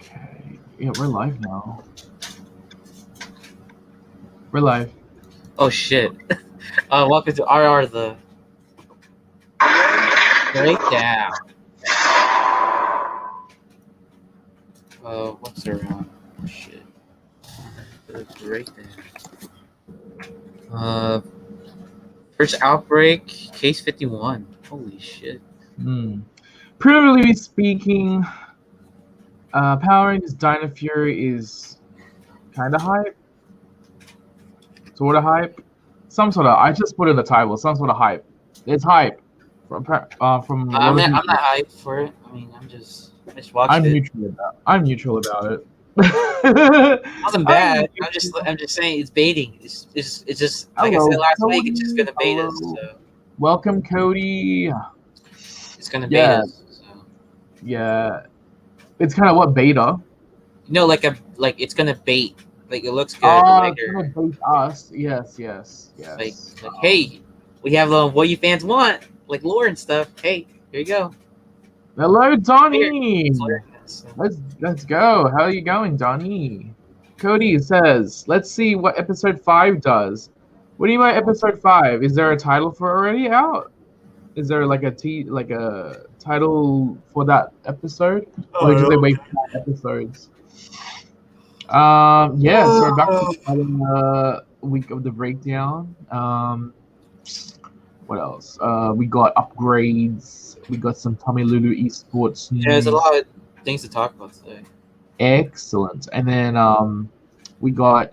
Okay. Yeah, we're live now. We're live. Oh shit. Welcome to RRR, the breakdown. What's around? Oh shit. The breakdown. First Outbreak, case 51. Holy shit. Primitively speaking, Power Rangers Dino Fury is kind of hype. Sort of hype. Some sort of. I just put in the title. Some sort of hype. It's hype from I'm not hyped for it. I mean, I just watched I'm it. neutral about it. It wasn't bad. I'm just saying it's baiting. It's just like I said last week. It's just gonna bait us. So. Welcome, Cody. It's gonna bait us. So. Yeah, it's kind of what beta. No, like it's gonna bait. Like it looks good. It's gonna bait us. Yes. Like hey, we have what you fans want, like lore and stuff. Hey, here you go. Hello, Donnie. Let's go. How are you going, Donnie? Cody says, "Let's see what episode 5 does." What do you mean by episode 5? Is there a title for already out? Is there like a title for that episode, or did they wait for episodes? Yeah. So back to the week of the breakdown. What else? We got upgrades. We got some Tommylulu esports news. Yeah, there's a lot of things to talk about today. Excellent. And then we got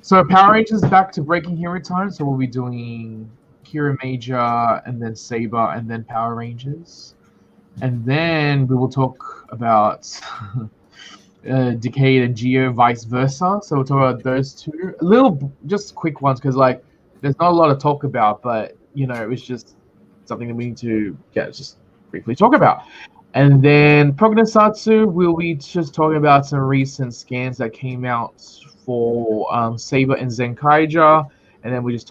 Power Rangers back to breaking hero time. So we'll be doing Kiramager and then Saber and then Power Rangers. And then we will talk about Decade and Geo vice versa. So we'll talk about those two. Just quick ones because like there's not a lot to talk about, but you know, it was just something that we need to just briefly talk about. And then Prognosatsu, we'll be just talking about some recent scans that came out for Saber and Zenkaiger. And then we'll just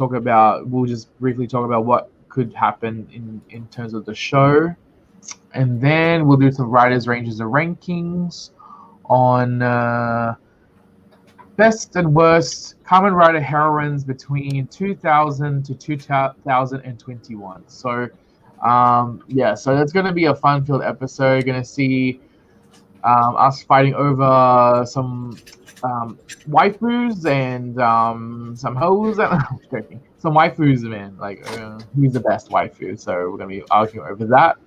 briefly talk about what could happen in terms of the show. And then we'll do some Riders, Rangers, and rankings on best and worst Kamen Rider heroines between 2000 to 2021. So, so that's going to be a fun-filled episode. You're going to see us fighting over some waifus and some hoes. I'm joking. Some waifus, man. Like, who's the best waifu? So we're going to be arguing over that.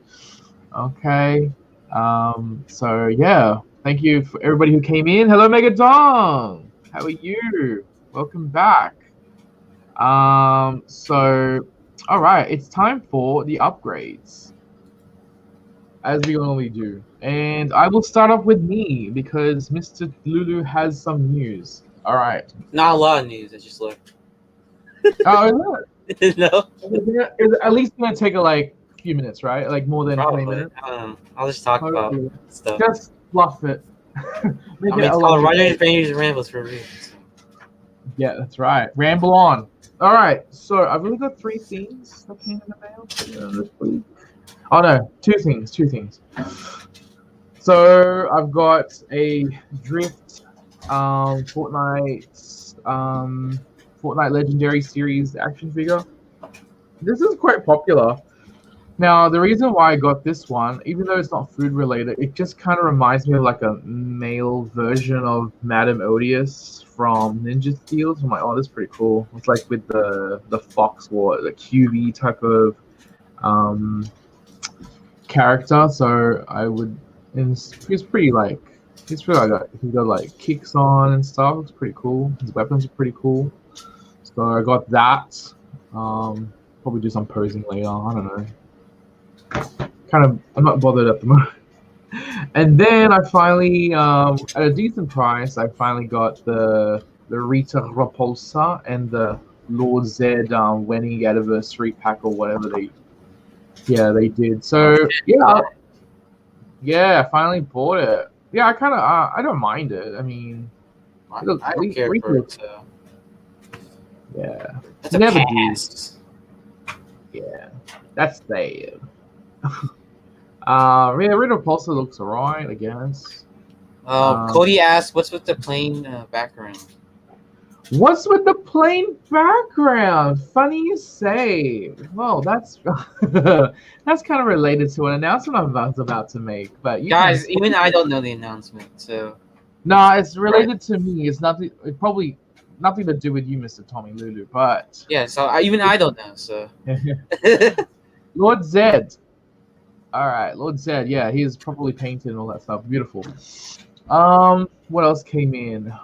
Okay. So, yeah. Thank you for everybody who came in. Hello, Megadong. How are you? Welcome back. All right, it's time for the upgrades, as we normally do. And I will start off with me because Mr. Lulu has some news. All right. Not a lot of news. I just looked. Oh, is it? No. It's at least gonna take a few minutes, right? Like more than 20 minutes. I'll just talk about stuff. Just fluff it. It's called Riders, Rangers, and Rambles for a reason. Yeah, that's right. Ramble on. All right, so I've really got 3 things that came in the mail this week. Oh no, 2 things. So I've got a Drift Fortnite Legendary Series action figure. This is quite popular. Now, the reason why I got this one, even though it's not food related, it just kind of reminds me of like a male version of Madame Odious from Ninja Steel. So I'm like, oh, this is pretty cool. It's like with the Fox War, the QV type of character. So he's pretty like, he's got like kicks on and stuff. It's pretty cool. His weapons are pretty cool. So I got that. Probably do some posing later. I don't know. I'm not bothered at the moment. And then I finally, at a decent price, I finally got the Rita Repulsa and the Lord Zed wedding anniversary pack or whatever they did. So I finally bought it. Yeah, I don't mind it. I mean, I don't care for it. Yeah, that's a pass. Yeah, that's there. Rita Repulsa looks alright, I guess. Cody asked, "What's with the plain background?" What's with the plain background? Funny you say. Well, that's that's kind of related to an announcement I was about to make. But you Guys, even I don't know the announcement, so. No, it's related to me. It's nothing. It probably nothing to do with you, Mr. Tommylulu. But yeah, so even I don't know. So. Lord Zed. All right, Lord Zed. Yeah, he is properly painted and all that stuff. Beautiful. What else came in?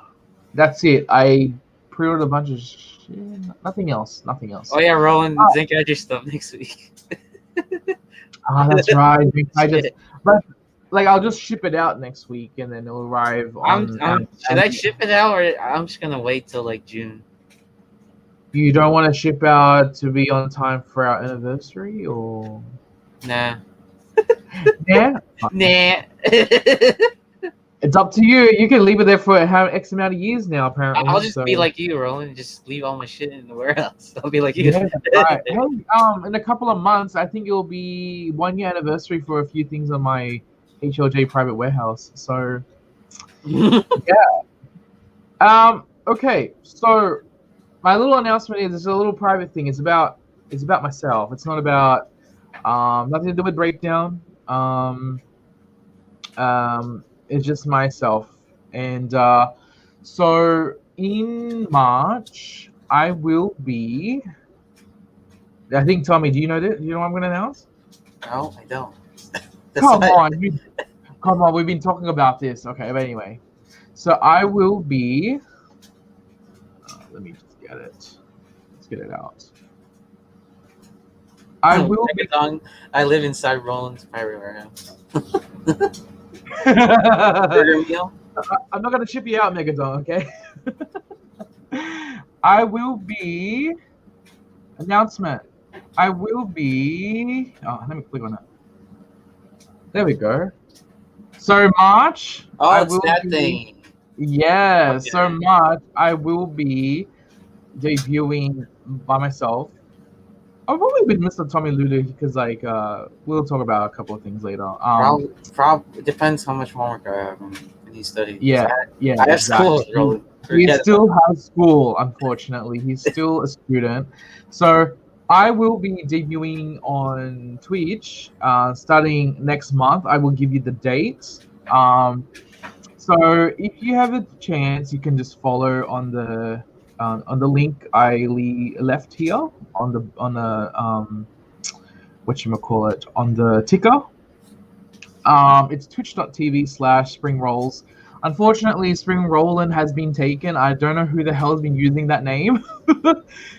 That's it. I pre-ordered a bunch of shit. Nothing else. Nothing else. Oh yeah, Roland, Zenkaiger stuff next week. That's right. But like I'll just ship it out next week and then it'll arrive on. Should I ship it out or I'm just gonna wait till like June? You don't want to ship out to be on time for our anniversary, or? Nah. Yeah. Nah. It's up to you. You can leave it there for X amount of years now, apparently. I'll just be like you, Roland. Just leave all my shit in the warehouse. I'll be like you. Yeah, right. Hey, in a couple of months, I think it'll be 1 year anniversary for a few things on my HLJ private warehouse. So, yeah. Okay. So, my little announcement is it's a little private thing. It's about myself. It's not about nothing to do with breakdown. It's just myself. And so in March, I will be. I think, Tommy, do you know this? Do you know what I'm going to announce? No, I don't. Come on. We've been talking about this. Okay, but anyway. So I will be. Let me just get it. Let's get it out. I will. I live inside Roland's private warehouse. Burger meal? I'm not gonna ship you out, Megadon, okay? I will be announcement. I will be let me click on that. There we go. So March. Oh, it's that thing. Yeah, okay. So March I will be debuting by myself. I've only been Mr. Tommylulu because, like, we'll talk about a couple of things later. It depends how much homework I have when he studies. Yeah, I have school. He still has school, unfortunately. He's still a student. So I will be debuting on Twitch starting next month. I will give you the dates. So if you have a chance, you can just follow on the link I left here on the whatchamacallit, on the ticker. It's twitch.tv/springrolls. Unfortunately, Spring Roland has been taken. I don't know who the hell has been using that name.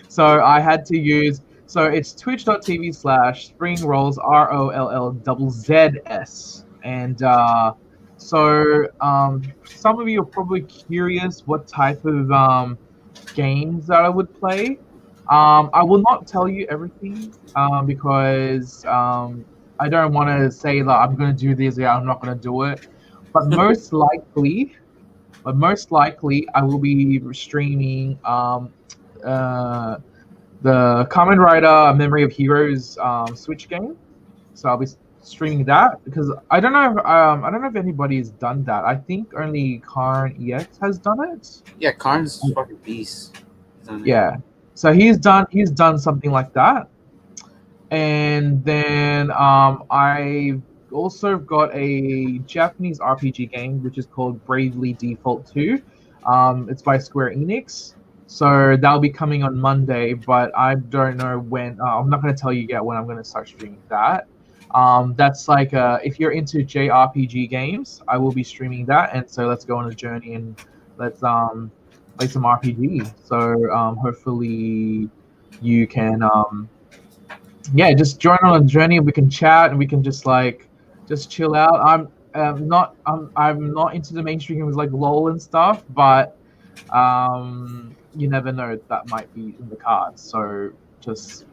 So I had to use, so it's twitch.tv/springrolls, ROLLZZS. And so some of you are probably curious what type of games that I would play. I will not tell you everything because I don't want to say that I'm going to do this or I'm not going to do it. But most likely, I will be streaming the Kamen Rider Memory of Heroes Switch game. So I'll be streaming that because I don't know if anybody's done that. I think only Karn EX has done it. Yeah, Karn's fucking beast. Yeah, so he's done something like that, and then I've also got a Japanese RPG game which is called Bravely Default 2. It's by Square Enix. So that'll be coming on Monday, but I don't know when. I'm not going to tell you yet when I'm going to start streaming that. That's like if you're into JRPG games, I will be streaming that, and so let's go on a journey and let's play some RPG. So hopefully you can just join on a journey. We can chat and we can just chill out. I'm not into the mainstream games like LOL and stuff, but you never know, that might be in the cards. So just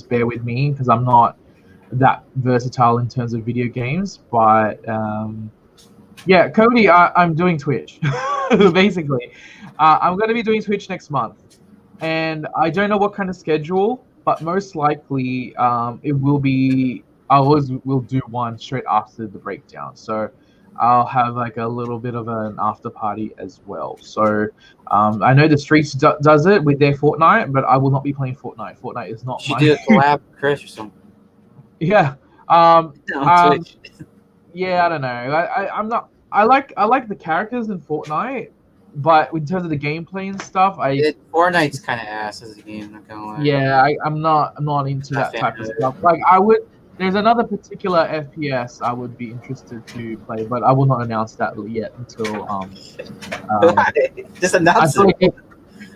bear with me because I'm not that versatile in terms of video games. But yeah, Cody, I'm doing Twitch basically. I'm going to be doing Twitch next month, and I don't know what kind of schedule, but most likely it will be. I always will do one straight after the breakdown. So I'll have like a little bit of an after party as well. So I know the Streets does it with their Fortnite, but I will not be playing Fortnite. Fortnite is You not should my do a collab with Chris or something. yeah. On Twitch. Yeah, I don't know. I'm not. I like the characters in Fortnite, but in terms of the gameplay and stuff, Fortnite's kind of ass as a game. Not gonna lie. yeah, I'm not into Not that type of fan of stuff. Like I would. There's another particular FPS I would be interested to play, but I will not announce that yet until Just announce until it.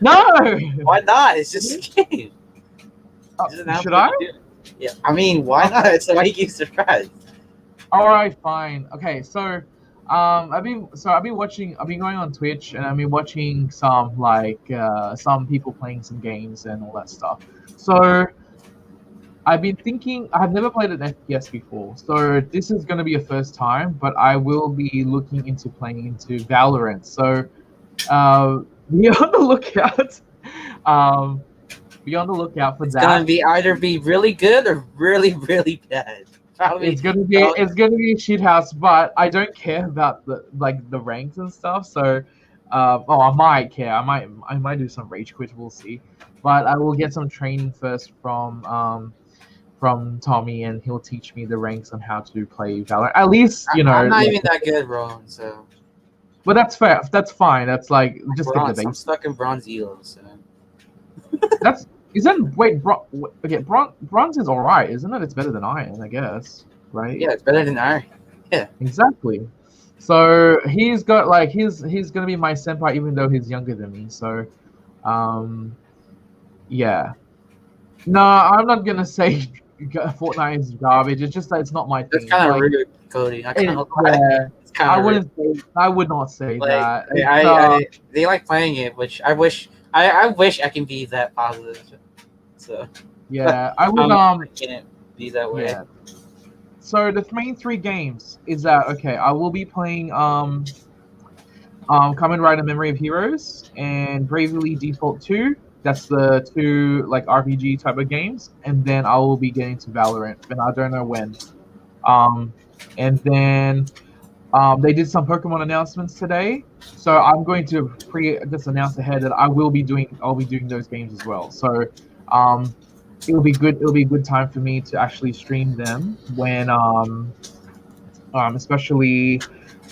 No. Why not? It's just a game. Just announce Should what I? you do. Yeah, I mean, why not? It's like you surprised. All right, fine. Okay, so I've been watching. I've been going on Twitch and I've been watching some some people playing some games and all that stuff. So I've been thinking. I've never played an FPS before, so this is going to be a first time. But I will be looking into playing into Valorant. So be on the lookout. Be on the lookout for It's that. gonna be either be really good or really, really bad. Probably, it's gonna be a shit house, but I don't care about the ranks and stuff. So, I might care. I might do some rage quit. We'll see. But I will get some training first from Tommy, and he'll teach me the ranks on how to play Valorant. At least you know. I'm not even that good, Roland. So. But that's fair. That's fine. That's like just bronze. get the base. I'm stuck in bronze elo. So. That's. Bronze is alright, isn't it? It's better than iron, I guess, right? Yeah, it's better than iron. Yeah, exactly. So he's got he's gonna be my senpai, even though he's younger than me. So, yeah. No, I'm not gonna say Fortnite is garbage. It's just that it's not my thing. That's kind of rude, Cody. I would not say that. They like playing it, which I wish I can be that positive. So yeah, I would I can't be that way. Yeah. So the main three games is that I will be playing Kamen Rider Memory of Heroes and Bravely Default 2. That's the two RPG type of games, and then I will be getting to Valorant, and I don't know when. And then they did some Pokemon announcements today, so I'm going to just announce ahead that I'll be doing those games as well. So it'll be good. It'll be a good time for me to actually stream them when especially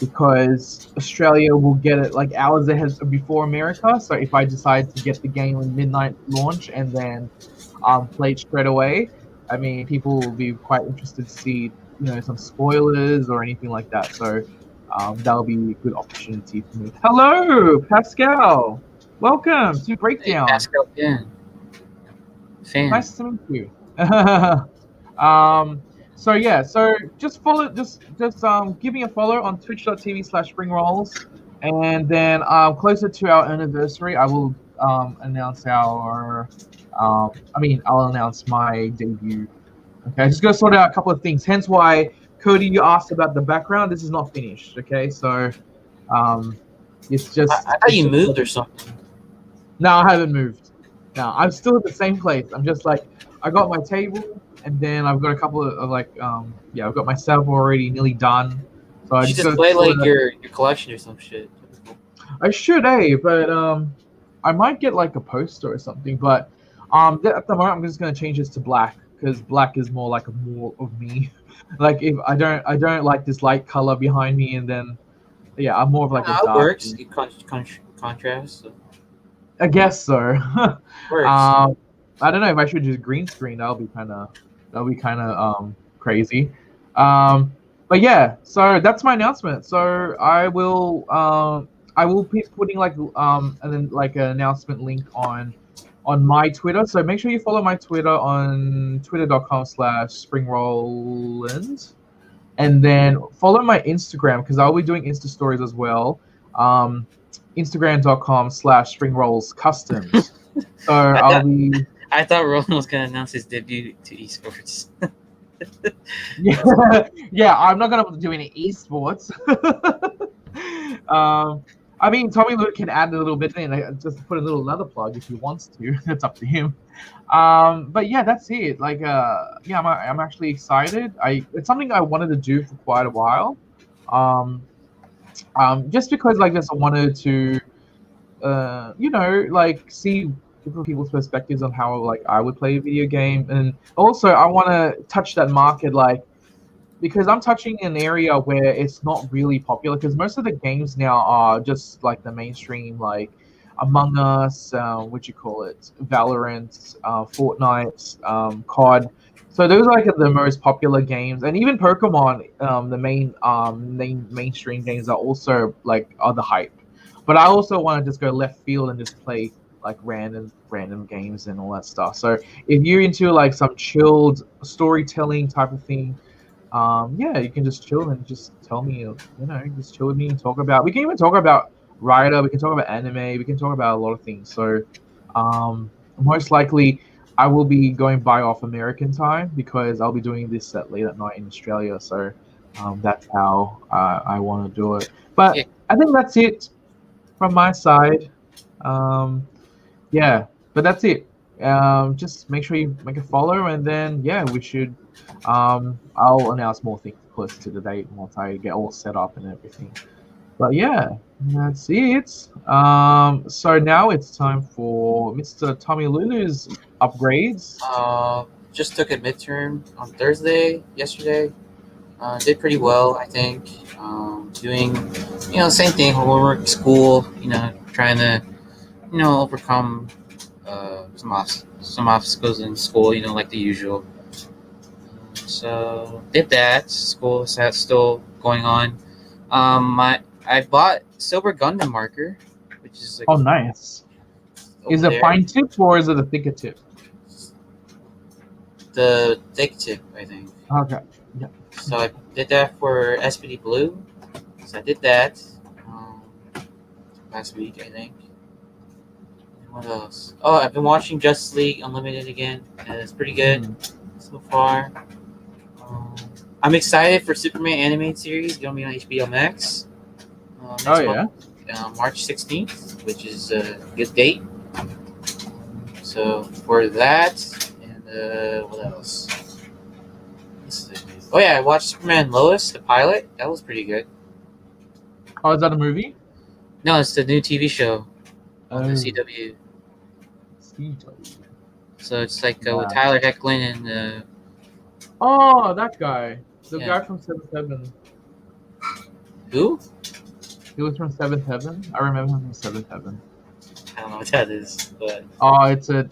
because Australia will get it hours ahead before America. So if I decide to get the game in midnight launch and then play it straight away, I mean people will be quite interested to see some spoilers or anything like that. So that'll be a good opportunity for me. Hello, Pascal. Welcome to Breakdown. Hey, Pascal, yeah. Fan. Nice to meet you. So just follow, just give me a follow on twitch.tv/springrolls, and then closer to our anniversary, I will announce I'll announce my debut. Okay, I'm just gonna sort out a couple of things. Hence why, Cody, you asked about the background. This is not finished. Okay, so it's just. I thought you moved or something. No, I haven't moved. No, I'm still at the same place. I'm just I got my table, and then I've got a couple of I've got my setup already nearly done. So I just play your collection or some shit. I should, but I might get a poster or something. But at the moment, I'm just gonna change this to black because black is more more of me. If I don't like this light color behind me, and then I'm more of a dark. It works. You contrast. So. I guess so. Works. I don't know if I should just green screen. That'll be kind of crazy. But yeah, so that's my announcement. So I will be putting and then an announcement link on my Twitter. So make sure you follow my Twitter on twitter.com/springroland, and then follow my Instagram because I'll be doing Insta stories as well. Instagram.com/springrollscustoms. So I thought Roland was gonna announce his debut to esports. yeah, I'm not gonna do any esports. I mean, Tommylulu can add a little bit in, just put a little leather plug if he wants to. It's up to him. But yeah, that's it. I'm actually excited. It's something I wanted to do for quite a while. just because like just wanted to like see different people's perspectives on how like I would play a video game, and also I want to touch that market like because I'm touching an area where it's not really popular because most of the games now are just like the mainstream like Among Us, what you call it, Valorant, Fortnite, COD. So those are like the most popular games, and even Pokemon, the mainstream games are also like are the hype. But I also want to just go left field and just play like random games and all that stuff. So if you're into like some chilled storytelling type of thing, yeah, you can just chill and just tell me, just chill with me and talk about. We can even talk about writer. We can talk about anime. We can talk about a lot of things. So, most likely, I will be going by off American time because I'll be doing this at late at night in Australia. So, that's how I want to do it. But Yeah. I think that's it from my side. Um, yeah, but that's it. Just make sure you make a follow, and then yeah, we should. I'll announce more things closer to the date once I get all set up and everything. But yeah, that's it. So now it's time for Mr. Tommylulu's upgrades. Just took a midterm on Thursday yesterday. Did pretty well, I think. Doing, same thing, homework, school. Trying to, overcome some obstacles in school. Like the usual. So did that. School is still going on. I bought Silver Gundam marker, which is like Oh, nice. Is it a fine tip or is it a thicker tip? The thick tip, I think. Okay. Yeah. So I did that for SPD Blue. So I did that last week, I think. What else? Oh, I've been watching Justice League Unlimited again, and it's pretty good so far. I'm excited for Superman animated series going to be on HBO Max. Next month, March 16th, which is a good date. So for that, and what else? Oh yeah, I watched Superman Lois, the pilot. That was pretty good. Oh, is that a movie? No, it's the new TV show on the CW. So it's like with Tyler Hoechlin and. Oh, that guy. The guy from Seventh Heaven. Who? He was from Seventh Heaven. I remember him from Seventh Heaven. I don't know what that is, but. Oh, it's a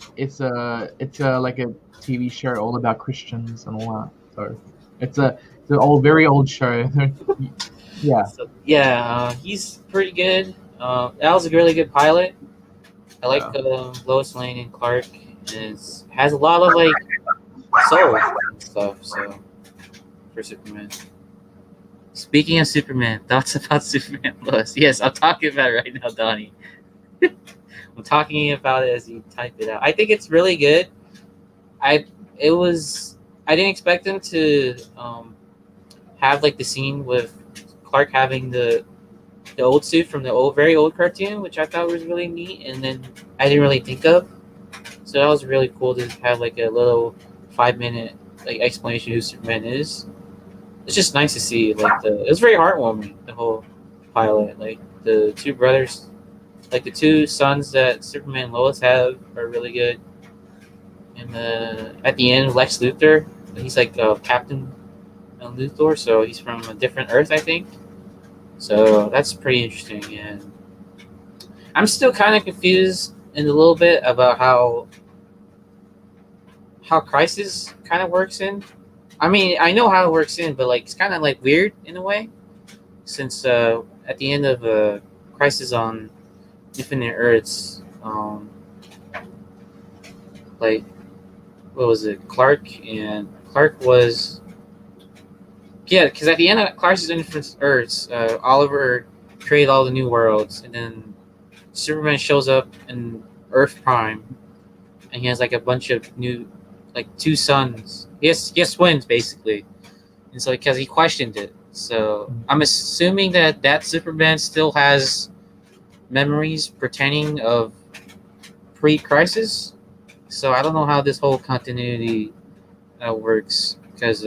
like a TV show all about Christians and all that. So it's an very old show. Yeah. So, he's pretty good. That was a really good pilot. I like Lois Lane and Clark. And it has a lot of like soul and stuff. So for Superman. Speaking of Superman, thoughts about Superman Lois. Yes, I'm talking about it right now, Donnie. I'm talking about it as you type it out. I think it's really good. I didn't expect them to have like the scene with Clark having the old suit from the very old cartoon, which I thought was really neat, and then I didn't really think of. So that was really cool to have like a little 5-minute like explanation of who Superman is. It's just nice to see like it was very heartwarming, the whole pilot. Like the two brothers, like the two sons that Superman and Lois have are really good. And at the end, Lex Luthor, he's like Captain Luthor, so he's from a different Earth, I think. So that's pretty interesting. And I'm still kind of confused in a little bit about how Crisis kind of works in. I mean, I know how it works in, but like it's kind of like weird in a way, since at the end of Crisis on Infinite Earths, like what was it? Clark was because at the end of Crisis on Infinite Earths, Oliver created all the new worlds, and then Superman shows up in Earth Prime, and he has like a bunch of new, like 2 sons. He has twins basically, and so because he questioned it, so I'm assuming that Superman still has memories pertaining of pre-Crisis. So I don't know how this whole continuity works because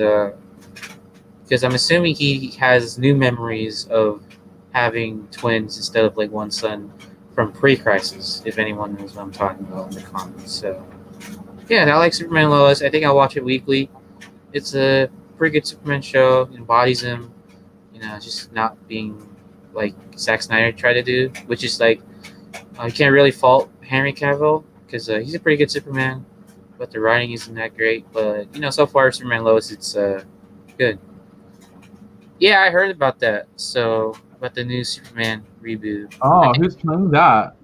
I'm assuming he has new memories of having twins instead of like one son from pre-crisis. If anyone knows what I'm talking about in the comments. So yeah, I like Superman Lois. I think I'll watch it weekly. It's a pretty good Superman show. It embodies him, just not being like Zack Snyder tried to do, which is like you can't really fault Henry Cavill because he's a pretty good Superman, but the writing isn't that great. But so far Superman Lois, it's good. Yeah, I heard about that. So about the new Superman reboot. Oh, who's playing that?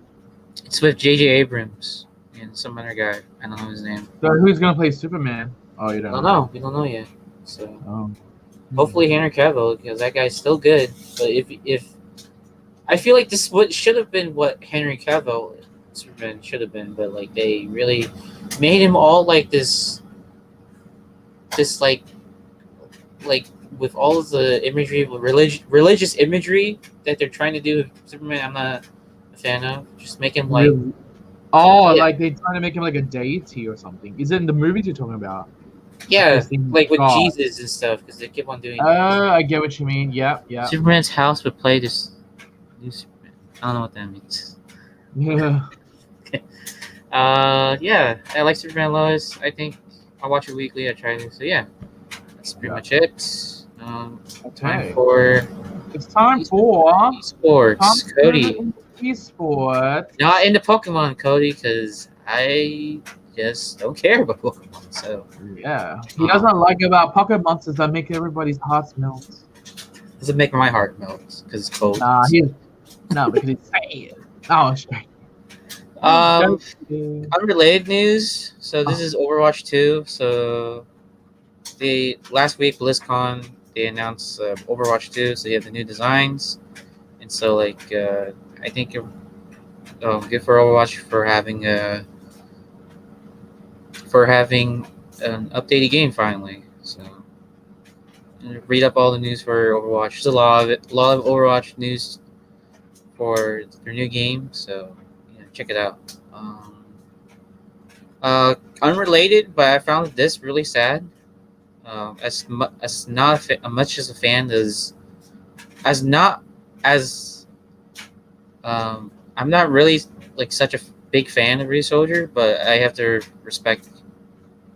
It's with J.J. Abrams and some other guy. I don't know his name. So who's gonna play Superman? Oh, you don't know. We don't know yet. So Oh. hopefully Henry Cavill, because that guy's still good. But if I feel like this should have been what Henry Cavill Superman should have been, but like they really made him all like this like with all of the imagery, religious imagery that they're trying to do with Superman. I'm not a fan of. Just make him like like they're trying to make him like a deity or something. Is it in the movies you're talking about? Like with Jesus and stuff, because they keep on doing. I get what you mean. Yeah. Superman's house would play this new Superman. I don't know what that means. Yeah. Yeah, I like Superman Lois. I think I'll watch it weekly. I try to. So yeah, that's pretty much it. Time for. It's time for esports, Cody. Esports. Not into Pokemon, Cody, because I just don't care about Pokemon. So yeah, he doesn't like about Pocket Monsters that make everybody's hearts melt. Doesn't make my heart melt because it's cold. Because he's sad. Oh, shit. Unrelated news. So this is Overwatch 2. So last week BlizzCon they announced Overwatch 2. So you have the new designs, and so I think good for Overwatch for having an updated game finally. So read up all the news for Overwatch. There's a lot of Overwatch news for their new game. So check it out. Unrelated, but I found this really sad. As not much as a fan I'm not really like such a big fan of Reed Soldier, but I have to respect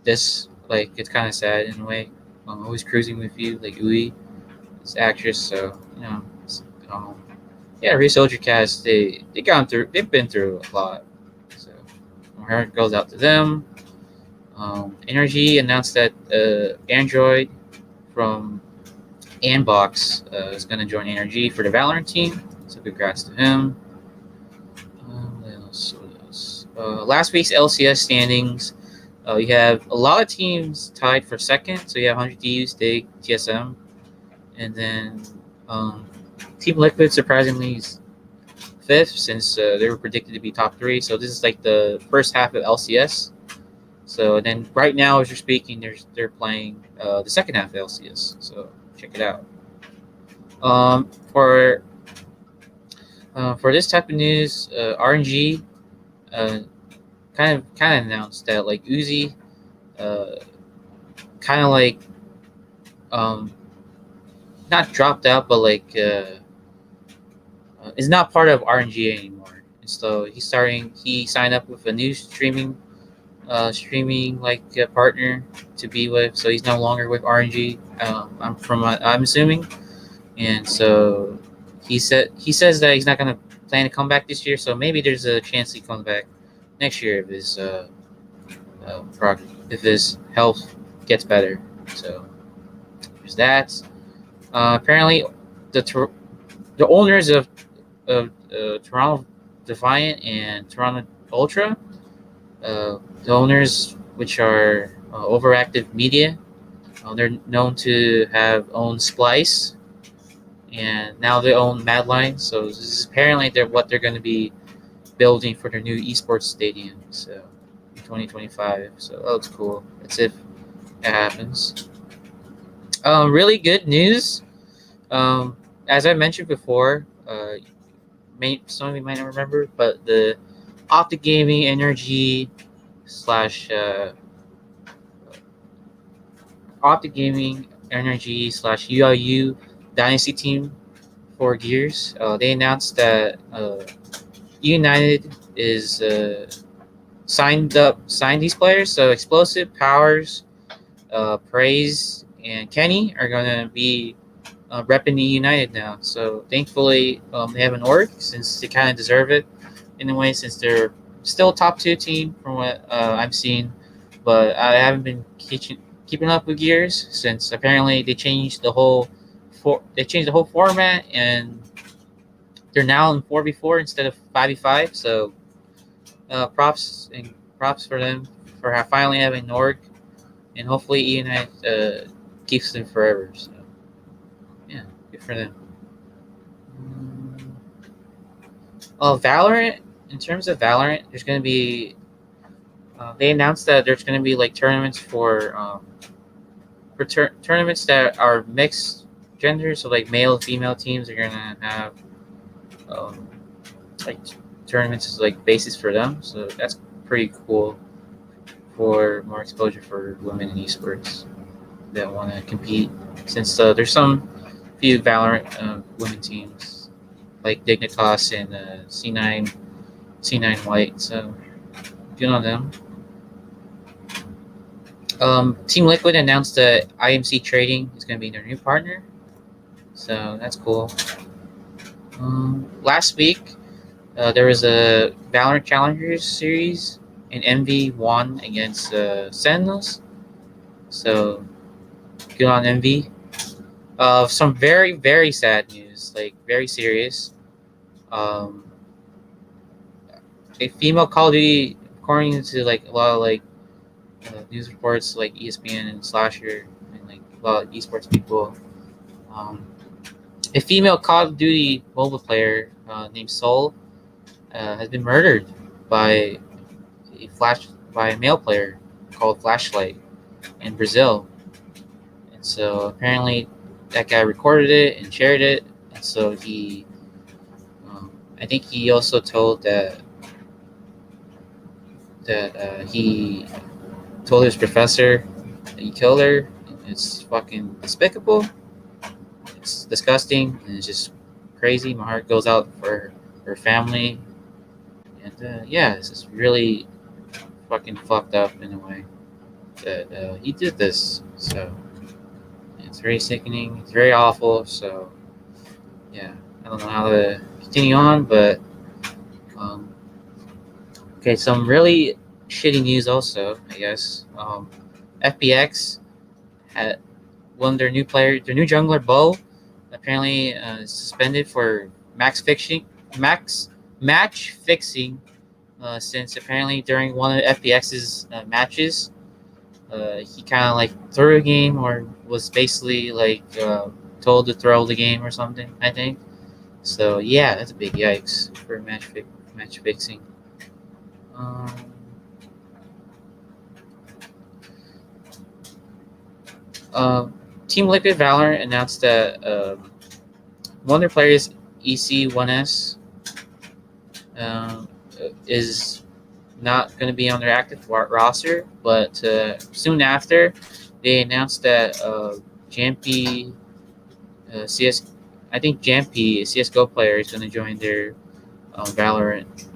this. Like it's kind of sad in a way. Always cruising with you, like Ui, this actress. So Reed Soldier cast they've been through a lot. So my heart goes out to them. Energy announced that Android from Anbox is going to join Energy for the Valorant team. So congrats to him. What else? Last week's LCS standings. You have a lot of teams tied for second. So you have 100 Thieves, Dig, TSM, and then Team Liquid surprisingly is fifth since they were predicted to be top 3. So this is like the first half of LCS. So then right now as you're speaking, they're playing the second half of LCS. So check it out. For this type of news, RNG kind of announced that like Uzi kind of like not dropped out, but like is not part of RNG anymore. And so he signed up with a new streaming partner to be with. So he's no longer with RNG. I'm assuming, and so he says that he's not gonna plan to come back this year. So maybe there's a chance he comes back next year if his health gets better. So there's that. Apparently, the owners of Toronto Defiant and Toronto Ultra, the owners, which are Overactive Media, they're known to have owned Splice, and now they own Madline. So this is apparently what they're going to be building for their new esports stadium. So in 2025. So that looks cool. That's if it happens. Really good news. As I mentioned before, some of you might not remember, but the Optic Gaming Energy / Optic Gaming Energy / UIU Dynasty team for Gears. They announced that United is signed these players. So Explosive, Powers, Praise, and Kenny are gonna be repping the United now. So thankfully, they have an org since they kind of deserve it in a way, since they're still top 2 team from what I've seen. But I haven't been keeping up with Gears since apparently they changed the whole format, and they're now in 4v4 instead of 5v5. So props for them for finally having an org, and hopefully United keeps them forever. So yeah, good for them. Valorant. In terms of Valorant, there's going to be. They announced that there's going to be like tournaments for tournaments that are mixed gender, so like male and female teams are going to have like tournaments like basis for them. So that's pretty cool for more exposure for women in esports that want to compete. Since there's some few Valorant women teams like Dignitas and C9 White, so good on them. Team Liquid announced that IMC Trading is going to be their new partner, so that's cool. Last week, there was a Valorant Challengers series, and MV won against Sentinels, so good on MV. Some very, very sad news, like very serious. A female Call of Duty, according to like a lot of like news reports like ESPN and Slasher and like a lot of esports people, a female Call of Duty mobile player named Soul has been murdered by a male player called Flashlight in Brazil. And so apparently that guy recorded it and shared it, and so he I think he also told that he told his professor that he killed her. It's fucking despicable. It's disgusting, and it's just crazy. My heart goes out for her family, and yeah, it's just really fucking fucked up in a way that he did this. So it's very sickening. It's very awful. So yeah, I don't know how to continue on, but okay, some really shitty news also, I guess. FPX had their new jungler Bo apparently is suspended for match fixing since apparently during one of FPX's matches he kind of like threw a game, or was basically like told to throw the game or something, I think. So yeah, that's a big yikes for match fixing. Team Liquid Valorant announced that one of their players, EC1S, is not going to be on their active roster, but soon after, they announced that Jampy, I think Jampy, a CSGO player, is going to join their Valorant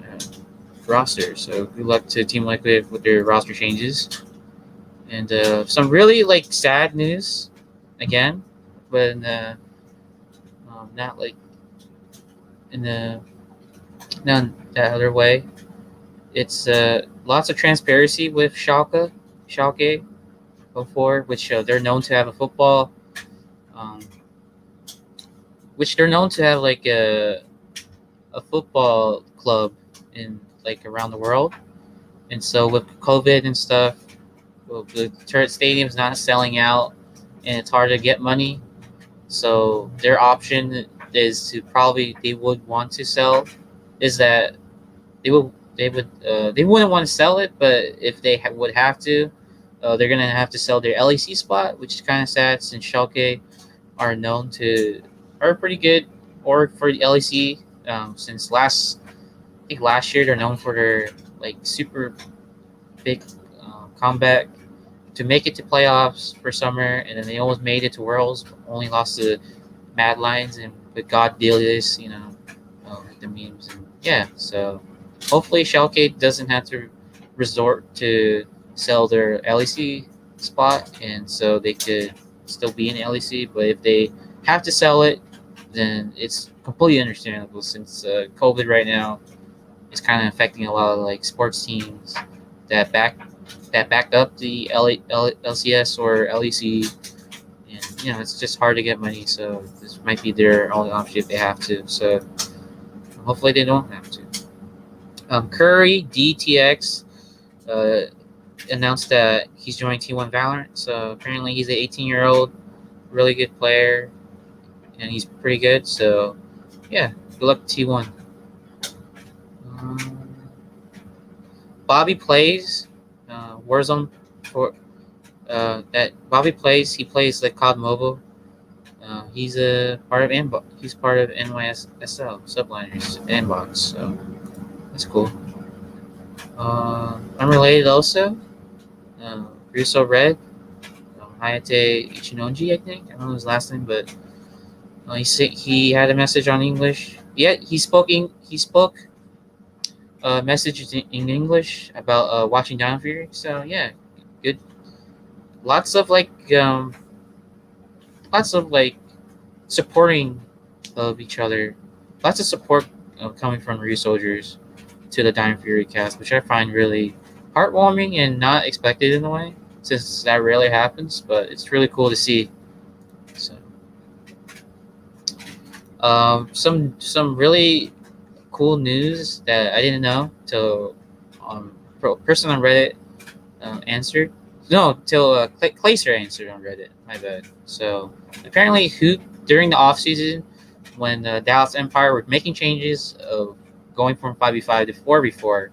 roster. So good luck to Team Liquid with their roster changes. And some really like sad news again, but not like in the not that other way. It's lots of transparency with Schalke 04, which they're known to have a football, which they're known to have like a football club in like around the world. And so with COVID and stuff, well, the stadium's not selling out, and it's hard to get money. So their option is to they would want to sell, is that they wouldn't want to sell it, but if they would have to, they're gonna have to sell their LEC spot, which is kind of sad since Schalke are pretty good or for the LEC. Since last year they're known for their like super big comeback to make it to playoffs for summer, and then they almost made it to Worlds, only lost to Mad Lions in with God Delius, the memes, and yeah. So hopefully Schalke doesn't have to resort to sell their LEC spot, and so they could still be in LEC. But if they have to sell it, then it's completely understandable since COVID right now is kind of affecting a lot of like sports teams that back up the LCS or LEC, and it's just hard to get money. So this might be their only option if they have to. So hopefully they don't have to. Curry DTX announced that he's joining T1 Valorant. So apparently he's an 18-year-old, really good player, and he's pretty good. So yeah, good luck to T1. Bobby plays Warzone for that Bobby plays. He plays like COD Mobile. He's a part of He's part of NYSL Subliners Inbox. So that's cool. Unrelated also, Russo Red, Hayate Ichinonji, I think. I don't know his last name, but he had a message on English. Yeah, he spoke message in English about watching Dino Fury. So yeah, good. Lots of supporting of each other. Lots of support coming from Ryu soldiers to the Dino Fury cast, which I find really heartwarming and not expected in a way, since that rarely happens. But it's really cool to see. So, some really cool news that I didn't know till person on Reddit answered. No, till Clayster answered on Reddit. My bad. So apparently, during the off season, when Dallas Empire were making changes of going from 5v5 to 4v4,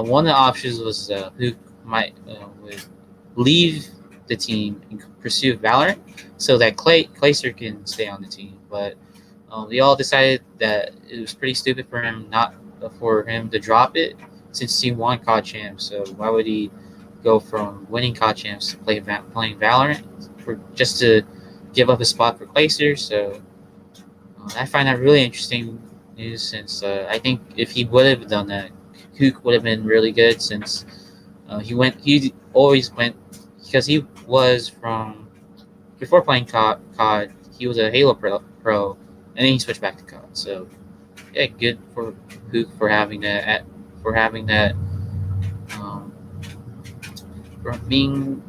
one of the options was who might would leave the team and pursue Valorant, so that Clayster can stay on the team. But they all decided that it was pretty stupid for him to drop it, since he won COD champs. So why would he go from winning COD champs to playing Valorant just to give up a spot for Clayster? So I find that really interesting news, since I think if he would have done that, Hook would have been really good, since he always went, because he was from, before playing COD, he was a Halo pro, and then he switched back to COD. So yeah, good for Hook for having that, for being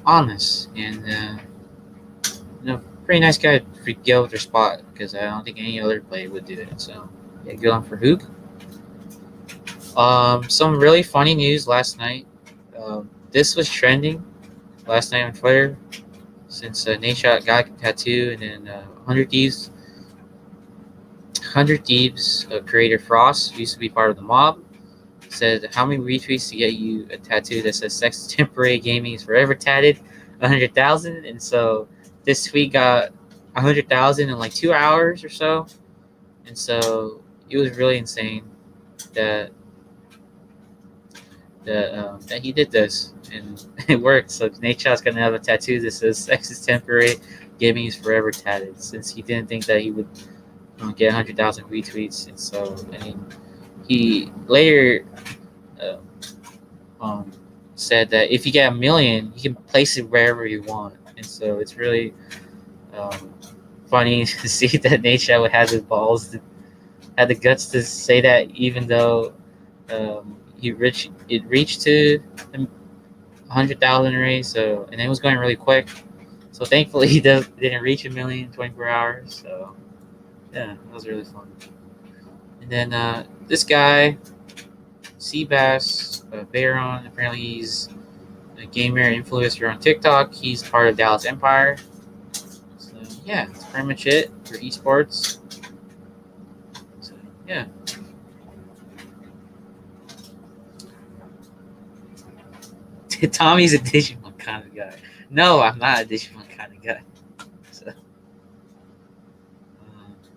honest, and pretty nice guy to go with their spot, because I don't think any other player would do it. So yeah, good on for Hook. Some really funny news last night. This was trending last night on Twitter, since Nadeshot got a tattoo, and then 100 Thieves creator Frost used to be part of the mob, said, how many retweets to get you a tattoo that says "Sex is temporary, gaming is forever" tatted? 100,000. And so this tweet got 100,000 in like 2 hours or so. And so it was really insane that he did this, and it worked. So Nadeshot's gonna have a tattoo that says "Sex is temporary, gaming is forever" tatted, since he didn't think that he would get 100,000 retweets. And so, I mean, he later said that if you get 1 million, you can place it wherever you want. And so it's really funny to see that Nadeshot would have the balls, had the guts to say that, even though it reached to 100,000 already. So, and it was going really quick. So thankfully he didn't reach 1 million in 24 hours. So yeah, that was really fun. And then this guy, Seabass Bayron, apparently he's a gamer influencer on TikTok. He's part of Dallas Empire. So yeah, that's pretty much it for esports. So yeah. Tommy's a Digimon kind of guy. No, I'm not a Digimon kind of guy. So,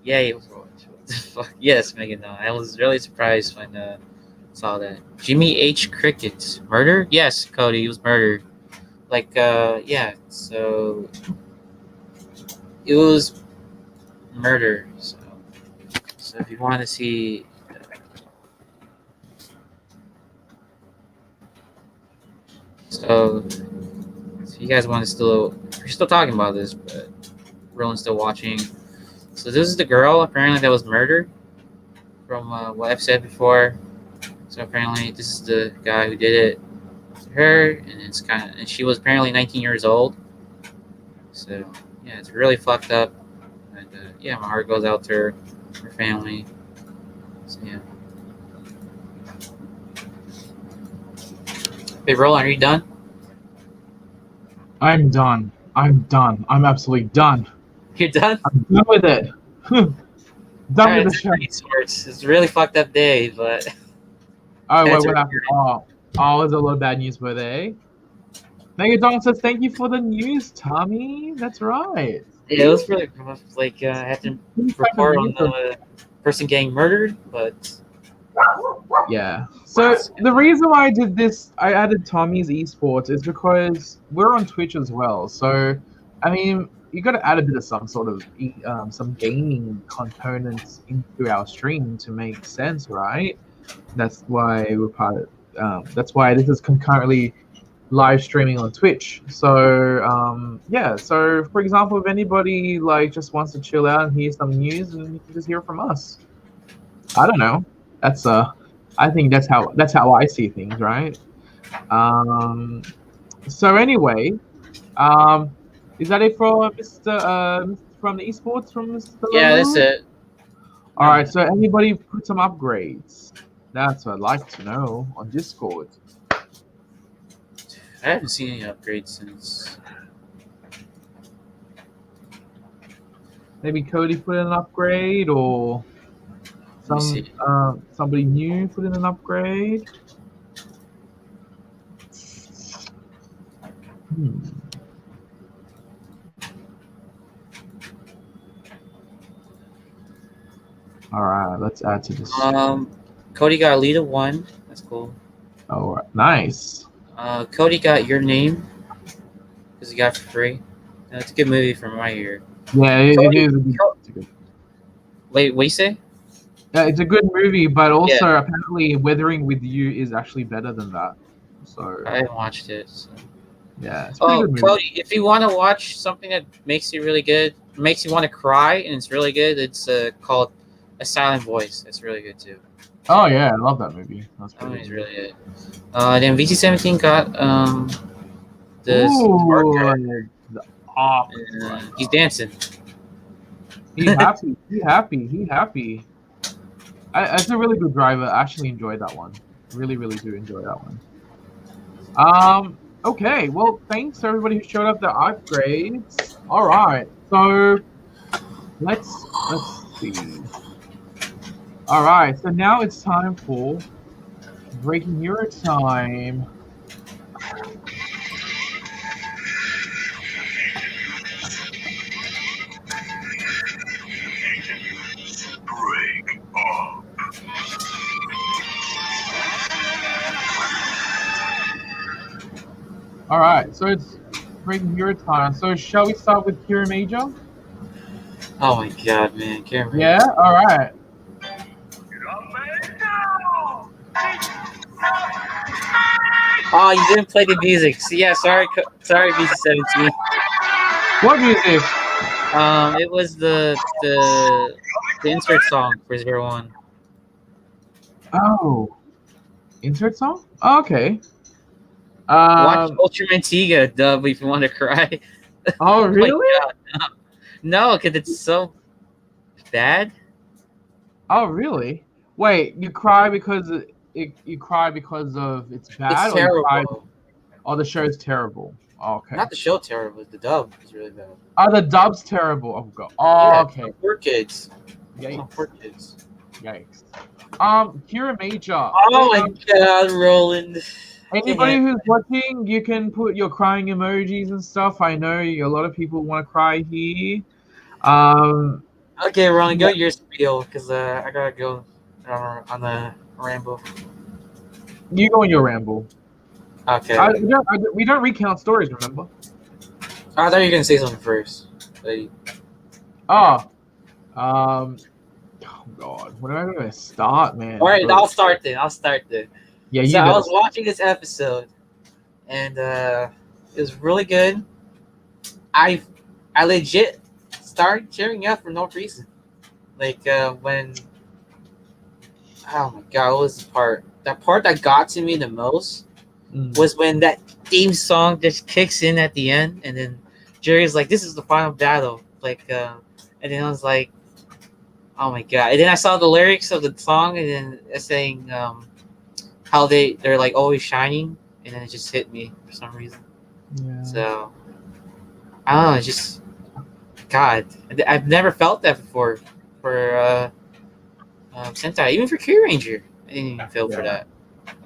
yeah, it was what the fuck. Yes, Megan. No, I was really surprised when saw that. Jimmy H. Cricket murdered? Yes, Cody, he was murdered. Yeah. So it was murder. So if you want to see, so you guys want to still, we're still talking about this, but Roland's still watching. So this is the girl apparently that was murdered from what I've said before. So apparently this is the guy who did it to her, and and she was apparently 19 years old. So yeah, it's really fucked up. And yeah, my heart goes out to her family. So yeah. Hey Roland, are you done? I'm done. I'm absolutely done. You're done? I'm done with it. Done with the show. It's a really fucked up day, but Oh, wait, what happened? There's a lot of bad news for there. Megadon says, thank you for the news, Tommy. That's right. Yeah, it was really rough. Like, I had to report on the person getting murdered, but... Yeah. So, the reason why I did this, I added Tommy's esports, is because we're on Twitch as well. So, I mean, you got to add a bit of some sort of, some gaming components into our stream to make sense, right? That's why we're part of, that's why this is concurrently live streaming on Twitch. So yeah, so for example, if anybody like just wants to chill out and hear some news, and you can just hear from us. I don't know. That's I think that's how I see things, right? So anyway, is that it for Mr. from the esports from Mr. Yeah, that's it. All right. So anybody put some upgrades? That's what I'd like to know on Discord. I haven't seen any upgrades since. Maybe Cody put in an upgrade, or somebody new put in an upgrade. All right, let's add to this. Cody got Alita 1. That's cool. Oh, nice. Cody got Your Name because he got it for free. It's a good movie from my ear. Yeah, it is. It's a good. Wait, what you say? Yeah, it's a good movie, but also apparently Weathering with You is actually better than that. So I haven't watched it. So. Yeah. It's pretty good movie. Cody, if you want to watch something that makes you really good, makes you want to cry, and it's really good, it's called A Silent Voice. It's really good too. Oh yeah, I love that movie. That's that movie's really good. Then VC17 got this. He's dancing. He's happy. He's happy. It's a really good driver. I actually enjoyed that one. Really do enjoy that one. Okay. Well, thanks to everybody who showed up the upgrades. All right. So let's see. All right. So now it's time for Breaking Hero time. Break up. All right, so it's Breaking Hero time. So shall we start with Kiramager? Oh my god, man, Kiramager. Yeah. All right. Oh, you didn't play the music. So yeah, sorry, VC17. What music? It was the insert song for 01. Oh, insert song? Oh, okay. Watch Ultraman Tiga dub if you want to cry. Oh, really? No, because it's so bad. Oh, really? Wait, you cry because you cry because of it's bad? It's terrible. The show's terrible. Oh, okay. Not the show terrible. The dub is really bad. Oh, the dub's terrible. Oh, God. Yeah, okay. Poor kids. Yikes. Poor kids. Yikes. Kiramager. Oh my god, Roland. Anybody who's watching, you can put your crying emojis and stuff. I know a lot of people want to cry here. Okay, Roland, go your spiel because I gotta go on the ramble. You go on your ramble. Okay. We don't recount stories, remember? I thought you were gonna say something first. Oh, oh God, where am I going to start, man? All right, Bro. I'll start then. Yeah, So you I go. was watching this episode, and it was really good. I I legit started cheering up for no reason. Like when oh my god, what was the part? That part that got to me the most was when that theme song just kicks in at the end, and then Jerry's like, "This is the final battle." And then I was like, "Oh my god!" And then I saw the lyrics of the song, and then it's saying how they're like always shining, and then it just hit me for some reason. Yeah. So I don't know, it's just God, I've never felt that before for Sentai, even for Kiramager. I didn't even feel for that.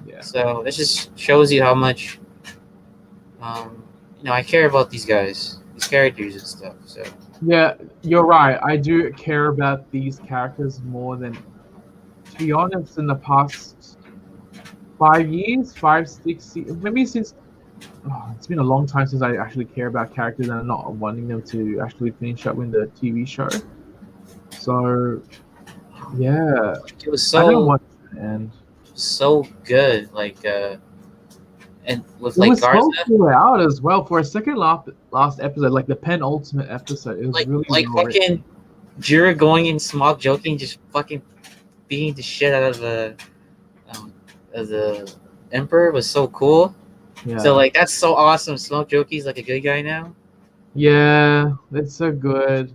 Yeah. So this just shows you how much I care about these guys, these characters and stuff. So Yeah, you're right. I do care about these characters more than, to be honest, in the past 5 years, 6 years, maybe since. Oh, it's been a long time since I actually care about characters and I'm not wanting them to actually finish up in the TV show. So, yeah, it was I don't so want it to end. so good, and with It like was Garza, so full out as well for a second last episode, like the penultimate episode. It was really well written. fucking Jira going in smog joking, just fucking beating the shit out of the Emperor was so cool. Yeah. So like that's so awesome. Smoke Joki's like a good guy now. Yeah, it's so good.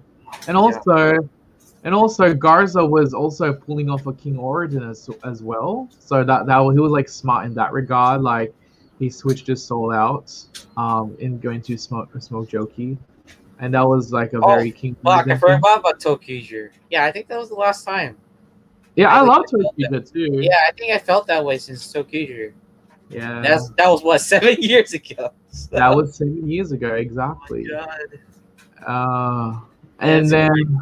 And also Garza was also pulling off a King Origin as well. So that he was like smart in that regard. Like he switched his soul out in going to smoke Joki. And that was like a very King Fuck, I Origin forgot thing. about Tokuger. Yeah, I think that was the last time. Yeah, I love felt Tokuger too. Yeah, I think I felt that way since Tokuger. Yeah. That was what, 7 years ago. So, That was 7 years ago, exactly. oh my God. And then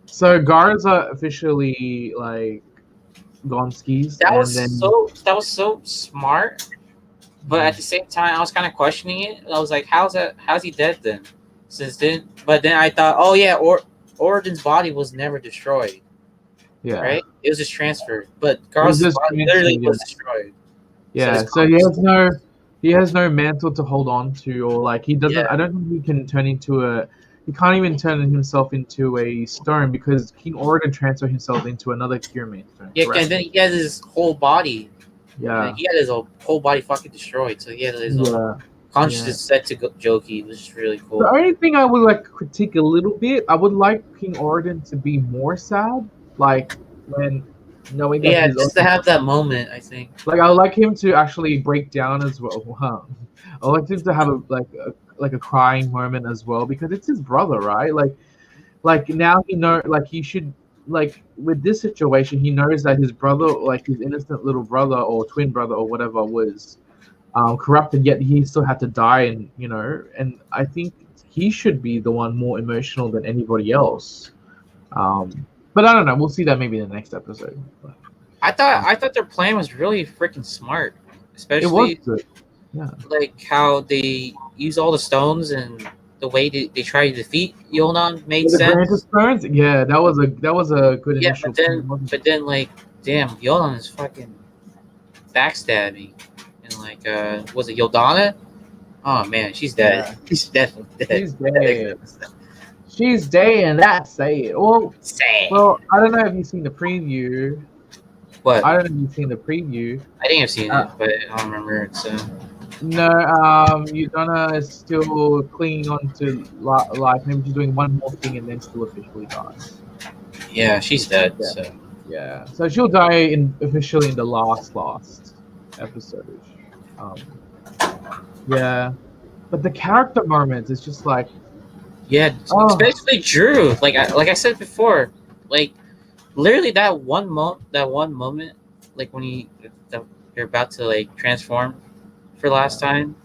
so Garza officially like gone skis. That and was then, so smart. But at the same time, I was kind of questioning it. I was like, "How's he dead then?" But then I thought, "Oh yeah, Origin's body was never destroyed, yeah. right? It was just transferred. But Garza's body literally was destroyed. Yeah, so he has no mantle to hold on to, or like he doesn't. Yeah. I don't think he can turn into he can't even turn himself into a stone because King Origin transferred himself into another Kiraman stone. Yeah, correct? and then he has his whole body. Yeah. He had his whole body fucking destroyed. So he had his own consciousness set to Joki, which is really cool. The only thing I would like critique a little bit, I would like King Origin to be more sad, like when knowing that just to have that moment, I think. Like I would like him to actually break down as well. I would like him to have a crying moment as well because it's his brother, right? Like now he should, like with this situation he knows that his brother, like his innocent little brother or twin brother or whatever, was corrupted, yet he still had to die, and I think he should be the one more emotional than anybody else. But I don't know, we'll see that maybe in the next episode. I thought their plan was really freaking smart, especially it was good. Yeah. Like how they use all the stones and the way they try to defeat Yonan made sense. Stones? Yeah, that was a good initial. But then like, damn, Yonan is fucking backstabbing, and like, was it Yodana? Oh man, she's dead. Yeah. She's definitely dead. She's dead. She's dead, and that's it. Well, I don't know if you've seen the preview. What? I don't know if you've seen the preview. I think I've seen it, but I don't remember it. So. No, Yudana is still clinging on to life. Maybe she's doing one more thing and then she'll officially die. Yeah, she's dead. Yeah, so she'll die officially in the last episode. Yeah, but the character moments, it's just like, especially Drew. Like I said before, like literally that one moment, like when you're about to like transform for last time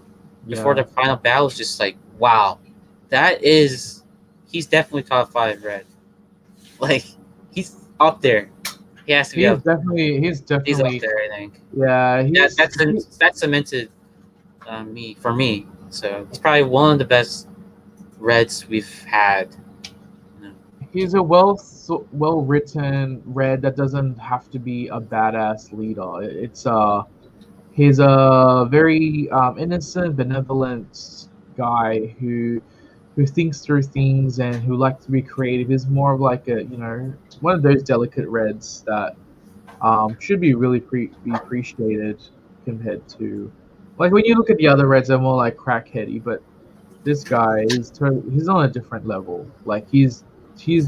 before the final battle, is just like, wow, he's definitely top 5 red. Like he's up there. He has to be up. He's definitely up there, I think. Yeah, that cemented for me. So it's probably one of the best reds we've had He's a well written red that doesn't have to be a badass leader. It's he's a very innocent, benevolent guy who thinks through things and who likes to be creative. Is more of like a one of those delicate reds that should be really be appreciated compared to like when you look at the other reds, they're more like crackheady, but this guy he's on a different level. Like he's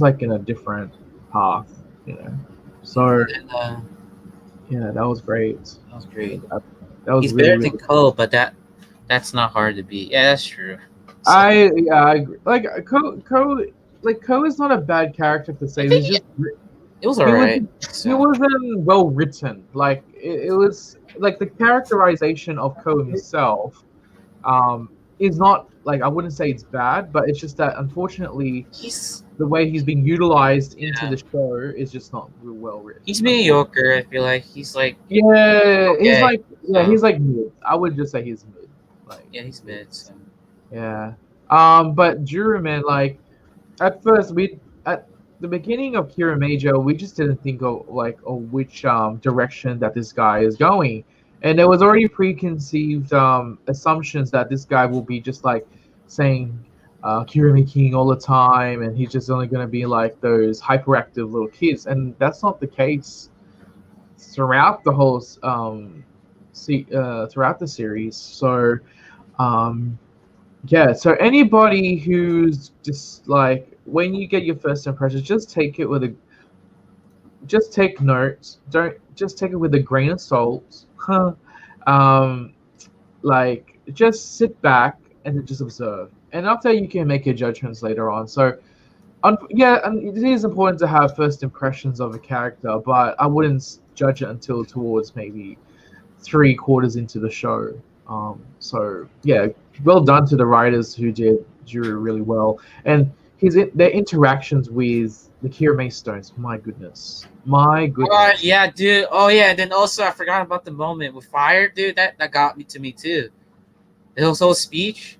like in a different path, you know. So And, yeah, that was great. that was great. That was He's really, better really than Cole, but that's not hard to beat. Yeah, that's true. So, I agree. Like Ko is not a bad character per se. think He's just it was he alright. he wasn't well written. Like it was like the characterization of Ko himself is not like I wouldn't say it's bad, but it's just that unfortunately He's the way he's being utilized into Yeah. the show is just not real well written. he's mediocre. I feel like he's like Yeah, he's Okay. like he's like mid. I would just say he's mid. Like he's mid. So. yeah. But Juruman, like at first at the beginning of Kiramager, we just didn't think of which direction that this guy is going. And there was already preconceived assumptions that this guy will be just like saying Kirame King all the time, and he's just only going to be like those hyperactive little kids, and that's not the case throughout the whole throughout the series. So yeah, so anybody who's just like when you get your first impressions, just take notes. Don't just take it with a grain of salt. Like just sit back and just observe, and after you can make your judgments later on. So yeah, and it is important to have first impressions of a character, but I wouldn't judge it until towards maybe 3/4 into the show. So yeah, well done to the writers who did Juru really well, and their interactions with the Kirame stones. My goodness. Yeah, dude. Oh yeah, and then also I forgot about the moment with fire, dude. That got me too. The whole speech.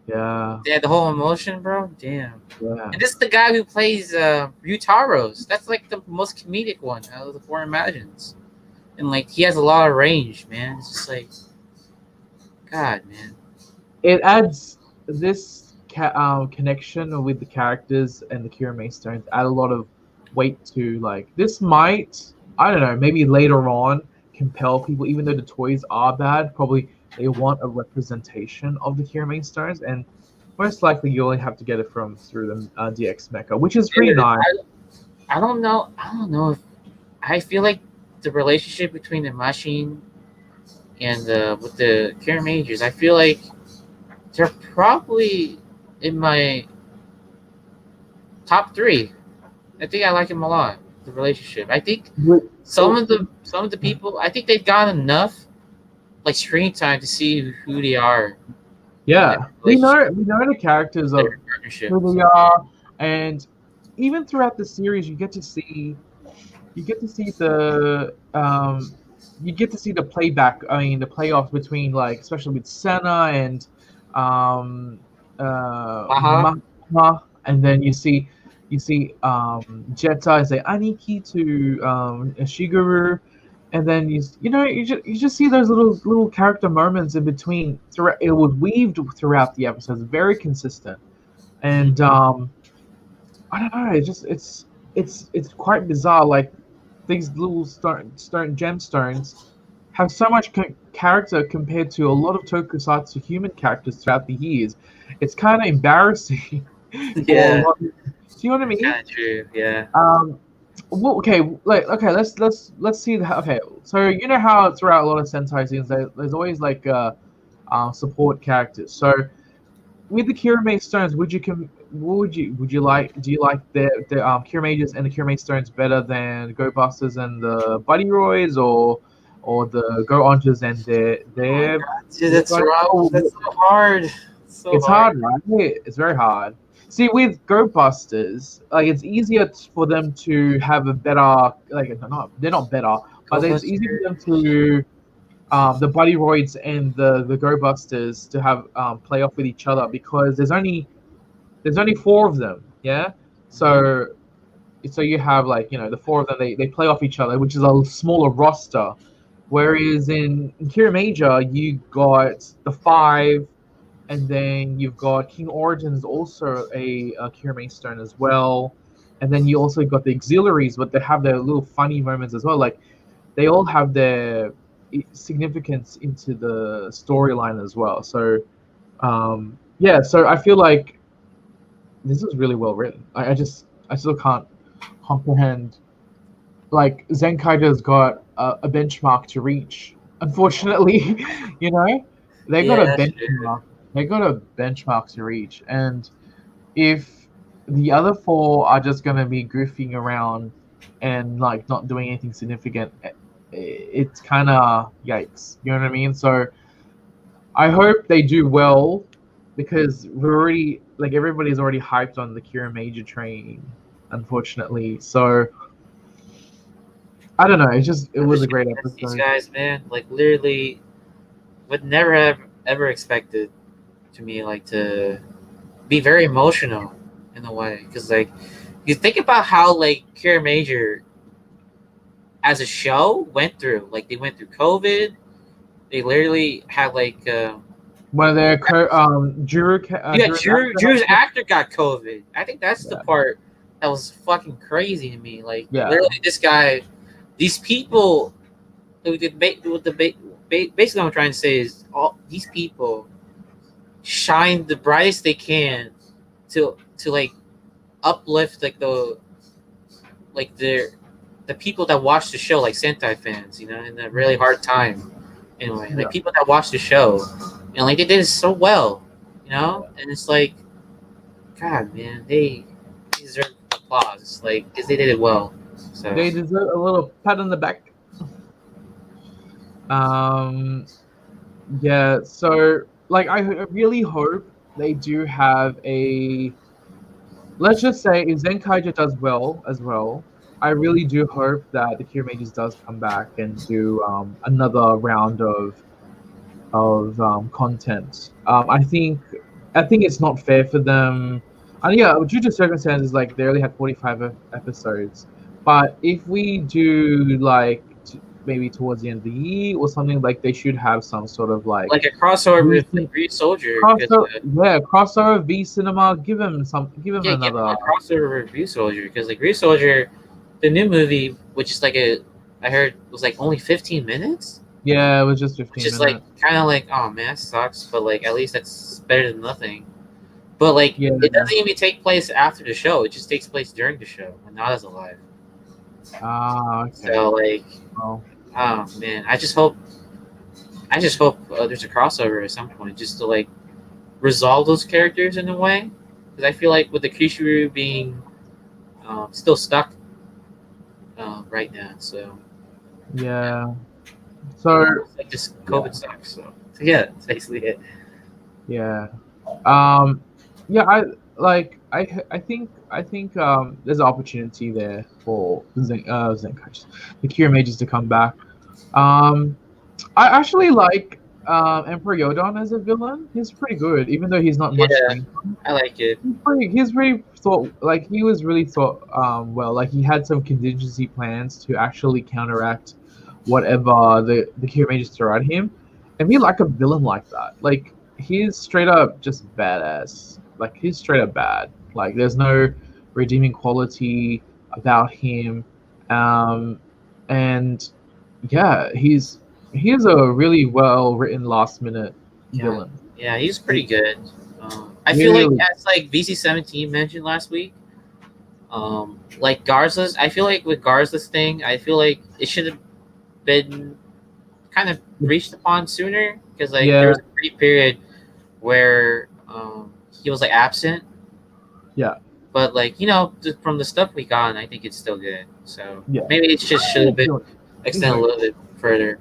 Yeah. Yeah, the whole emotion, bro. Damn. Yeah. And this is the guy who plays Ryutaro's. That's like the most comedic one out of the four Imagines. And like he has a lot of range, man. It's just like God, man. It adds this connection with the characters and the Kirame stones add a lot of weight to like this might I don't know maybe later on compel people even though the toys are bad probably they want a representation of the Kirame stones and most likely you only have to get it through the DX Mecha, which is pretty nice. I don't know if I feel like the relationship between the Mashin and with the Kiramagers, I feel like they're probably in my top 3. I think I like them a lot. The relationship. I think some of the people. I think they've got enough like screen time to see who they are. Yeah, we know the characters of who they are, and even throughout the series, you get to see the playback. I mean, the playoffs between like especially with Senna and Maha, and then you see Jetta and say Aniki to Shigeru, and then you just see those little character moments in between. It was weaved throughout the episodes, very consistent, and I don't know. It's quite bizarre. Like these little stone gemstones have so much character compared to a lot of tokusatsu human characters throughout the years. It's kind of embarrassing. Yeah. Do you know what I mean? Kind of true. Yeah. Well, okay. Let's see. Okay, so you know how throughout a lot of Sentai scenes, there's always like support characters. So with the Kirame stones, do you like the Kiramagers and the Kirame stones better than Go Busters and the bodyguards or the Go Ontas and their Dude, that's rough. That's so hard. It's hard, right? It's very hard. See, with Go Busters, like it's easier for them to have a better, like they're not better, but it's easier for them to the bodyroids and the Go Busters to have play off with each other because there's only 4 of them, yeah. So you have like the four of them. They play off each other, which is a smaller roster. Whereas in Kiramager, you got the five, and then you've got King Origin's also a Kirame Stone as well, and then you also got the auxiliaries, but they have their little funny moments as well. Like they all have their significance into the storyline as well. So yeah, so I feel like this is really well written. I still can't comprehend. Like Zenkaiger's got a benchmark to reach. Unfortunately, you know, they got Yeah, a that's true. benchmark. They got a benchmark to reach, and if the other four are just gonna be goofing around and like not doing anything significant, it's kind of yikes. You know what I mean? So I hope they do well because we're already like everybody's already hyped on the Kira Major train, unfortunately. So I don't know. It I'm was a just great gonna miss these episode. guys, man. Like literally, would never have ever expected to me like to be very emotional in a way because like you think about how like Cure Major as a show went through like they went through COVID. They literally had like When they're yeah, Drew's Drew's actor. actor got COVID. I think that's the Yeah, part that was fucking crazy to me. Like yeah, literally, this guy, these people, basically what I'm trying to say is all these people shine the brightest they can to like uplift like the people that watch the show like Sentai fans, in a really hard time. Anyway, yeah. like people that watch the show, and like they did it so well, and it's like, God, man, they deserve applause, like because they did it well. So They deserve a little pat on the back. Um, yeah. So, like, I really hope they do have a. Let's just say if Zenkaiger does well as well, I really do hope that the Cure Mages does come back and do another round of content. I think it's not fair for them. And yeah, due to circumstances, like they only had 45 episodes. But if we do like maybe towards the end of the year or something, like they should have some sort of like like a crossover with recent like Green Soldier, because crossover. Yeah, crossover V Cinema. Give him yeah, give them another. a crossover with Green Soldier, because like Green Soldier, the new movie, which is like I heard was like only 15 minutes. Yeah, it was just Which 15 is like minutes. kind of like, oh man, that sucks, but like at least that's better than nothing. But like Yeah. it doesn't even take place after the show; it just takes place during the show when Nada's alive. Ah, okay. So like, Well, oh man, I just hope there's a crossover at some point just to like resolve those characters in a way, because I feel like with the Kishuru being still stuck right now, so yeah. So it's like just COVID sucks. So yeah, that's basically it. yeah. Um, yeah, I think there's an opportunity there for Zenkai's, the Kira Mages to come back. Um, I actually like Emperor Yodon as a villain. He's pretty good, even though he's not much Yeah, screen time. I like it. He's pretty thought like he was really thought well. Like he had some contingency plans to actually counteract whatever the Kira Mages throw at him, and we like a villain like that. Like he's straight up just badass. Like he's straight up bad. Like there's no redeeming quality about him. And yeah, he's a really well written last minute Yeah, villain. yeah, he's pretty good. I feel like Really, as like VC17 mentioned last week, like Garza's. I feel like with Garza's thing, I feel like it should have been kind of reached upon sooner, because like there yeah, was a brief period where he was like absent. yeah, But like from the stuff we got, I think it's still good. So yeah. maybe it just should have been extended a little bit further.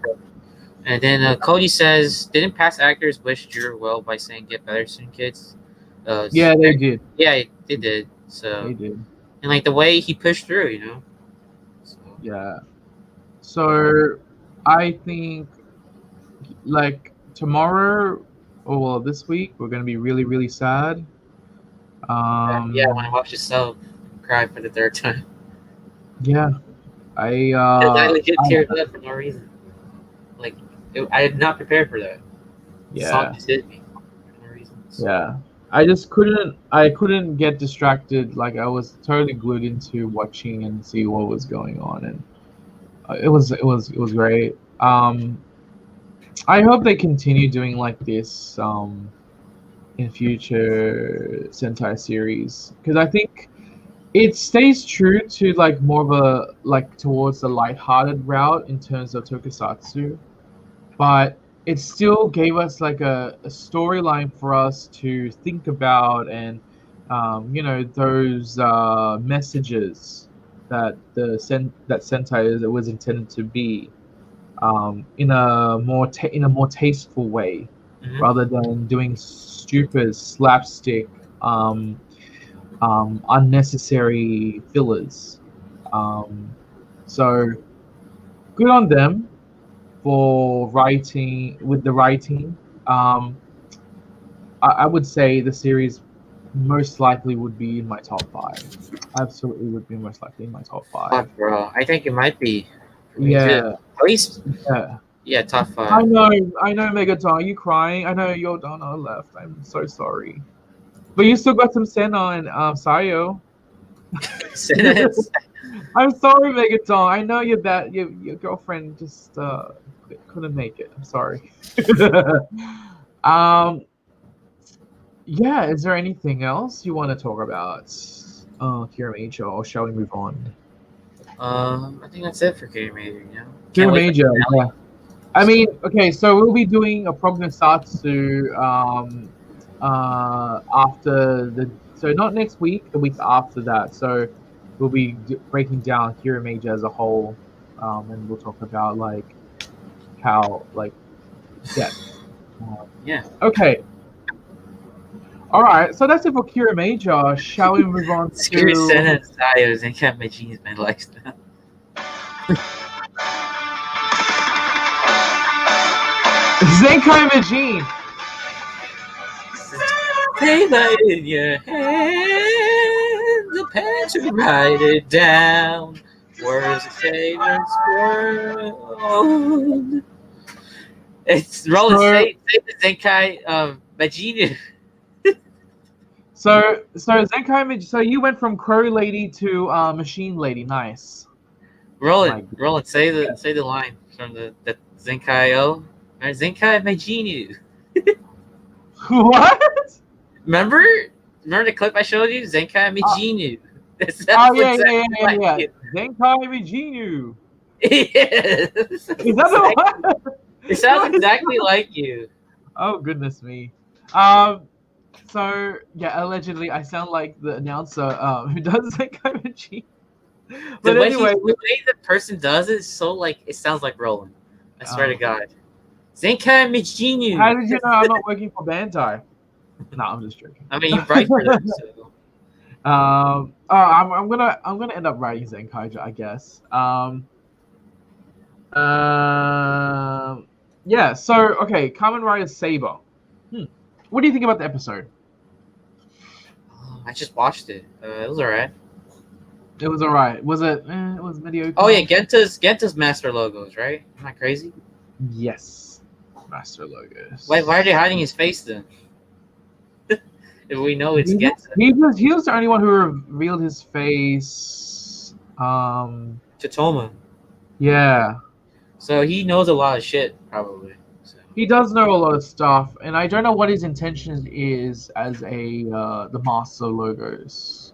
And then Cody says, "Didn't past actors wish Drew well by saying get better soon, kids?" Yeah, they did. Yeah, they did. They So did. and like the way he pushed through. So, Yeah. So I think like tomorrow, or well, this week we're gonna be really, really sad. yeah, when I watched the sub, cry for the third time. Yeah, I legit teared up for no reason. Like, I had not prepared for that. The song just hit me for no reason. So. Yeah. I just couldn't get distracted. Like, I was totally glued into watching and see what was going on, and it was great. I hope they continue doing like this in future Sentai series, because I think it stays true to like more of a like towards the lighthearted route in terms of tokusatsu, but it still gave us like a storyline for us to think about, and those messages that that Sentai was intended to be, in a more tasteful way, Mhm. rather than doing stupid slapstick, unnecessary fillers. So good on them for writing with the writing. I would say the series most likely would be in my top 5. Absolutely would be most likely in my top 5. Fuck, bro. I think it might be. Me Yeah, too. At least, yeah. yeah, top I 5. know, Megaton. Are you crying? I know your Donna left. I'm so sorry. But you still got some Senna and Sayo. Sentence. I'm sorry, Megaton. I know your girlfriend just couldn't make it. I'm sorry. um, yeah. Is there anything else you want to talk about, Kiramager, or shall we move on? I think that's it for Kiramager, you know? Kiramager, yeah. I mean, okay, so we'll be doing a Prognosatsu after so not next week, the week after that. So we'll be breaking down Kiramager as a whole, and we'll talk about like how like depth. Yeah. Okay. All right, so that's it for Kiramager. Shall we move on Serious to sentence, Sayos, and Kamen man likes that. Zenkaiger? Take it in your hand, the pen to write it down. Words of Saber's world. It's Roland. Say the Zenkai Majinu. So Zenkaiger. So you went from Crow Lady to Machine Lady. Nice. Roland, say the line from the Zenkai Zenkai Majinu. What? Remember the clip I showed you? Zenkai Majinu. Yeah. Zenkaiger. Yes. Is that the one? It sounds exactly like you. Oh goodness me. So yeah, allegedly I sound like the announcer who does Zenkaiger. But the anyway, the way the person does it, so like it sounds like Roland. I swear to God. Zenkai Majinu. How did you know I'm not working for Bandai? No, I'm just joking. I mean, you write for them, so. I'm gonna end up writing Zenkaiger, I guess. Yeah. So okay, Kamen Rider Saber. What do you think about the episode? I just watched it. It was alright. It was alright. Was it? It was mediocre. Oh yeah, Genta's master logos, right? Am I crazy? Yes, master logos. Why are they hiding his face then? If we know it's Genta. He was the only one who revealed his face. To Toma. Yeah. So he knows a lot of shit, probably. So. He does know a lot of stuff, and I don't know what his intention is as the master logos,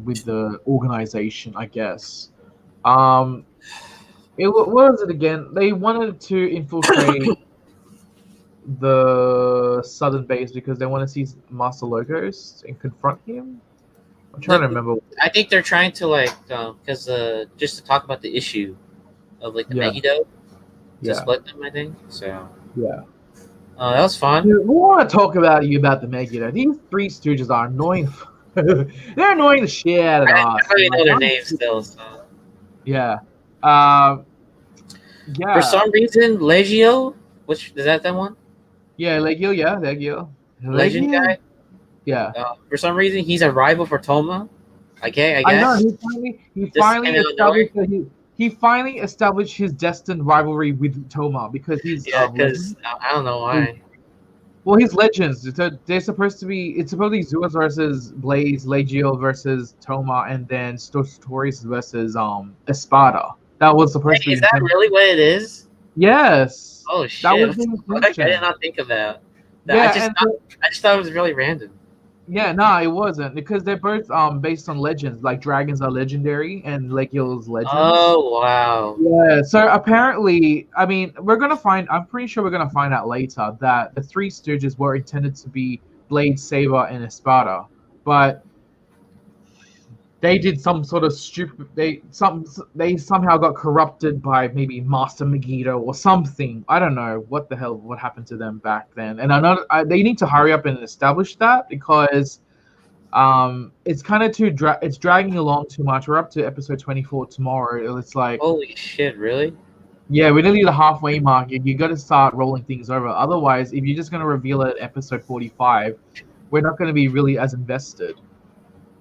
with the organization, I guess. What was it again? They wanted to infiltrate the southern base because they want to see master logos and confront him. I'm trying to remember. I think they're trying to because just to talk about the issue of like the Megiddo. To split them, I think. So yeah, that was fun. Dude, we want to talk about the Megiddo. These three stooges are annoying. They're annoying the shit out of us. I don't even know their names still. So. Yeah. Yeah. For some reason, Legio, which is that one? Yeah, Legio. Yeah, Legio. Legend guy. Yeah. For some reason, he's a rival for Toma. Okay, I I know guess. he Just finally came out of nowhere. established that he finally established his destined rivalry with Toma because he's Yeah, because legend. I don't know why. Well, he's legends. They're supposed to be. It's supposed to be Zeus versus Blaze, Legio versus Toma, and then Stories versus Espada. That was supposed to Wait, be is that intention. really what it is? Yes, Oh that shit! was What the the fuck? I did intention. not think of that. Yeah, and I just thought it was really random. yeah, no, it wasn't because they're both based on legends. Like dragons are legendary and Legio's legends. Oh wow. Yeah, so apparently, I mean, I'm pretty sure we're gonna find out later that the Three Stooges were intended to be Blade, Saber, and Espada, but they did some sort of stupid. They somehow got corrupted by maybe Master Megiddo or something. I don't know what happened to them back then. And I know they need to hurry up and establish that because it's kind of it's dragging along too much. We're up to episode 24 tomorrow. It's like, Holy shit! Really? yeah, we're nearly the halfway mark. You got to start rolling things over. Otherwise, if you're just going to reveal it at episode 45, we're not going to be really as invested.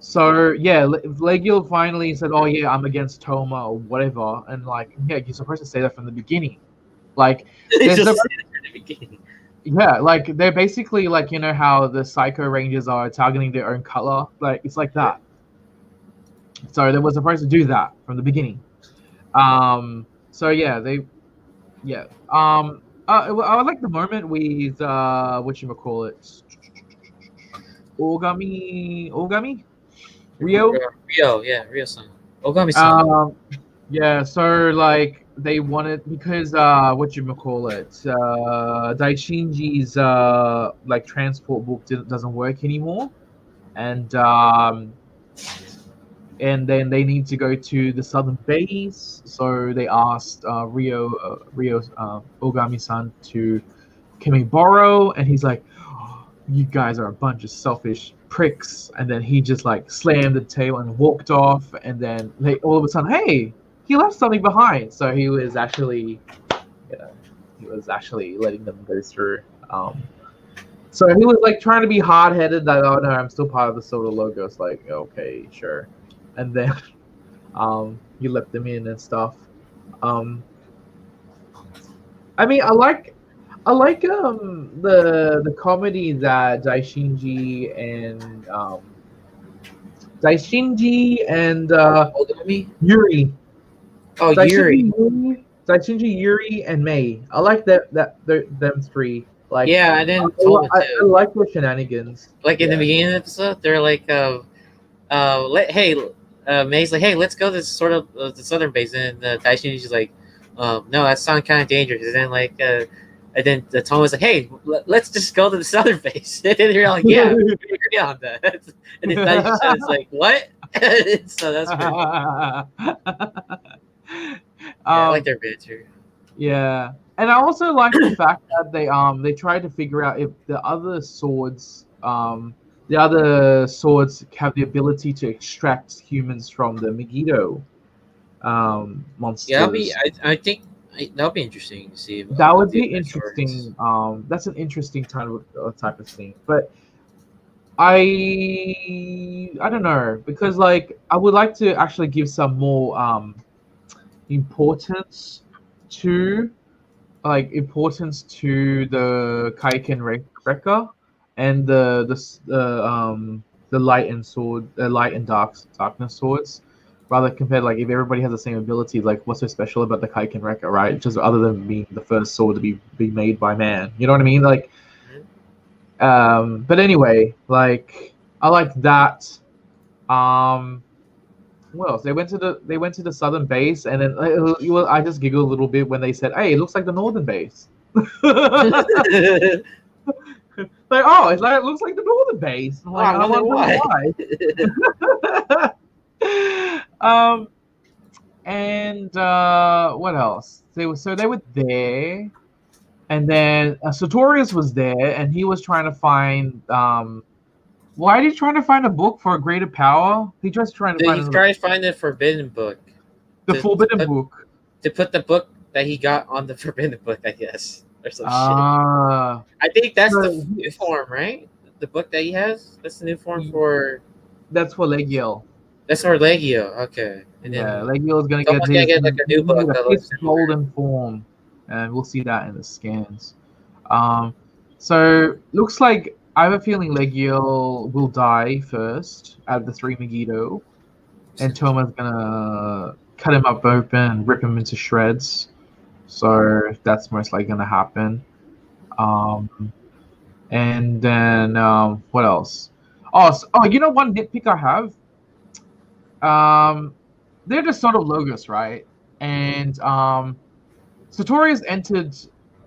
So yeah, Legio finally said, "Oh yeah, I'm against Toma or whatever," and like, yeah, you're supposed to say that from the beginning. Like, there's Just the said it at the beginning. yeah, like they're basically like how the Psycho Rangers are targeting their own color. Like it's like that. So they were supposed to do that from the beginning. So yeah, yeah. I like the moment with what you call it, Ogami, Rio. Rio-san. Ogami-san. Yeah. So like they wanted because what you call it, Daishinji's like transport book doesn't work anymore, and then they need to go to the southern base. So they asked Rio Ogami-san to can we borrow, and he's like, oh, you guys are a bunch of selfish pricks. And then he just like slammed the table and walked off. And then they all of a sudden, hey, he left something behind. So he was actually, he was actually letting them go through. So he was like trying to be hard headed that, oh no, I'm still part of the Soda logo. It's like, okay, sure. And then you let them in and stuff. I mean, I like the comedy that Daishinji and Ogami? Yuri. Oh, Yuri. Daishinji, Yuri, and Mei. I like them three. Like, Yeah, I didn't told it I too. like their shenanigans. Like in the beginning of the episode, they're like, May's like, hey, let's go to sort of the southern base, and Daishin is just like, no, that sounds kind of dangerous. And then and then the Tom was like, hey, let's just go to the southern base. And then they're like, yeah, we agree on that. And then Daishin is like, what? So that's pretty. Yeah, I like their banter. Yeah, and I also like the fact that they tried to figure out if the other swords have the ability to extract humans from the Megiddo monsters. Yeah, I think that'll be interesting to see. That would be interesting. That's an interesting type of thing, but I don't know because like I would like to actually give some more importance to the Kaiken Rekka and the light and darkness swords, rather compared like if everybody has the same ability, like what's so special about the Kaiken Rekka, right? Just other than being the first sword to be made by man, you know what I mean? Like, but anyway, like I like that. What else? They went to the southern base, and then I just giggled a little bit when they said, "Hey, it looks like the northern base." Like, oh, it looks like the northern base. I'm like, I wonder why. And what else? They were there, and then Sartorius was there, and he was trying to find. Why are you trying to find a book for a greater power? He just trying to find. He's trying to find the forbidden book. The forbidden book. To put the book that he got on the forbidden book, I guess, or some shit. I think that's the new form, right? The book that he has. That's the new form for. That's for Legiel. That's for Legio. Okay. And Yeah, then Legio is gonna get someone's gonna his get like a new book that looks similar. golden form, and we'll see that in the scans. So looks like I have a feeling Legio will die first out of the three Megiddo, and Toma's gonna cut him up open and rip him into shreds. So that's most likely gonna happen. And then what else? Oh, you know one nitpick I have. They're just sort of logos, right? And Satorius entered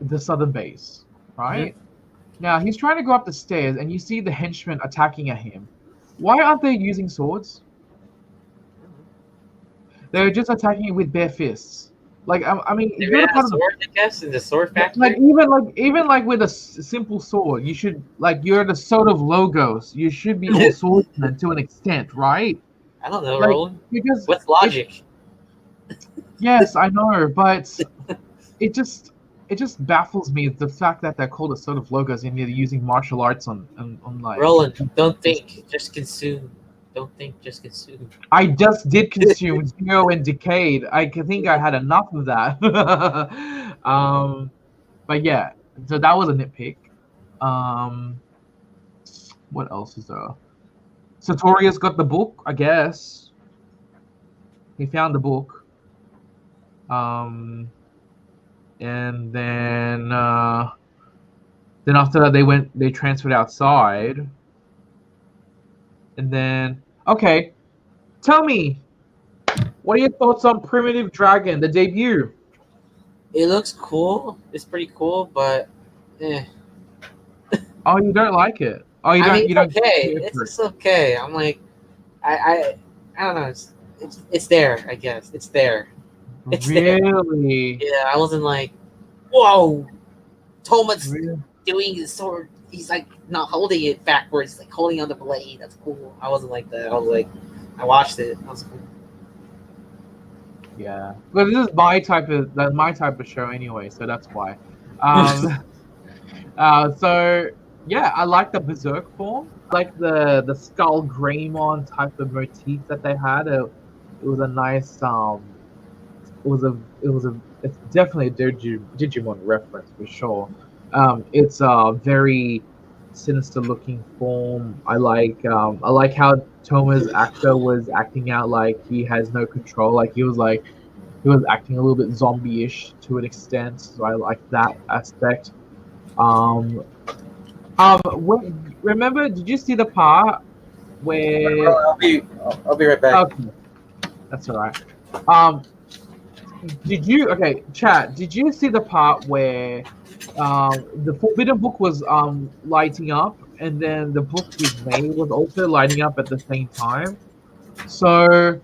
the southern base, right? Now he's trying to go up the stairs, and you see the henchmen attacking at him. Why aren't they using swords? They're just attacking you with bare fists. Like I mean, They you're ran the out part of of sword, I guess, in the sword factory. like even like with a simple sword, you should like you're the sort of logos. You should be all swordsmen to an extent, right? I don't know, Like Roland. because What's logic? yes, I know, but it just baffles me the fact that they're called a sort of logos and they're using martial arts on like. Roland, don't think, just consume. Don't think, just consume. I just did consume Zero and Decayed. I think I had enough of that. But yeah, so that was a nitpick. What else is there? Sartorius got the book, I guess. He found the book. And then after that they transferred outside. And then okay, tell me, what are your thoughts on Primitive Dragon, the debut? It looks cool. It's pretty cool, but Oh, you don't like it? Oh, you I don't. mean, You don't. it's okay. It's just okay. I'm like, I don't know. It's there. I guess it's there. It's there. Really? Yeah, I wasn't like, whoa, Toma's Really? doing his sword. He's like not holding it backwards, like holding on the blade. That's cool. I wasn't like that. I was like, I watched it. That was cool. Yeah. But this is my type of show anyway, so that's why. So yeah, I like the berserk form, like the skull Greymon type of motif that they had. It was a nice it's definitely a Digimon reference for sure. It's a very sinister looking form. I like how Toma's actor was acting out like he has no control. Like he was acting a little bit zombie-ish to an extent. So I like that aspect. Remember? Did you see the part where? I'll be right back. Okay, that's all right. Chat? Did you see the part where the Forbidden Book was lighting up, and then the book with May was also lighting up at the same time? So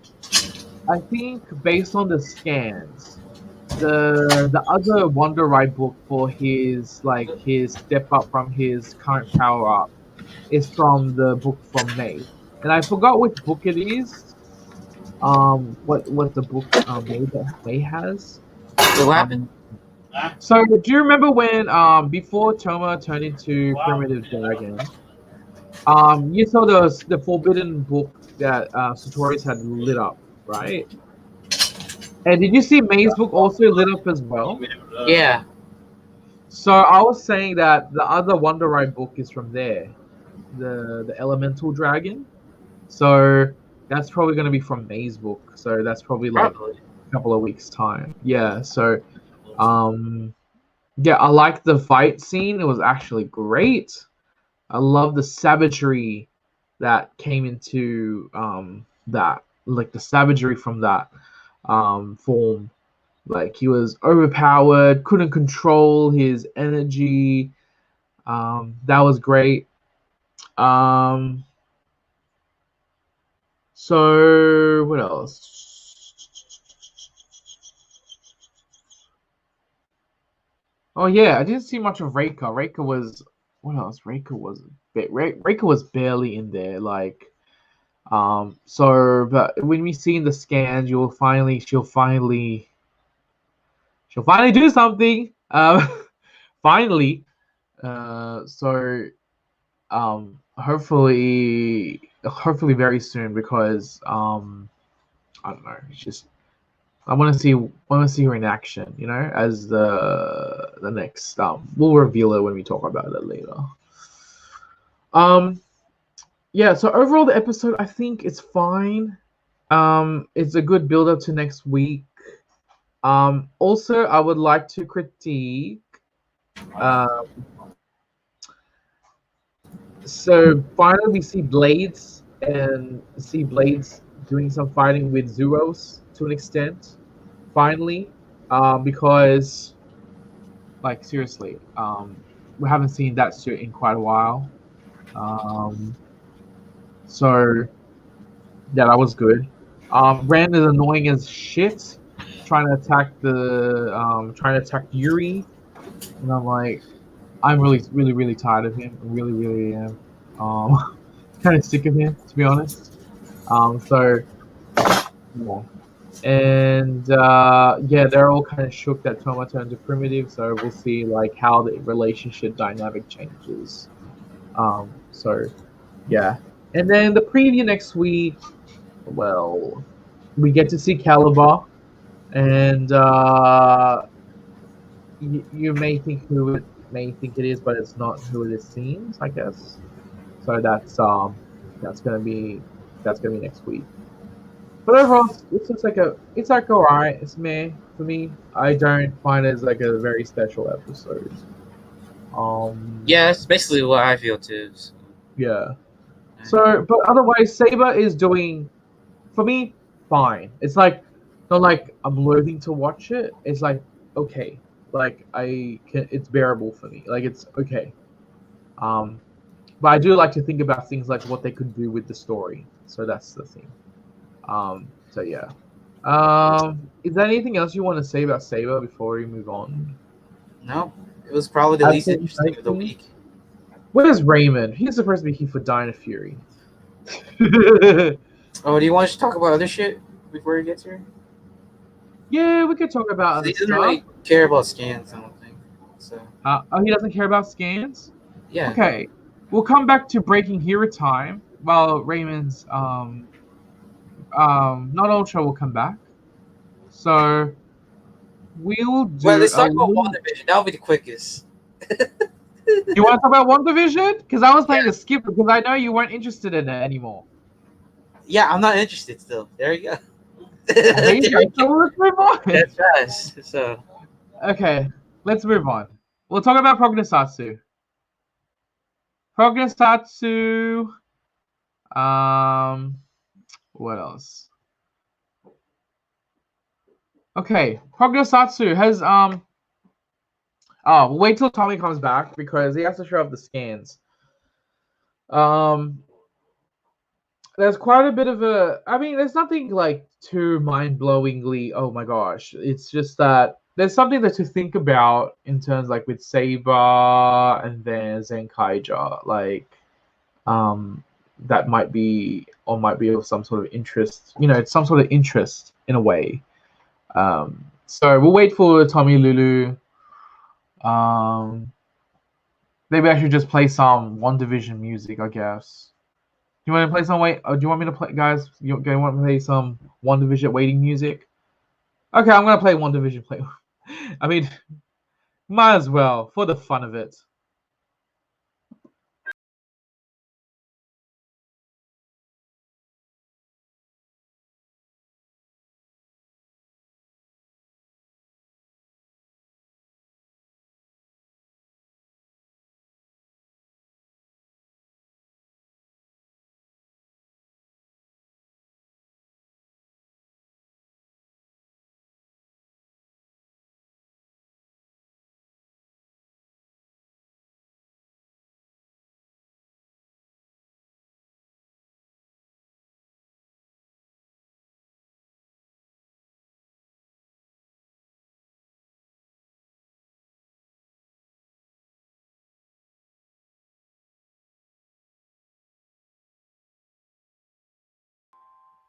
I think based on the scans, the other Wonder Ride book for his step up from his current power up is from the book from May, and I forgot which book it is. What the book May has? What happened? So do you remember when before Toma turned into Primitive Dragon, you saw the Forbidden Book that Satorius had lit up, right? And did you see May's book also lit up as well? Yeah. So I was saying that the other Wonder Ride book is from there, the Elemental Dragon. So that's probably going to be from May's book. So that's probably like a couple of weeks time. Yeah. So, yeah, I like the fight scene. It was actually great. I love the savagery that came into that, like the savagery from that form. Like he was overpowered, couldn't control his energy. That was great. So what else? Oh yeah, I didn't see much of Reika. Reika was what else? Reika was barely in there. Like, so but when we see in the scans, she'll finally do something. Finally. So hopefully hopefully very soon because I don't know. It's just I want to see her in action. You know, as the next we'll reveal it when we talk about it later. Yeah. So overall, the episode I think it's fine. It's a good build up to next week. Also, I would like to critique. Um, so finally, we see Blades doing some fighting with Zeros to an extent. Finally, because like seriously, we haven't seen that suit in quite a while. Um, so yeah, that was good. Rand is annoying as shit, trying to attack Yuri, and I'm like, I'm really tired of him. I really am. Kind of sick of him, to be honest. So yeah. And yeah, they're all kind of shook that Toma turned to primitive, so we'll see like how the relationship dynamic changes. So yeah, and then the preview next week. Well, we get to see Caliber, and you may think who it may think it is, but it's not who it seems, I guess. So that's gonna be next week. But overall, it's just like it's like alright. It's meh for me. I don't find it as like a very special episode. Yeah, that's basically what I feel too. So. Yeah. So, but otherwise, Saber is doing, for me, fine. It's like not like I'm loathing to watch it. It's like okay, like it's bearable for me. Like it's okay. But I do like to think about things like what they could do with the story. So that's the thing. So yeah. Is there anything else you want to say about Saber before we move on? No, it was probably the least interesting of the week. Where's Raymond? He's supposed to be here for Dino Fury. Oh, do you want to talk about other shit before he gets here? Yeah, we could talk about other he doesn't stuff. really care about scans, I don't think. So. Oh, he doesn't care about scans? Yeah. Okay. We'll come back to Breaking Hero time while Raymond's not Ultra will come back. So we'll do. Well, let's talk about WandaVision. That'll be the quickest. You want to talk about WandaVision? Because I was planning to skip it because I know you weren't interested in it anymore. Yeah, I'm not interested still. There you go. So let's move on. That's right. So. Okay, let's move on. We'll talk about Prognosatsu. What else? Okay, Prognosatsu has we'll wait till Tommy comes back because he has to show off the scans. There's quite a bit of there's nothing like too mind-blowingly, oh my gosh. It's just that there's something that to think about in terms like with Saber and then Zenkaiger, like that might be of some sort of interest. You know, it's some sort of interest in a way. So we'll wait for Tommylulu. Maybe I should just play some WandaVision music, I guess. Do you want to play some do you want me to play, guys? You want to play some WandaVision waiting music? Okay, I'm gonna play WandaVision play. I mean, might as well for the fun of it.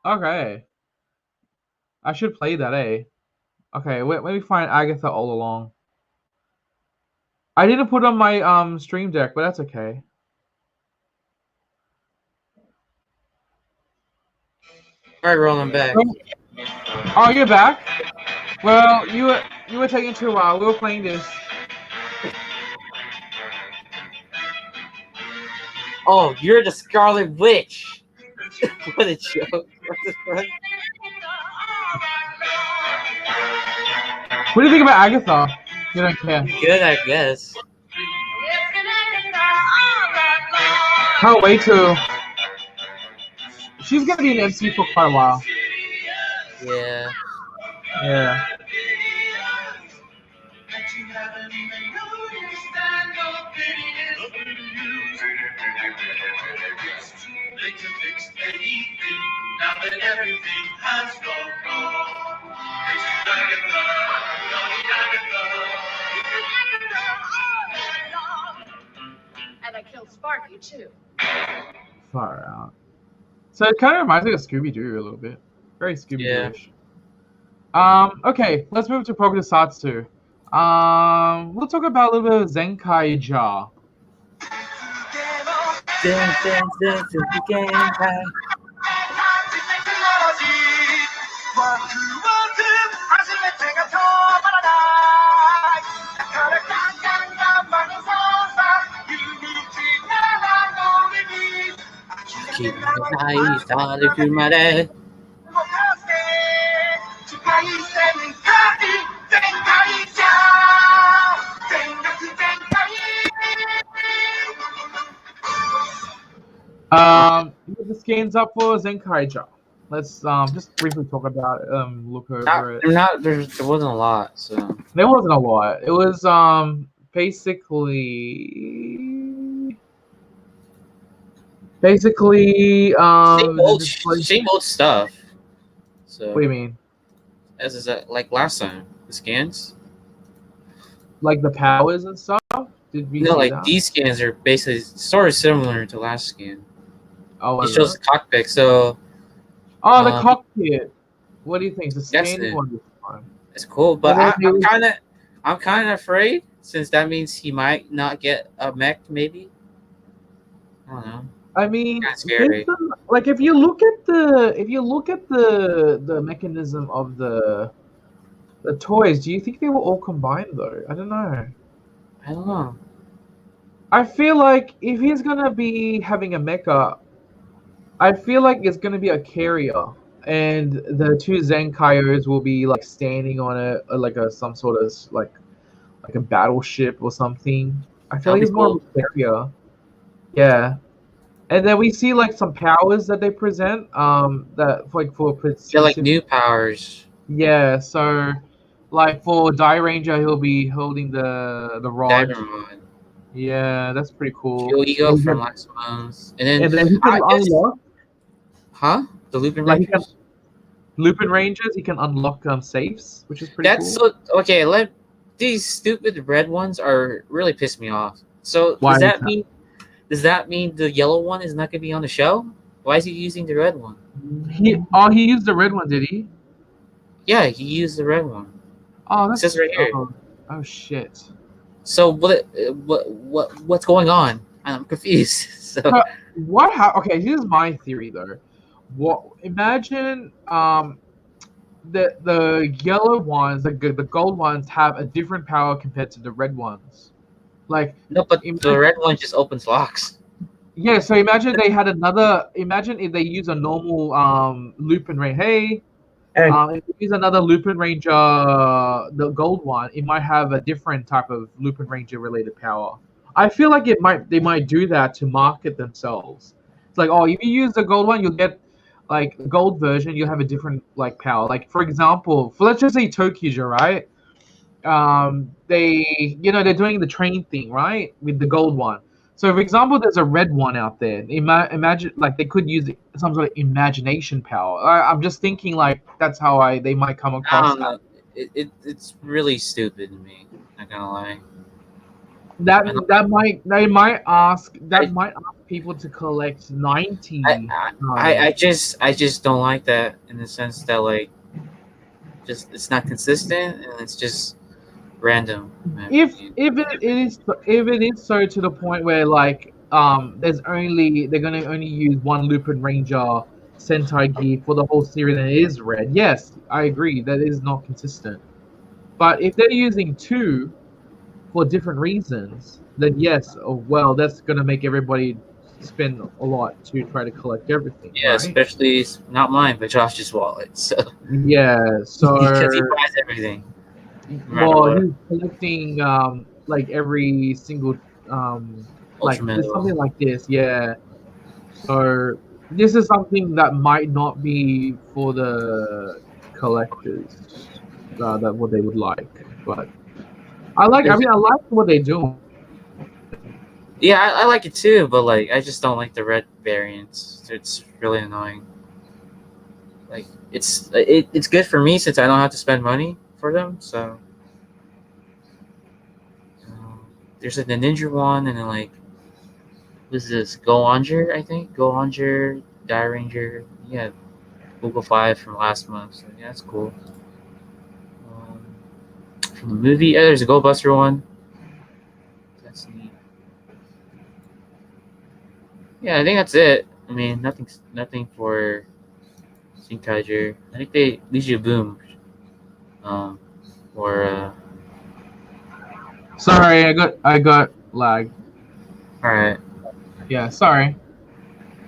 Okay. I should play that, eh? Okay, wait, let me find Agatha all along. I didn't put on my stream deck, but that's okay. Alright, Roland, back. Oh, you're back? Well, you were taking too while. We were playing this. Oh, you're the Scarlet Witch! What a joke. What the fuck? What do you think about Agatha? You don't care. Good, I guess. Can't wait to. She's gonna be an MC for quite a while. Yeah. Yeah. And I killed Sparky too. Far out. So it kind of reminds me of Scooby-Doo a little bit. Very Scooby-Doo-ish. Okay, let's move to Prognosatsu. We'll talk about a little bit of Zenkaiger. The skins up for Zenkaiger. Let's just briefly talk about it. Look over it. There wasn't a lot, so There wasn't a lot. It was basically same old stuff. So What do you mean? as is that like last time the scans? Like the powers and stuff? Did we No, see like that? these scans are basically sort of similar to last scan. Oh, It is shows it? the cockpit, so The cockpit. What do you think? The That's skin it. one this time. it's cool. But And then I'm kind of afraid since that means he might not get a mech. Maybe I don't know. I mean, Kinda scary. like if you look at the mechanism of the toys, do you think they were all combined though? I don't know. I don't know. I feel like if he's gonna be having a mecha, I feel like it's gonna be a carrier, and the two Zenkaiyers will be like standing on some sort of like a battleship or something. I feel That'd like be it's more of a carrier. Yeah. And then we see like some powers that they present. That for They're like new powers. Yeah. So, like for Die Ranger, he'll be holding the rod. Diamond. Yeah, that's pretty cool. Fuel ego from last month, And then he can unlock. The Lupin Like he can- Rangers. Lupin Rangers, he can unlock safes, which is pretty That's cool. so okay. These stupid red ones are really pissed me off. So Why does is that that? mean? Does that mean the yellow one is not going to be on the show? Why is he using the red one? He used the red one, did he? Yeah, he used the red one. Oh, that's says right here. Oh shit. So what's going on? I'm confused. So Okay, here's my theory though. Imagine the yellow ones, the gold ones have a different power compared to the red ones. Like no, but the red one just opens locks. yeah, so imagine they had another. Imagine if they use a normal Lupin Ranger. Hey, if they use another Lupin Ranger, the gold one, it might have a different type of Lupin Ranger related power. I feel like they might do that to market themselves. It's like, oh, if you use the gold one, you'll get like the gold version. You'll have a different like power. Like for example, let's just say Tokuja, right? They're doing the train thing, right, with the gold one. So for example, there's a red one out there. Imagine like they could use some sort of imagination power. I'm just thinking like that's how they might come I across don't know. It's really stupid to me. Not gonna lie. They might ask people to collect 90. I just don't like that in the sense that like just it's not consistent and it's just random. If it is so to the point where like they're gonna only use one Lupin Ranger Sentai gear for the whole series and it is red, yes, I agree that is not consistent. But if they're using two for different reasons, then yes, well, that's going to make everybody spend a lot to try to collect everything, Yeah, right? especially not mine, but Josh's wallet. So Yeah, so because he buys everything. well, he's collecting like every single like there's something like this, yeah. So this is something that might not be for the collectors that what they would like, but I like what they do. Yeah, I like it too, but like I just don't like the red variants. It's really annoying. Like it's good for me since I don't have to spend money for them. So there's like the ninja one, and then like what's this? Goanger, I think. Goanger, Die Ranger. Yeah, Google 5 from last month. So yeah, that's cool. From the movie, yeah, there's a Go Buster one. That's neat. Yeah, I think that's it. I mean, nothing for Zenkaiger. I think they Leisure Boom. Or Sorry, I got lag. all right. Yeah, sorry.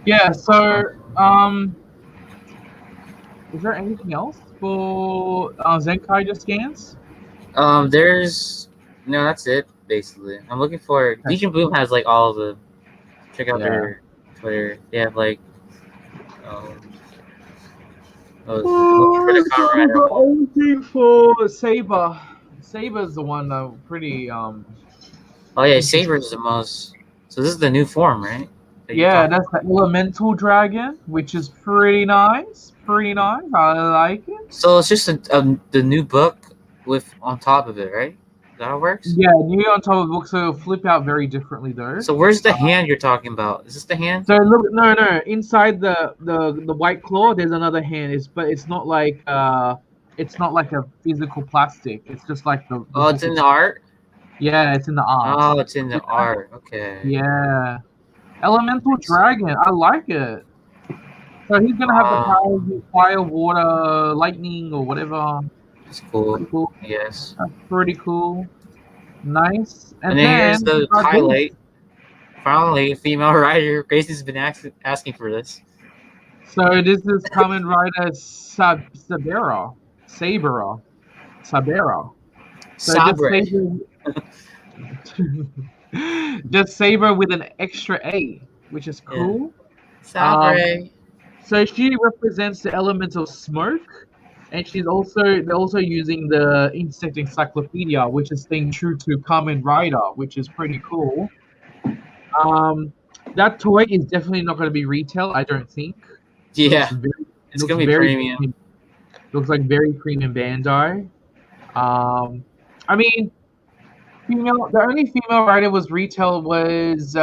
Yeah, so is there anything else for Zenkaiger scans? There's no. That's it basically. I'm looking for Legion Boom has like all of the. Check out their Twitter. They have like. I'm looking for Saber. Saber's the one that pretty Oh yeah, Saber's the most. So this is the new form, right? Yeah, that's the elemental dragon, which is pretty nice. Pretty nice. I like it. So it's just the new book with on top of it, right? Is that how it works? Yeah, new on top of the book, so it'll flip out very differently though. So where's the hand you're talking about? Is this the hand? So look, no. Inside the white claw, there's another hand. But it's not like a physical plastic. It's just like the oh, it's in the art. Yeah, it's in the art. Oh, it's in the art. Okay. Yeah, elemental dragon. I like it. So he's gonna have the power of fire, water, lightning, or whatever. That's cool. Pretty cool. Yes. That's pretty cool. Nice. And then here's the highlight. Finally, a female writer. Grayson's been asking for this. So this is Kamen Rider Sabera. So just Saber with an extra A, which is cool. Saber. So she represents the element of smoke, and they're also using the insect encyclopedia, which is staying true to Kamen Rider, which is pretty cool. That toy is definitely not going to be retail, I don't think. Yeah, it's going to be premium. Looks like very premium Bandai. I mean, the only female writer was retail was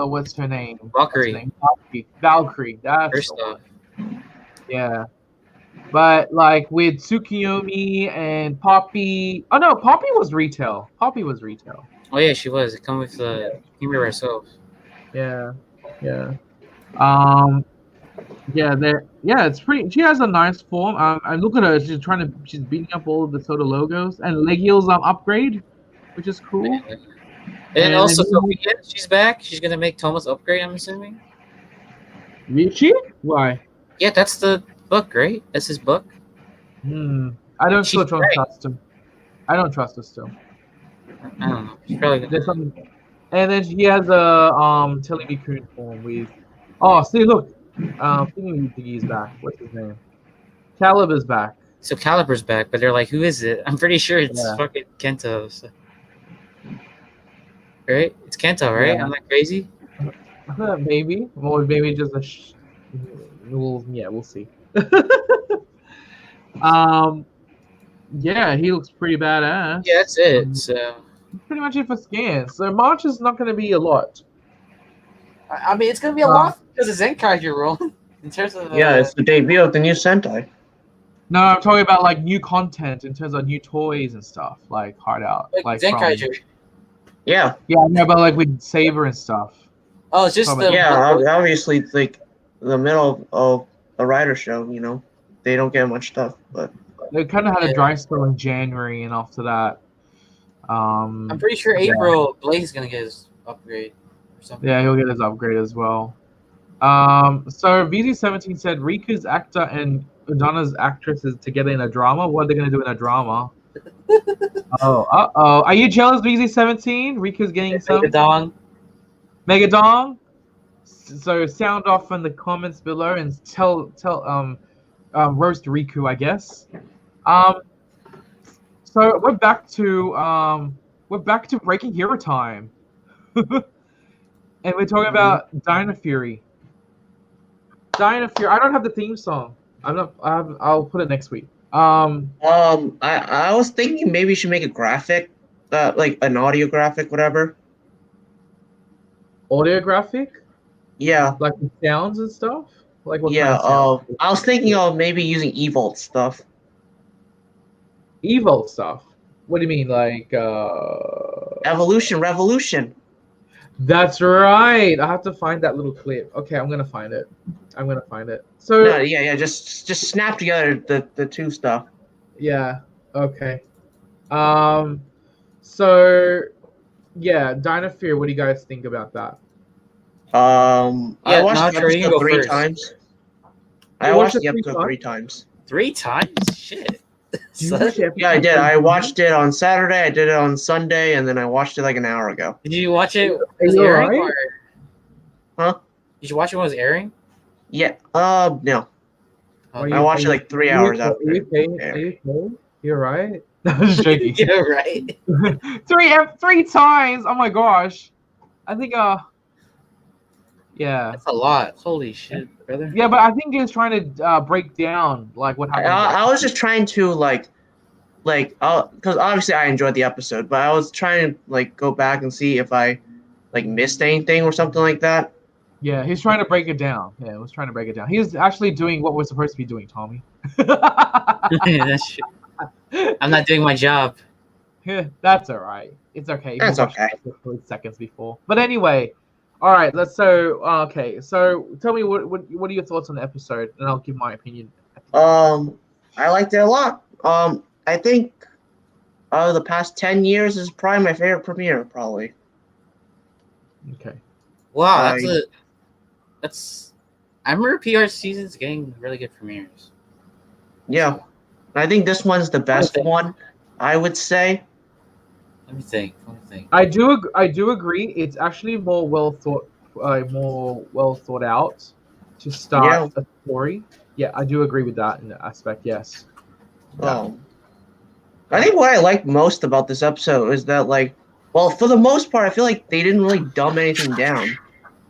what's her name? Valkyrie. That's her stuff. Yeah. But like with Tsukiyomi and Poppy. Oh no, Poppy was retail. Oh yeah, she was. It come with the Kimura herself. Yeah. It's pretty. She has a nice form. I look at her. She's beating up all of the Soda logos and Legio's upgrade, which is cool. And also, Sophia, she's back. She's gonna make Thomas upgrade. I'm assuming. Richie? Why? Yeah, that's the book, right? That's his book. I don't trust him. I don't trust her still. I don't know. She's probably there's something. And then she has a Telemikun form with. Oh, see, look. Thingy's back. What's his name? Caliber's back. So Caliber's back, but they're like, who is it? I'm pretty sure it's fucking Kento. So. Right? It's Kento, right? Yeah. I'm not crazy. Maybe. Well, maybe just a. We'll see. Yeah, he looks pretty badass. Yeah, that's it. So pretty much it for scans. So March is not going to be a lot. I mean, it's going to be a lot because of Zenkaiger role. In terms of it's the debut of the new Sentai. No, I'm talking about like new content in terms of new toys and stuff, like hard out, like Zenkaiger. Yeah, I know about like with Saber and stuff. Oh, it's just obviously like the middle of a rider show. You know, they don't get much stuff, but They kind of had a dry spell in January, and after that, I'm pretty sure yeah. April Blaze is gonna get his upgrade or something. Yeah, he'll get his upgrade as well. So VZ17 said Riku's actor and Donna's actress is together in a drama. What are they gonna do in a drama? Oh. Are you jealous, VZ17? Riku's getting some Megadong. So sound off in the comments below and tell roast Riku, I guess. So we're back to Breaking Hero time. And we're talking about Dino Fury. Dino Fury. I don't have the theme song. I'll put it next week. I was thinking maybe you should make a graphic, like an audio graphic, whatever. Audio graphic? Yeah. Like the sounds and stuff? Like what Yeah. kind of sound? I was thinking of maybe using Evolt stuff. Evo stuff. What do you mean, like Evolution, Revolution. That's right. I have to find that little clip. Okay, I'm gonna find it. So No, yeah. Just snap together the two stuff. yeah. Okay. So yeah, Dino Fear. What do you guys think about that? I watched the Nacho, you episode go 3 first. times. You I watched watched it the 3 episode 3 times. 3 times? Shit. Do you watch it? Yeah, I did. I watched it on Saturday. I did it on Sunday, and then I watched it like an hour ago. Did you watch it? Are Was it you airing? alright? Huh? Did you watch it when it was airing? Yeah. No. Oh, Are I watched it like 3 hours Are after. you okay? Are you okay? You're right. I was joking. yeah, right. three times. Oh my gosh. I think yeah. That's a lot. Holy shit, brother. Yeah, but I think he was trying to break down like what happened. I was just trying to because obviously I enjoyed the episode, but I was trying to like go back and see if I like missed anything or something like that. Yeah, he's trying to break it down. Yeah, he was trying to break it down. He was actually doing what we're supposed to be doing, Tommy. That's shit. I'm not doing my job. Yeah, that's all right. It's okay. That's You watched okay. it 30 seconds before. But anyway, all right. Okay. So tell me what are your thoughts on the episode, and I'll give my opinion. I liked it a lot. I think out of the past 10 years is probably my favorite premiere, probably. Okay. Wow, that's. I remember PR seasons getting really good premieres. Yeah. I think this one's the best one, I would say. Let me think. I do agree. It's actually more well thought out to start a story. Yeah, I do agree with that in that aspect. Yes. I think what I like most about this episode is that, like, well, for the most part, I feel like they didn't really dumb anything down.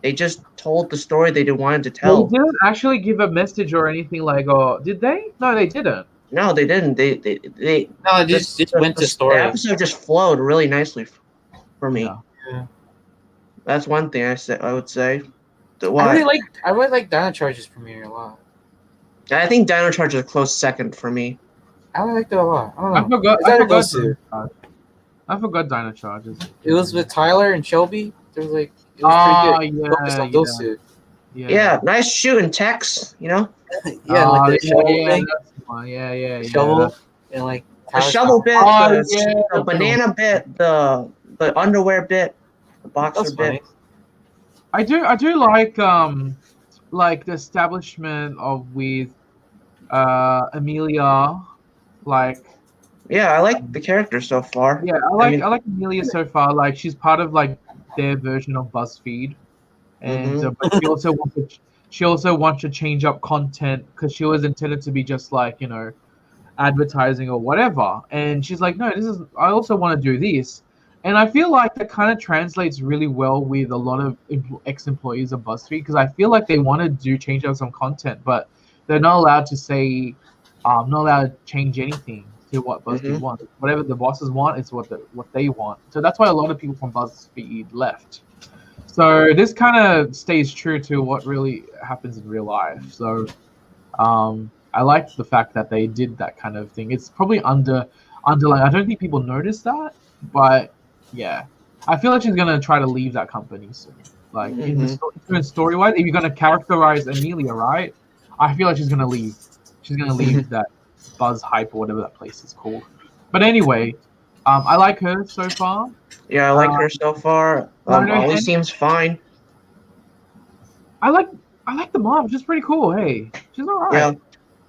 They just told the story they wanted to tell. They didn't actually give a message or anything like, oh, did they? No, they didn't. No, they didn't. They No, it just went to story. The episode just flowed really nicely for me. Yeah. That's one thing I would say. I really like Dino Charge's premiere a lot. I think Dino Charge is a close second for me. I liked it a lot. I don't know. I forgot Dino Charges. It was with Tyler and Shelby. It was pretty good. Focused on those two. Yeah, nice shooting Tex, you know? The shovel thing. Yeah. Shovel and like The shovel bit, the banana bit, the underwear bit, the boxer bit. I do like the establishment of with Amelia, like. Yeah, I like the character so far. Yeah, I like Amelia so far. Like, she's part of like their version of BuzzFeed, and but she also wants to change up content because she was intended to be just like, you know, advertising or whatever. And she's like, no, I also want to do this. And I feel like that kind of translates really well with a lot of ex-employees of BuzzFeed, because I feel like they want to change up some content, but they're not allowed to say, not allowed to change anything to what BuzzFeed wants. Whatever the bosses want is what they want. So that's why a lot of people from BuzzFeed left. So this kind of stays true to what really happens in real life. So I like the fact that they did that kind of thing. It's probably underlying. I don't think people notice that, but yeah, I feel like she's gonna try to leave that company soon. Like in the story wise, if you're gonna characterize Amelia, right? I feel like she's gonna leave. She's gonna leave that Buzz Hype or whatever that place is called. But anyway, I like her so far. Yeah, I like her so far. Ollie seems fine. I like the mom. She's pretty cool. Hey, she's alright. Yeah,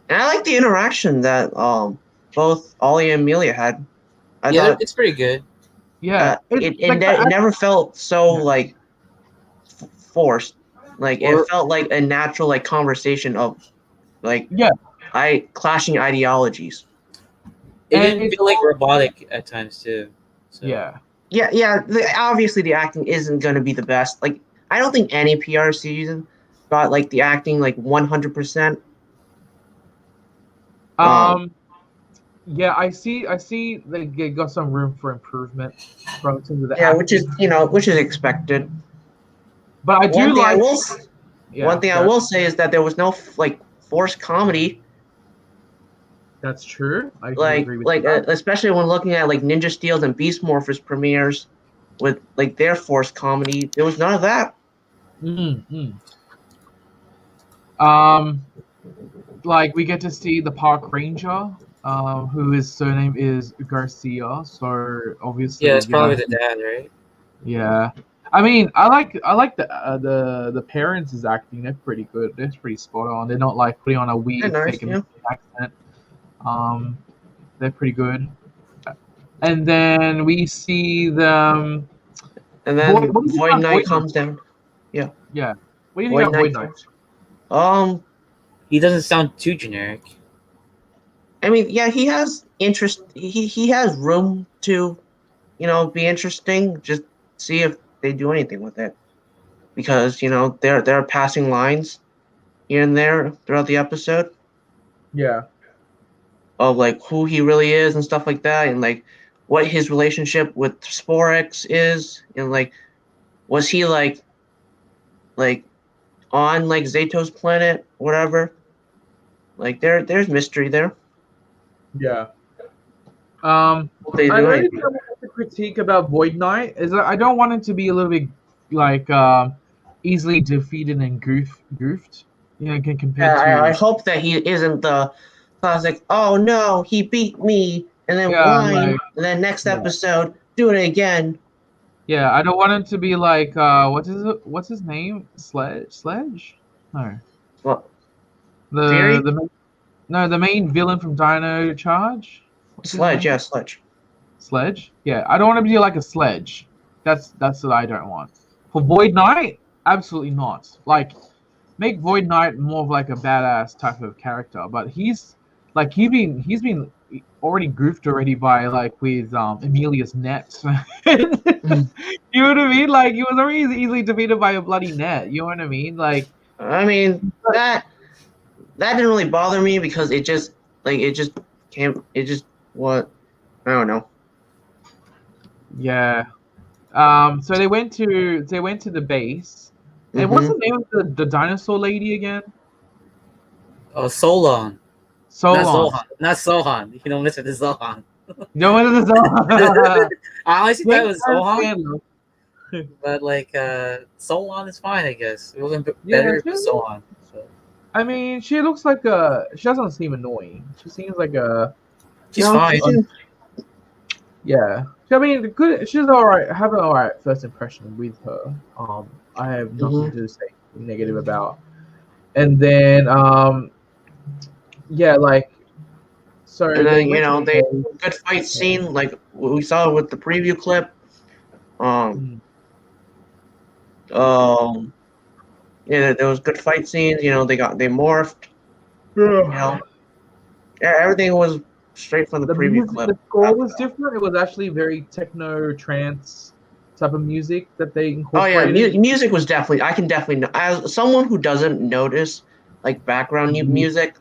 and I like the interaction that both Ollie and Amelia had. I thought it's pretty good. Yeah, it never felt so like forced. Like it felt like a natural like conversation of like clashing ideologies. It didn't feel like robotic at times too. So. Yeah. Obviously, the acting isn't going to be the best. Like, I don't think any PR season got like the acting like 100%. Yeah, I see. They got some room for improvement from some of the which is expected. But I do one thing I will say is that there was no like forced comedy. That's true. I agree with that. Especially when looking at like Ninja Steel's and Beast Morphers premieres with like their forced comedy, there was none of that. Like we get to see the park ranger, whose surname is Garcia. So obviously, it's probably the dad, right? Yeah, I mean, I like the parents' acting. They're pretty good. They're pretty spot on. They're not like putting on a weird fake accent. They're pretty good. And then we see them. And then Void Knight comes down. Yeah. Yeah. What do you think about Void Knight? He doesn't sound too generic. I mean, yeah, he has interest. He has room to, be interesting. Just see if they do anything with it, because they're passing lines here and there throughout the episode. Yeah. Of like who he really is and stuff like that, and like what his relationship with Sporix is, and like was he like on like Zeto's planet, whatever. Like there's mystery there. Yeah. I really want to critique about Void Knight is that I don't want him to be a little bit like easily defeated and goofed. Compared to. I hope that he isn't the classic. Oh no, he beat me, and then whine, and then next episode do it again. Yeah, I don't want him to be like what's his name? Sledge? No. What? The main villain from Dino Charge? Sledge, yeah, Sledge. Sledge? Yeah, I don't want him to be like a Sledge. That's what I don't want. For Void Knight, absolutely not. Like, make Void Knight more of like a badass type of character, but he's been already goofed already by like with Emilia's net. You know what I mean? Like he was already easily defeated by a bloody net. You know what I mean? Like, I mean that didn't really bother me because I don't know. Yeah. So they went to the base. And what's the name of the dinosaur lady again? Oh, Solon. Not Sohan. You don't listen to Zohan. No one is Zohan. I honestly thought it was Zohan. But like Solon is fine, I guess. It wasn't better if it was Sohan. So. I mean, she looks like she doesn't seem annoying. She seems like she's fine. Yeah. I mean, good. She's alright. Have an alright first impression with her. I have nothing to say negative about. And then yeah, like so. And then they good fight scene like we saw with the preview clip. Yeah, there was good fight scenes. They morphed. Everything was straight from the preview clip. The score was different. It was actually very techno trance type of music that they incorporated. Oh yeah, music was definitely. I can definitely know as someone who doesn't notice like background music.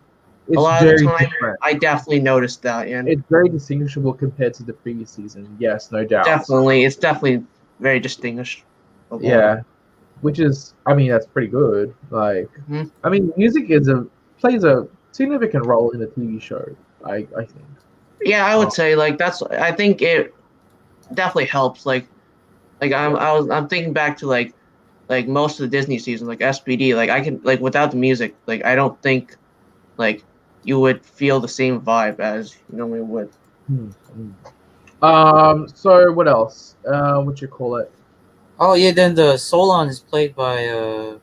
It's a lot of the time, different. I definitely noticed that, and it's very distinguishable compared to the previous season. Yes, no doubt. Definitely, it's definitely very distinguished. Yeah, which is, I mean, that's pretty good. Like, I mean, music plays a significant role in the TV show. I think. Yeah, I would say like I think it definitely helps. Like I'm thinking back to like like most of the Disney seasons, like SPD, like I can like without the music, like I don't think like you would feel the same vibe as you normally would. So what else? What you call it? Oh yeah, then the Solon is played by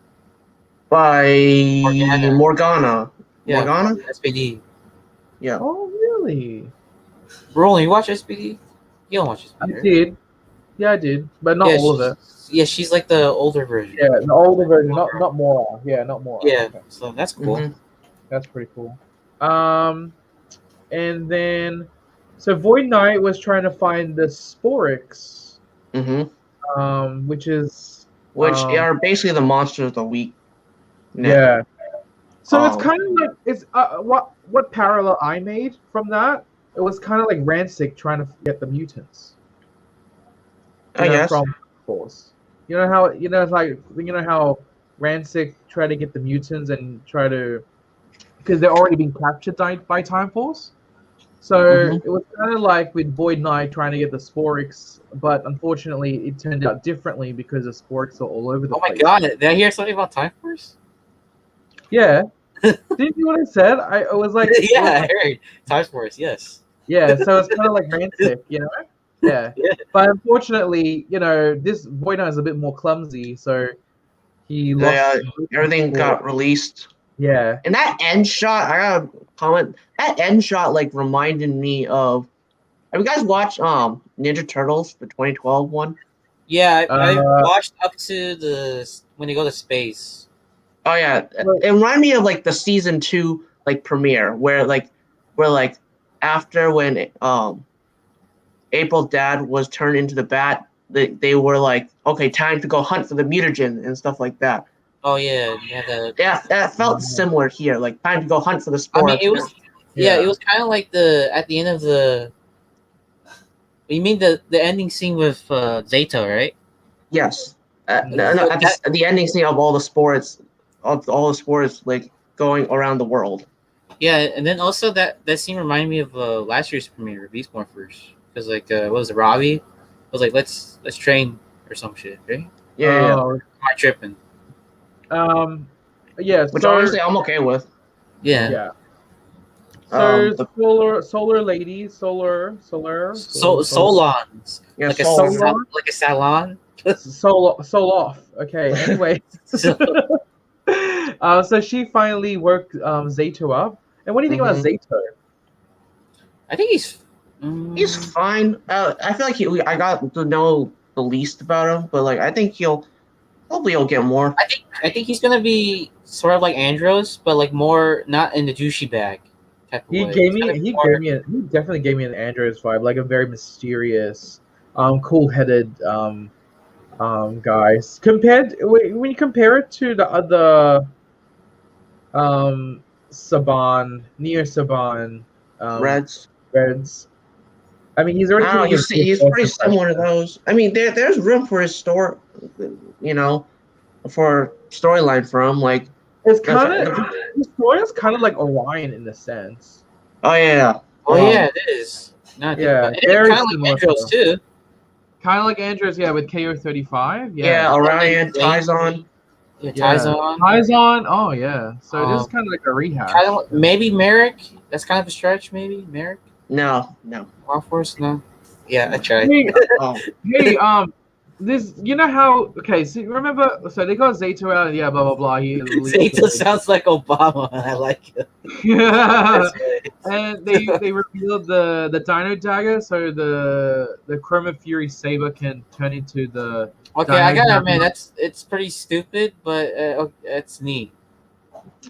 By Morgana. Morgana. Yeah, Morgana? SPD. Yeah. Oh, really? Roland, you watch SPD? You don't watch I SPD. right? did. Yeah, I did, but not Yeah, all of it. Yeah, she's like the older version. Yeah, the older version, not Mora. Yeah, not Mora. Yeah, Okay. so that's cool. Mhm. That's pretty cool. And then, so Void Knight was trying to find the Sporix, which is Which are basically the monsters of the week. now. yeah. So it's Oh. kind of like it's what parallel I made from that. It was kind of like Rancic trying to get the mutants. I guess. From Force. You know how it's like how Rancic tried to get the mutants and try to because they're already been captured by Time Force. So it was kind of like with Void Knight trying to get the Sporix, but unfortunately it turned out differently because the Sporix are all over the Oh my place. god, did I hear something about Time Force? Yeah. Didn't you hear what I said? I was like Yeah, I heard. Time Force, yes. Yeah, so it's kind of like Rancic, you know? Yeah. Yeah. But unfortunately, this Void Knight is a bit more clumsy, so he lost. Everything got released. Yeah. And that end shot, I gotta comment. That end shot like reminded me of. Have you guys watched Ninja Turtles, the 2012 one? Yeah, I watched up to when they go to space. Oh yeah, it reminded me of like the season 2 like premiere where after when April's dad was turned into the bat, they were like, okay, time to go hunt for the mutagen and stuff like that. Oh yeah, Yeah, that felt similar here. Like time to go hunt for the I spore. mean, it was it was kind of like at the end of the. You mean the ending scene with Zeta, right? Yes. At So the ending scene of all the spores like going around the world. Yeah, and then also that scene reminded me of last year's premiere, Beast Morphers, because like what was it, Robbie was like, let's train or some shit, right? Yeah. Am I tripping? Yeah. Which honestly I'm okay with. Yeah. Yeah. So The solar lady, solar. Solons. yeah, Like Solon? like a salon. Sol off. Okay. Anyway. So she finally worked Zato up. And what do you think about Zato? I think he's fine. I feel like I got to know the least about him, but like I think he'll get more. I think he's gonna be sort of like Andros, but like more not in the douchey bag type of way. He definitely gave me an Andros vibe, like a very mysterious, cool-headed guys. When you compare it to the other Saban, near Saban, Reds. I mean, he's already. Oh, he's pretty similar to those. I mean, there's room for his for storyline for him. Like it's kind of his story is kind of like Orion in a sense. Oh yeah. Yeah, it is. Not yeah, very kind of like Andros too. Kind of like Andros, yeah, with KO35. Yeah, Orion, Tyzon. Yeah, Tyzon. Tyzon. Oh yeah. So this is kind of like a rehash. Kind of, maybe Merrick. That's kind of a stretch. Maybe Merrick. No. Wild Force, no. Yeah, I tried. Hey, this, how? Okay, so remember? So they got Zato out. Yeah, blah blah blah. Zato sounds like Obama. I like it. Yeah, and they revealed the Dino dagger, so the Chroma Fury Saber can turn into the. Okay, I gotta admit it's pretty stupid, but it's neat.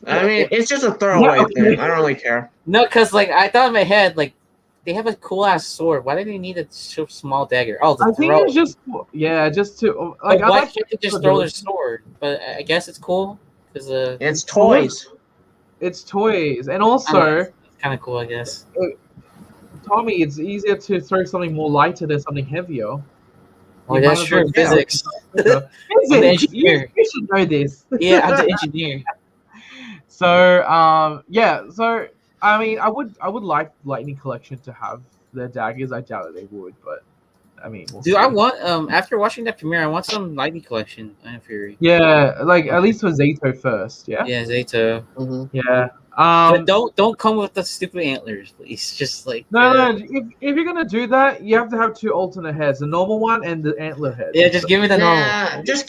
I mean, it's just a throwaway thing. I don't really care. No, because like I thought in my head, like they have a cool ass sword. Why do they need a small dagger? Oh, I think it's just to like. Why can't they just throw their sword? But I guess it's cool because it's toys. It's toys, and also it's kind of cool, I guess. Tommy, it's easier to throw something more lighter than something heavier. Oh, that's true. Physics. Physics. I'm the engineer. You should know this. Yeah, I'm the engineer. So so I mean, I would like Lightning Collection to have their daggers. I doubt that they would, but I mean, we'll Do see. I want after watching that premiere, I want some Lightning collection. Iron Fury. Yeah, like at least for Zato first. Yeah. Yeah, Zeta. Mhm. Yeah. But don't come with the stupid antlers, please. Just like No. If you're gonna do that, you have to have two alternate heads: the normal one and the antler head. yeah, just give me the normal. Nah, just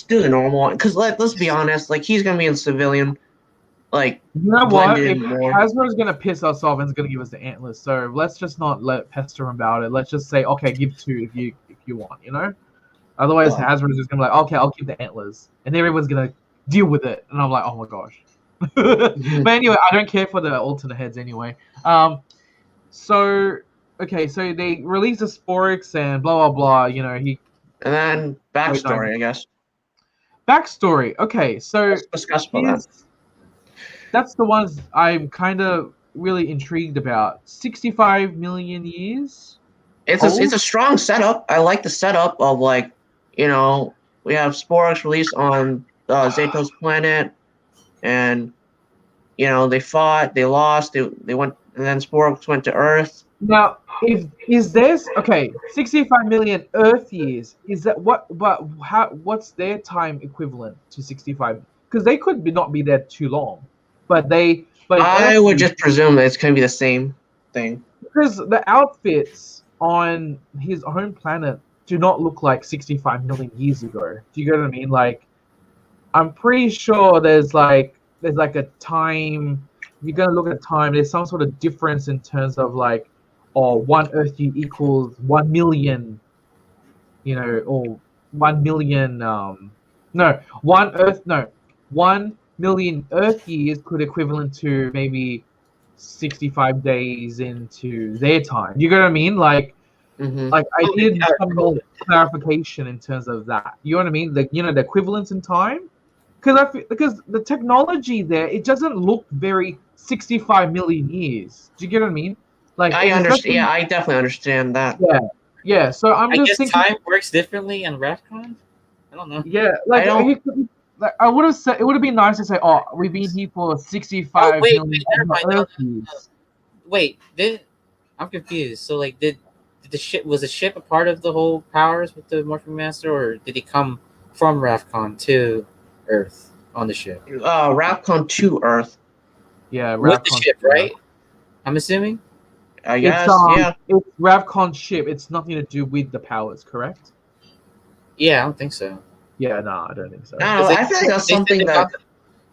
do the normal one. Cause let's be honest, like he's gonna be in civilian, like You know what? blend If in more. Hasbro's gonna piss us off and is gonna give us the antlers, so let's just not let pester him about it. Let's just say, okay, give two if you want, you know. Otherwise, Well. Hasbro's just gonna be like, okay, I'll keep the antlers, and everyone's gonna deal with it. And I'm like, oh my gosh. But anyway, I don't care for the alternate heads anyway. So okay, so they released the Sporix and blah blah blah. You know, he And then backstory, I guess. backstory. Okay, so Let's discuss about that. here's- that's the ones I'm kind of really intrigued about. 65 million years. It's a strong setup. I like the setup of like, you know, we have Sporix released on Zato's planet, and you know they fought, they lost, they went, and then Sporix went to Earth. Now, is this okay? 65 million Earth years. Is that what? But how? What's their time equivalent to 65? Because they could not be there too long, but they. But I would just presume that it's gonna be the same thing. because the outfits on his own planet do not look like 65 million years ago. Do you get what I mean? Like, I'm pretty sure there's like a time. You're gonna look at time. There's some sort of difference in terms of like, or 1 Earth year equals 1 million. You know, or 1 million. No, 1 million Earth years could equivalent to maybe 65 days into their time. You get what I mean? Like I did some more clarification in terms of that. You know what I mean? The the equivalence in time, because the technology there, it doesn't look very 65 million years. Do you get what I mean? Like I understand. Yeah, I definitely understand that. Yeah. So I'm I just guess thinking. time works differently on Rathcon. I don't know. Yeah, like I don't- I would have said it would have been nice to say, "Oh, we've been here for 65 wait, million never mind. Earth years." Wait, I'm confused. So like, did the ship was the ship a part of the whole powers with the Morphing Master, or did he come from Rathcon to Earth on the ship? Rapcon to Earth. Yeah, With the Ravcon's ship, right? I'm assuming. I guess. Yeah. It's Ravcon's ship. It's nothing to do with the powers, correct? Yeah, I don't think so. Yeah, no, I don't think so. No, I feel like that's something that.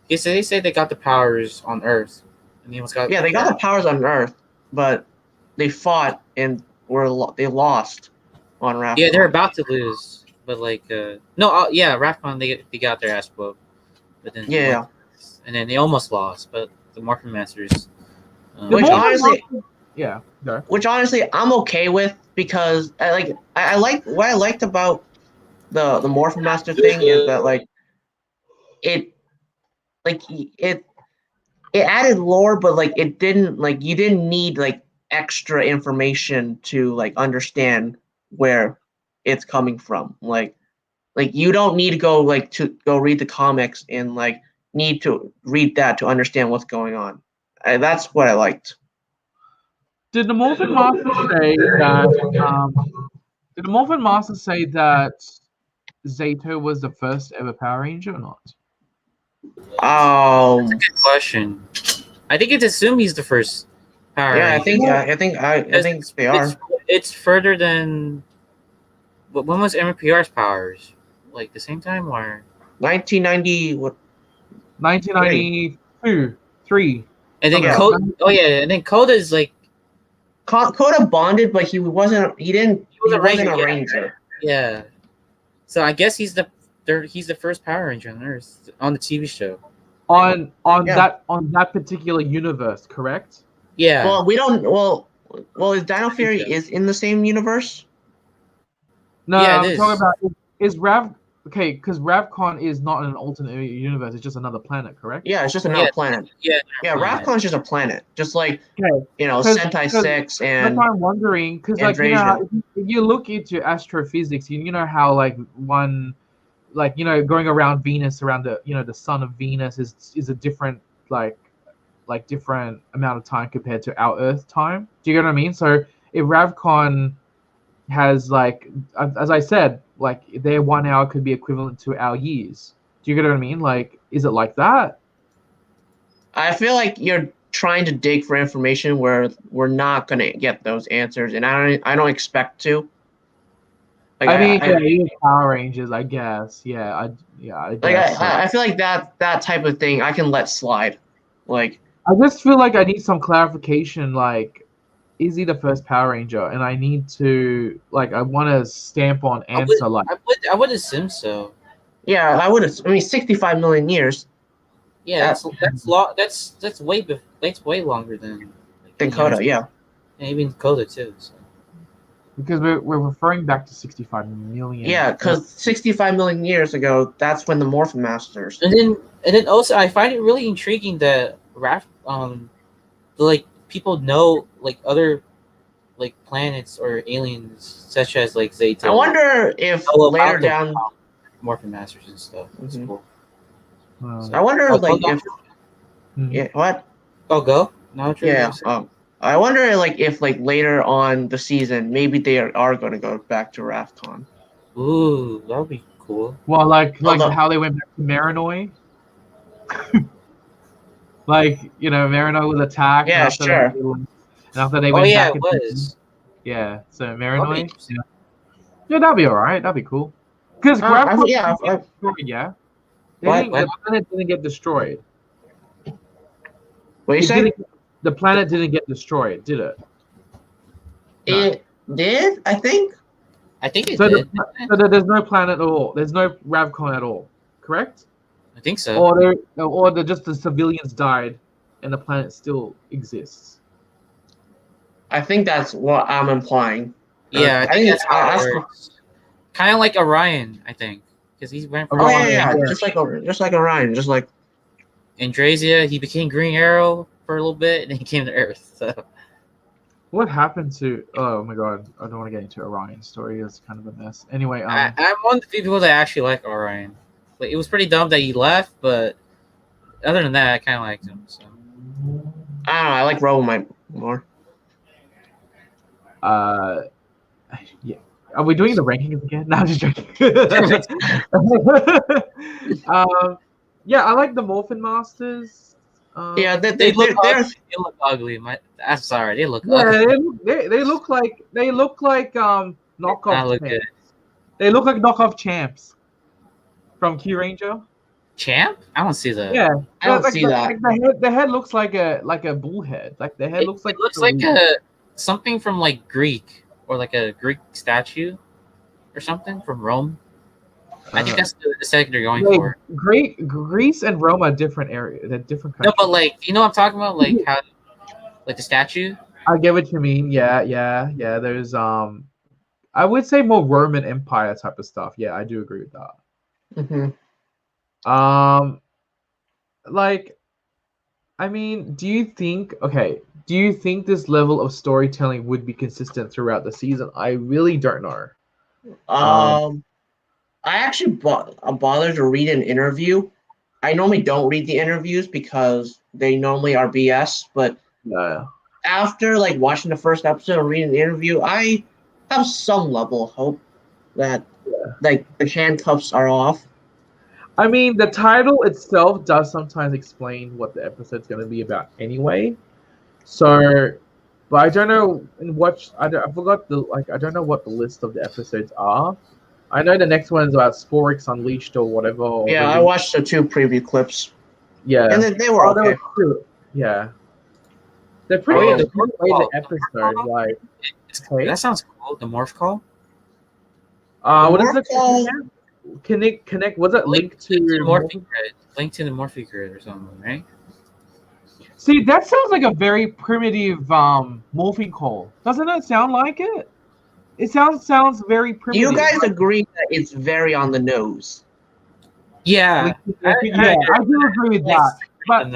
They say they got the powers on Earth, and he almost got. Yeah, they got the powers on Earth, but they fought and they lost on Rapcon. Yeah, they're about to lose, but like, Rathcon they got their ass whooped, but then and then they almost lost, but the Morphin Masters. Which honestly, no. Which honestly, I'm okay with because I like what I liked about the Morphin Master thing is that it added lore, but it didn't you didn't need extra information to understand where it's coming from. Like you don't need to go read the comics and need to read that to understand what's going on. That's what I liked. Did the Morphin Master say that? Did the Morphin Master say that Zato was the first ever Power Ranger or not? That's a good question. I think it's assumed he's the first Power Ranger. I think they are. It's further than. When was MPR's powers? Like the same time or? 1990. What? 1992, 3. And then Koda. Oh yeah, and then Koda is Koda bonded, but he wasn't a ranger. Yeah. So I guess he's the first Power Ranger on Earth on the TV show. On that particular universe, correct? Yeah. Well, we don't. Well, is Dino Fury is in the same universe? No, yeah, I'm talking about is Rav. Okay, because Ravcon is not an alternate universe; it's just another planet, correct? Yeah, it's just another planet. Yeah. Ravcon's just a planet, just like Sentai 6 and. That's why I'm wondering, because if you look into astrophysics, you know how going around Venus, around the sun of Venus is a different different amount of time compared to our Earth time. Do you get what I mean? So if Ravcon has like, as I said, like their 1 hour could be equivalent to our years. Do you get what I mean? Like, is it like that? I feel like you're trying to dig for information where we're not gonna get those answers, and I don't expect to. Like, I mean, yeah, even Power Rangers, I guess. Yeah, I like guess. So. I feel like that type of thing I can let slide. Like, I just feel like I need some clarification. Like, is he the first Power Ranger? And I need to, like, I want to stamp on answer. I would assume so. yeah, I would. I mean, 65 million years. Yeah, that's way longer than Dakota. Yeah. and even Dakota too. So. Because we're referring back to 65 million. Yeah, because 65 million years ago, that's when the Morphin Masters. And then also I find it really intriguing that like people know like other like planets or aliens such as like Zeta. I wonder if later down Morphin Masters and stuff. That's cool. I wonder like if yeah, what? Oh, go? No, yeah. I wonder like if like later on the season maybe they are going to go back to Rafton. Ooh, that would be cool. Well, like how they went back to Marinoi. Like, you know, Marinoi was attacked. Yeah, sure. And after they went back. It was. Yeah, so Marinoi. Yeah, that'd be alright. That'd be cool. Because the planet didn't get destroyed. What you say? The planet didn't get destroyed, did it? It did, I think. I think it did. So there's no planet at all. There's no Ravcon at all, correct? I think so. Or just the civilians died, and the planet still exists. I think that's what I'm implying. Yeah, I think that's how it works. Kind of like Orion, I think, because he went from just like Orion, just like Andrazia. He became Green Arrow for a little bit, and then he came to Earth. So, what happened to? Oh my God, I don't want to get into Orion's story. It's kind of a mess. Anyway, I'm one of the few people that actually like Orion. Like, it was pretty dumb that he left, but other than that, I kind of liked him. So, I don't know. I like Roland more. Yeah. Are we doing the rankings again? No, I'm just joking. Yeah, I like the Morphin Masters. Yeah, they look ugly. I'm sorry, they look ugly. They look like knockoff champs. They look like knockoff champs from Key Ranger. Champ? I don't see that. Yeah, I don't see that. Like the head looks like a bullhead. Like the head looks like something from like Greek or like a Greek statue or something from Rome. I think that's the second they're going for. Greece and Rome are different areas. They're different countries. No, but like, you know what I'm talking about? Like how, like the statue. I get what you mean. Yeah. There's I would say more Roman Empire type of stuff. Yeah, I do agree with that. Mm-hmm. Like, I mean, do you think this level of storytelling would be consistent throughout the season? I really don't know. I actually bothered to read an interview. I normally don't read the interviews because they normally are BS, but after like watching the first episode and reading the interview, I have some level of hope that like the handcuffs are off. I mean, the title itself does sometimes explain what the episode's going to be about anyway. So, but I don't know I don't know what the list of the episodes are. I know the next one is about Sporix Unleashed or whatever. Yeah, I watched the 2 preview clips. Yeah, and they were okay. Yeah, they're pretty good. The episode, like, that sounds cool. The Morph Call. What is it called? Connect. Was it linked to Morphe Grid? Linked to the Morphe Grid or something, right? See, that sounds like a very primitive morphing call. Doesn't it sound like it? It sounds very primitive. Do you guys agree that it's very on the nose? Yeah. I do agree with that. But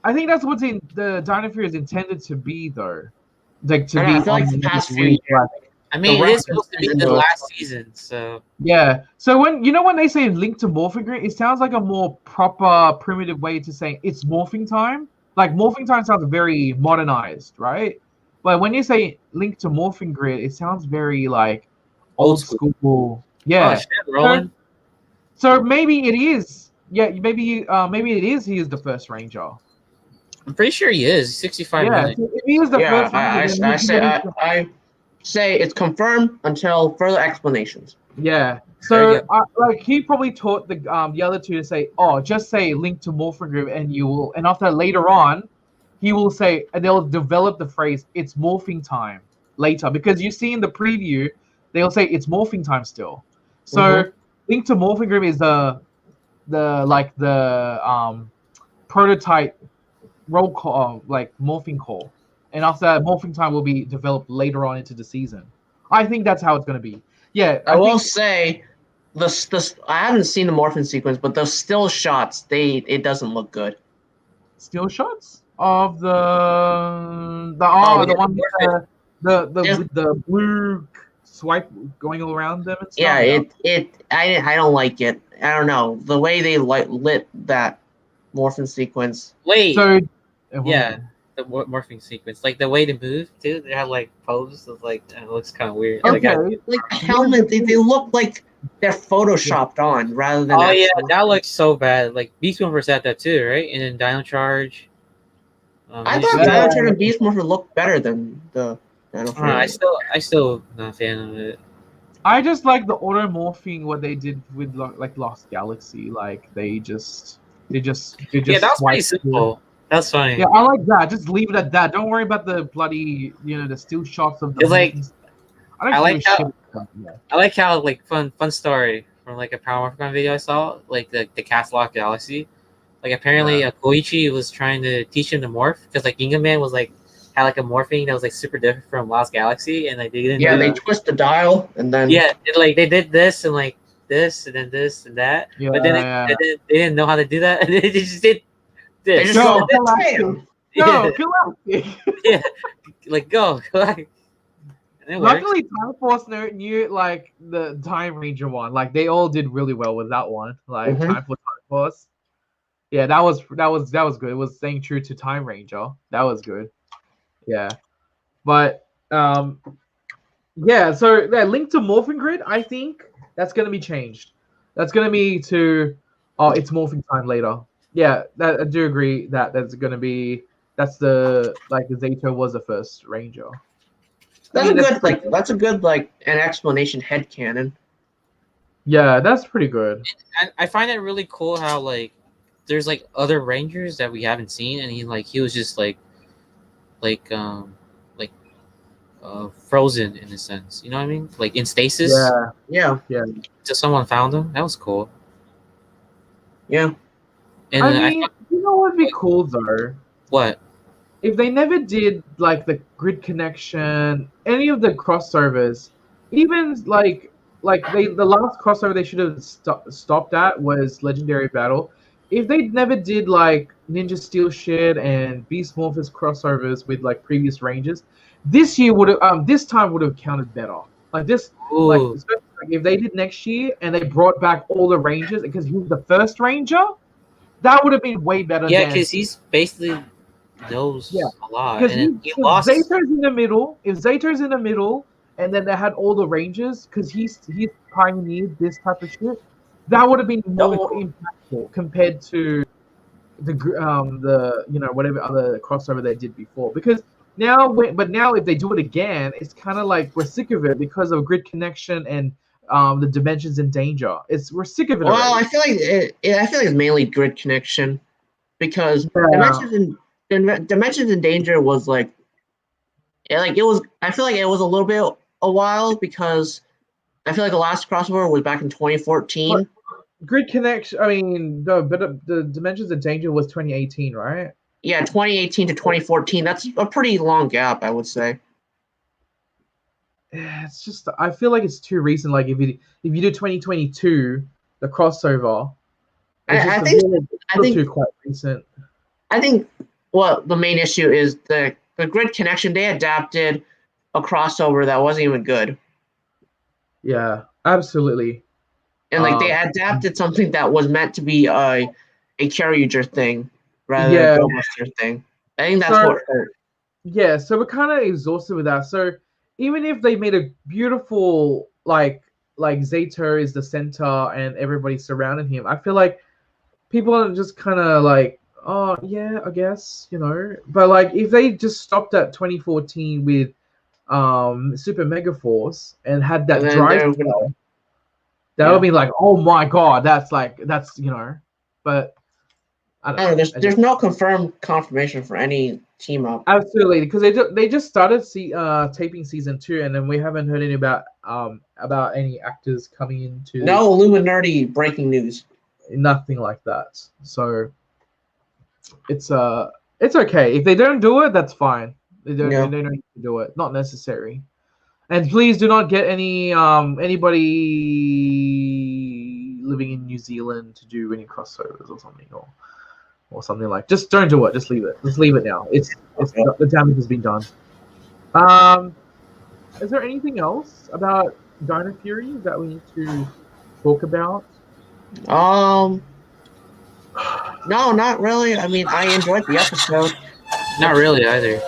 I think that's what the Dino Fury is intended to be, though. Like to be. I feel like the past few years. I mean, it is supposed to be the last season, so. Yeah. So when they say link to morphing grid, it sounds like a more proper, primitive way to say it's morphing time. Like morphing time sounds very modernized, right? But when you say Link to Morphing Grid, it sounds very like Old old school. school. Oh Yeah. shit, Roland. So maybe it is. Yeah, maybe it is. He is the first Ranger. I'm pretty sure he is. 65 Yeah, million. so if he is the Yeah, first Ranger, then he's gonna be- I say it's confirmed until further explanations. Yeah. There you So, like, he probably taught the other two to say, "Oh, just say Link to Morphing Grid," and you will. And after later on, he will say, and they'll develop the phrase, "It's morphing time" later, because you see in the preview, they'll say it's morphing time still. So, Mhm. Link to Morphing Grid is the prototype roll call, like morphing call, and after that, morphing time will be developed later on into the season. I think that's how it's gonna be. Yeah, I will think say, the I haven't seen the morphin sequence, but those still shots, it doesn't look good. still shots of the yeah, one with There's- the blue swipe going all around them and stuff. Yeah, I don't like it. I don't know the way they lit that morphin sequence. Wait. So Yeah, the morphing sequence, like the way to move too. They have like pose of like it looks kind of weird. Okay. Like the helmet, they look like they're photoshopped on rather than. Oh yeah, that looks so bad. Like Beast Morpher said that too, right? And then Dino Charge. I thought Yeah. Dino Charge and Beast Morpher looked better than the Dino Charge. I still not a fan of it. I just like the automorphing what they did with like Lost Galaxy. Like they just Yeah, that was pretty simple. That's funny. Yeah, I like that. Just leave it at that. Don't worry about the bloody, the still shots of the. It's like- I like how- shit about that. I like how like fun story from like a Power Morphicon video I saw, like the Cast Lock Galaxy. Like apparently Koichi was trying to teach him to morph because like Ginga Man was like had like a morphing that was like super different from Lost Galaxy, and like they didn't. Yeah, they twist the dial and then. Yeah, like they did this and like this and then this and that, Yeah, but then they didn't know how to do that, and they just did They this. just Go, go, Galactic. Yeah. Go, Galactic. Yeah, like go. And it works. Luckily, Time Force knew like the Time Ranger one. Like they all did really well with that one. Like Mhm. Time Force. Yeah, that was good. It was staying true to Time Ranger. That was good. Yeah, but yeah. So that Link to Morphing Grid, I think that's gonna be changed. That's gonna be to it's morphing time later. Yeah, I do agree that's gonna be the Zato was the first Ranger. That's I a mean, good an explanation headcanon. Yeah, that's pretty good. And I find it really cool how like there's like other Rangers that we haven't seen, and he was just frozen in a sense. You know what I mean? Like in stasis. Yeah. Yeah. Till someone found him. That was cool. Yeah. And I then mean, you know what would be cool though? what? If they never did like the grid connection, any of the crossovers, even like the last crossover they should have stopped at was Legendary Battle. If they never did like Ninja Steel shit and Beast Morphers crossovers with like previous Rangers, this time would have counted better. Like this, Ooh. especially, if they did next year and they brought back all the Rangers because he was the first Ranger, that would have been way better. Yeah, because he's basically knows a lot, and then he lost. Zato's in the middle. If Zato's in the middle, and then they had all the Rangers, because he's pioneered this type of shit, that would have been more impactful compared to the whatever other crossover they did before. Because now if they do it again, it's kind of like we're sick of it because of grid connection and the dimensions in danger. We're sick of it. Well, already. I feel like it's mainly grid connection because Dimensions in Danger was like it was. I feel like it was a while because I feel like the last crossover was back in 2014. But grid connection. I mean, the Dimensions in Danger was 2018, right? Yeah, 2018 to 2014. That's a pretty long gap, I would say. It's just I feel like it's too recent. Like if you do 2022, the crossover, I think quite recent. I think the main issue is the grid connection. They adapted a crossover that wasn't even good. Yeah, absolutely. And they adapted something that was meant to be a Kiramager thing rather than a Go Buster thing. I think that's what hurt. yeah, so we're kind of exhausted with that. So even if they made a beautiful like Zato is the center and everybody surrounding him, I feel like people are just kind of like, oh yeah, I guess, you know. But like if they just stopped at 2014 with Super Mega Force and had that And then dry they're spell, that would be like, oh my god, that's you know. But I don't I don't know, know. there's no confirmation for any team up. Absolutely, because they just started taping season 2, and then we haven't heard any about any actors coming into No Illuminati breaking news. nothing like that. So it's okay if they don't do it. That's fine. They don't need to do it. Not necessary. And please do not get anybody living in New Zealand to do any crossovers or something or something like. Just don't do it. Just leave it. Just leave it now. It's the damage has been done. Is there anything else about Dino Fury that we need to talk about? No, not really. I mean, I enjoyed the episode. Not really either.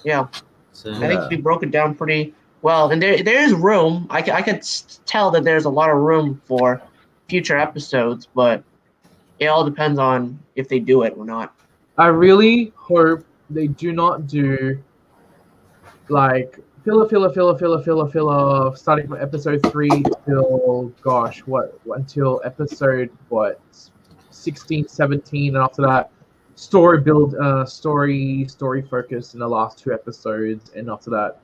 Yeah, So I think we broke it down pretty well, and there is room. I could tell that there's a lot of room for future episodes, but it all depends on if they do it or not. I really hope they do not do like filler starting from episode 3 till until episode 16, 17, and after that story focus in the last 2 episodes, and after that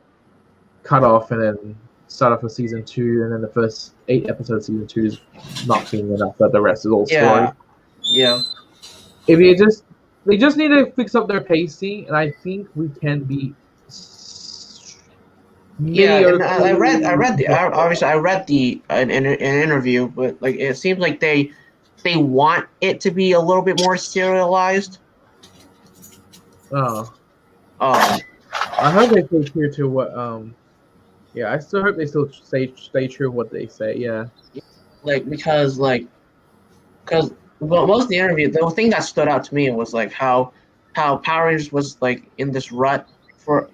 cut off and then start off with season 2, and then the first 8 episodes of season 2 is not being enough, that the rest is all story. Yeah. If they just need to fix up their pacing, and I think we can be. Yeah, and I read an interview, but like it seems like they want it to be a little bit more serialized. Oh. Um, I hope they stay true to what. Yeah, I still hope they still stay true to what they say. Yeah. because most of the interview, the thing that stood out to me was like how Power Rangers was like in this rut for